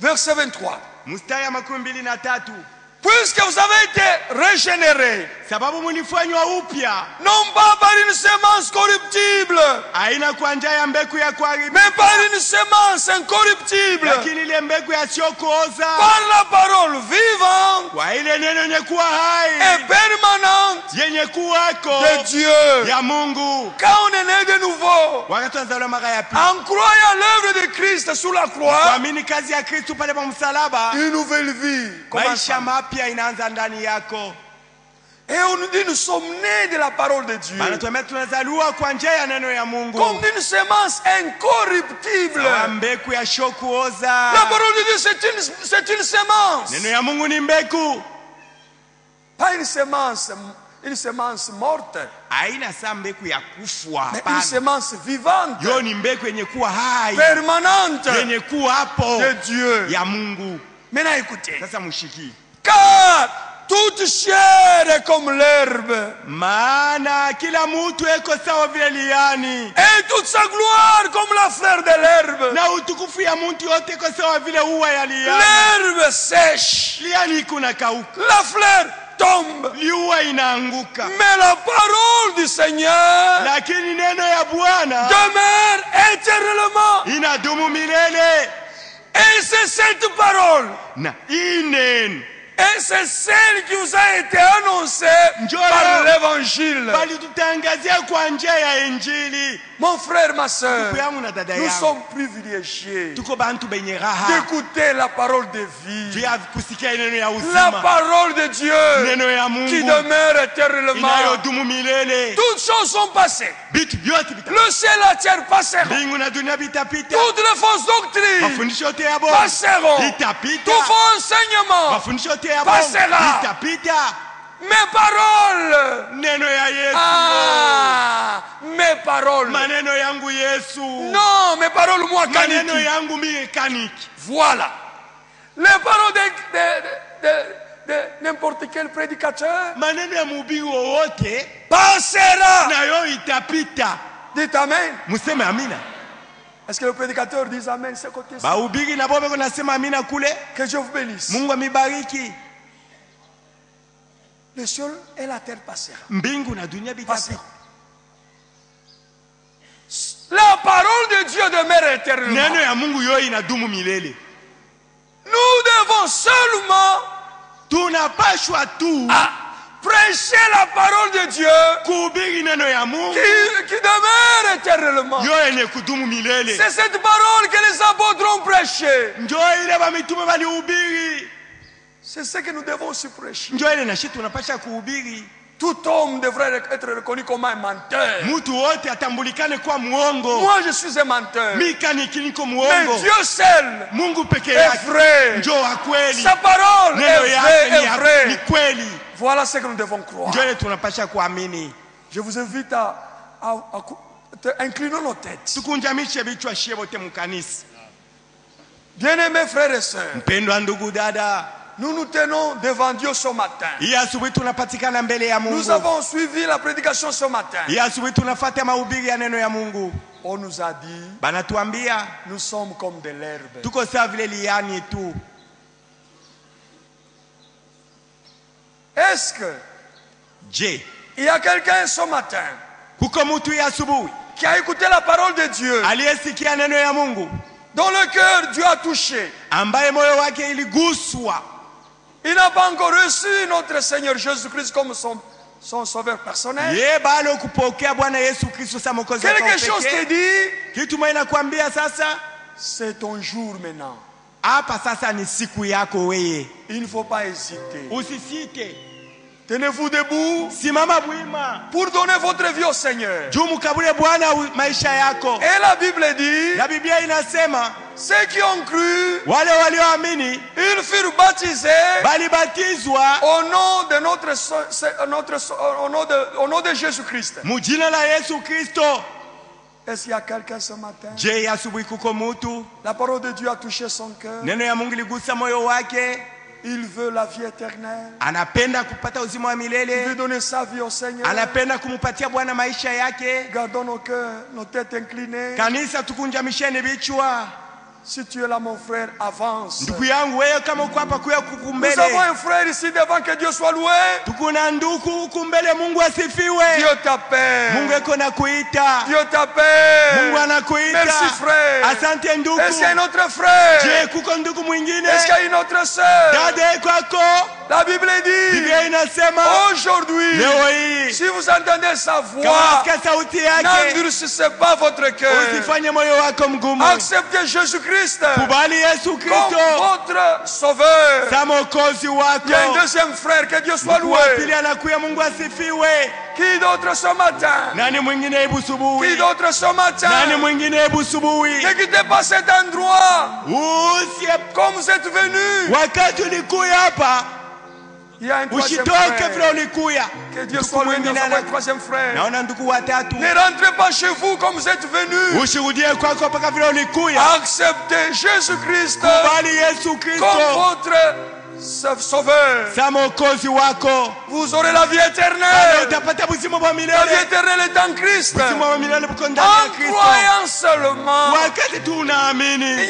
Verset 23. Mstari ya 23. Puisque vous avez été régénérés, Sababu mulifanywa upya, non pas par une semence corruptible, haina kwa njia ya mbegu ya mais kuharibika, par une semence incorruptible, lakini ile mbegu yasiyokooza, par la parole vivante kwa ile neno yenye kuwa hai et permanente yenye kuwako de Dieu. ya Mungu. Quand on est né de nouveau, Wakati tunazaliwa mara ya pili, en croyant l'œuvre de Christ sur la croix, kuamini kazi ya Kristo pale pa msalaba, une nouvelle vie commence. maisha mapya inaanza ndani yako. Et on nous dit nous sommes nés de la parole de Dieu, Banatuambia tunazaliwa kwa njia ya neno ya Mungu, comme d'une semence incorruptible. sawa mbegu ya shokuoza. La parole de Dieu c'est une semence, Neno ya Mungu ni mbegu, pas une semence morte, haina saa mbegu ya kufwa, mais une hapana. semence vivante, Yo ni mbegu yenye kuwa hai, permanente yenye kuwa hapo de Dieu. ya Mungu. Maintenant écoutez. Sasa mshiki. Car toute chair est comme l'herbe. Maana kila mtu eko sawa vile liani. Et toute sa gloire comme la fleur de l'herbe. Na utukufu ya mtu yote eko sawa vile ua ya liani. L'herbe sèche. Liani kuna kauka. La fleur tombe. Liua inaanguka. Mais la parole du Seigneur Lakini neno ya Bwana demeure éternellement. inadumu milele. Et c'est cette parole. Na hii neno Et c'est celle qui vous a été annoncée par l'évangile. bali tutangazia kwa njia ya Injili. Mon frère, ma soeur, Ndugu yangu na dada nous yangu, sommes privilégiés tuko bantu benye raha d'écouter la parole de vie. vya kusikia neno ya La uzima, parole de Dieu neno ya qui Mungu demeure éternellement. inayodumu milele. Toutes choses sont passées. Vitu vyote vitapita, Le ciel et la terre passeront. mbingu na dunia vitapita, Toutes les fausses doctrines mafundisho yote ya bongo passeront. itapita, Tout faux enseignement. mafundisho yote ya bongo Passera. itapita. Mes paroles. Neno ya Yesu, Ah, mes paroles. maneno yangu Yesu, Non, mes paroles, moi, maneno Kaniki. yangu mie kaniki. Voilà. Les paroles de n'importe quel prédicateur Maneno ya mhubiri wowote passera. nayo itapita. Dites Amen. Museme amina. Est-ce que le prédicateur dit Amen ce côté-ci? Bahubiri na bobe kunasema amina kule. Que Dieu vous bénisse. Mungu amibariki. Le ciel et la terre passera. Mbingu na dunia vitapita. La parole de Dieu demeure Neno éternellement. ya Mungu yo inadumu milele. Nous devons seulement Tunapashwa tu prêcher la parole de Dieu kuhubiri neno ya Mungu qui demeure éternellement. yo yenye kudumu milele. C'est cette parole que les apôtres ont prêchée. Njo ile bamitume balihubiri, C'est ce que nous devons aussi prêcher. njo ile na shi tunapasha kuhubiri. Tout homme devrait être reconnu comme un menteur. Mtu wote atambulikane kwa muongo. Moi, je suis un menteur. Mika niko Mais muongo. Dieu seul Mungu peke est yake vrai. njo wa kweli. Sa parole Neno est yake vraie, ni est ya- ni vraie. kweli. Voilà ce que nous devons croire. Njo ile tunapasha kuamini. Je vous invite inclinons nos têtes. Tukunjamishe vichwa shie bote mkanisa. Bien-aimés frères et sœurs, Mpendwa ndugu dada, nous nous tenons devant Dieu ce matin. hii asubuhi tunapatikana mbele ya Nous Mungu. avons suivi la prédication ce matin. Hii asubuhi tunafuata mahubiri ya neno ya Mungu. On nous a dit, Banatuambia nous sommes comme de l'herbe. tuko sawa vile liani tu. Est-ce que Je, il y a quelqu'un ce matin kuko mtu hii asubuhi qui a écouté la parole de Dieu, aliyesikia neno ya Mungu, dont le cœur Dieu a touché? ambaye moyo wake iliguswa, Il n'a pas encore reçu notre Seigneur Jésus-Christ comme son sauveur personnel. ye bado kupokea Bwana Yesu Kristo sa mwokozi wake wa Quelque chose te pekee. dit, Kitu mwe nakwambia sasa, c'est ton jour maintenant. hapa sasa ni siku yako weye. Il ne faut pas hésiter. Usisite, Tenez-vous debout simama bwima, pour donner votre vie au Seigneur. juu mkabule Bwana maisha yako. Et la Bible dit, Na Biblia inasema ceux qui ont cru, wale walioamini ils furent baptisés balibatizwa au nom de au nom de Jésus-Christ. mujina la Yesu Kristo. Est-ce qu'il y a quelqu'un ce matin? Je, asubuhi kuko mutu, La parole de Dieu a touché son cœur. neno ya Mungu ligusa moyo wake, Il veut la vie éternelle. anapenda kupata uzima wa Il veut milele, donner sa vie au Seigneur. anapenda kumupatia Bwana maisha yake. Gardons nos cœurs, nos têtes inclinées. Kanisa, tukunjamisheni vichwa. Si tu es là, mon frère, avance. Ndugu yangu, wewe kama uko hapa kuya Nous avons kukumbele, un frère ici devant, que Dieu soit loué. tukuna ndugu huku mbele. Mungu asifiwe. Dieu t'appelle. Mungu eko na kuita, Dieu t'appelle. Mungu anakuita. Merci, frère. Asante ndugu. Est-ce qu'il y a un autre frère? Je, kuko ndugu mwingine? Est-ce qu'il y a une autre sœur? Dada eko ako, La Bible dit, Biblia inasema aujourd'hui, leo hii si vous entendez sa kama voix, unasikia sauti yake, n'endurcissez pas votre cœur. usifanye moyo wako mgumu. Acceptez Jésus-Christ Kubali Yesu comme Kristo votre sauveur. sa mwokozi Il y a un wako. deuxième frère, que Dieu soit Wa pili loué. anakuya, Mungu asifiwe. Qui d'autre ce matin? Nani mwingine hebu Qui subuhi? d'autre ce Nani matin? mwingine hebu subuhi? Ne quittez pas cet endroit Usie comme vous êtes venu. wakati ulikuya hapa, Il y a un troisième Usitoke vile frère. ulikuya. Que Dieu Ndugu soit loué, mwingine nous avons un ana- troisième frère. naona ndugu watatu. Ne rentrez pas chez vous comme vous êtes venus. Ushuhudie kwako mpaka vile ulikuya. Acceptez Jésus-Christ Kubali Yesu comme Kristo votre sauveur. sa mwokozi wako. Vous aurez la vie Bado éternelle. utapata buzima bwa La vie milele. éternelle est en Christ. Buzima bwa milele buko ndani ya En Kristo. croyant seulement. Wakati tu unaamini. Il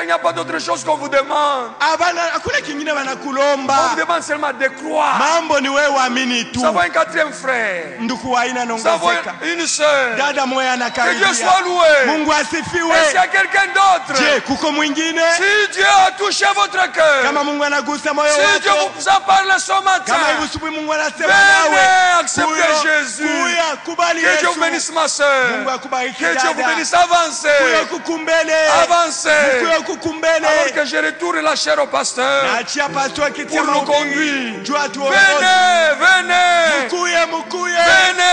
n'y a pas d'autre chose qu'on vous demande. Hakuna kingine On vous wanakulomba. demande seulement de croire. Mambo ni wewe uamini tu. Nous avons un quatrième frère. Ndugu wa aina Nous avons naongezeka. une sœur. Dada moya Que Dieu soit anakaribia. loué. Mungu Et s'il y asifiwe. a quelqu'un d'autre, Je, kuko mwingine? si Dieu a touché votre cœur, Kama Mungu anagusa moyo si Dieu wako. vous en parle ce matin, Kama hivi asubuhi Mungu anasema venez nawe. accepter Jésus. Kuya, kubali Que Dieu vous Yesu. bénisse ma soeur. Mungu akubariki Que Dieu vous dada. bénisse. Avancez. Kuya kukumbele. Avancez. Kuya kukumbele. Alors que je retourne la chair au pasteur. Naachia pastor kiti ya Pour nous mahubiri. conduire. Jua tuongoze. Venez, venez. Mukuye.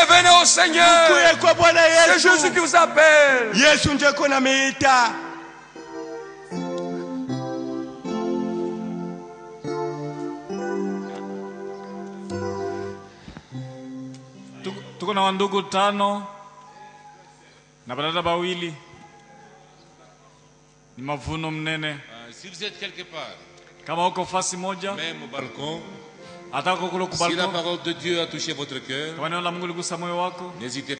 Venez au Seigneur. Mukuye kwa Bwana C'est Yesu. Jésus qui vous appelle. Yesu njeko na miita. Tuko na wandugu 5 na badada bawili. Ni mavuno mnene. Si vous êtes quelque part, Kama uko fasi moja, même au balcon, ataka kule si la kubalko. parole de Dieu a touché votre cœur, Kama neno la Mungu ligusa moyo wako, n'hésitez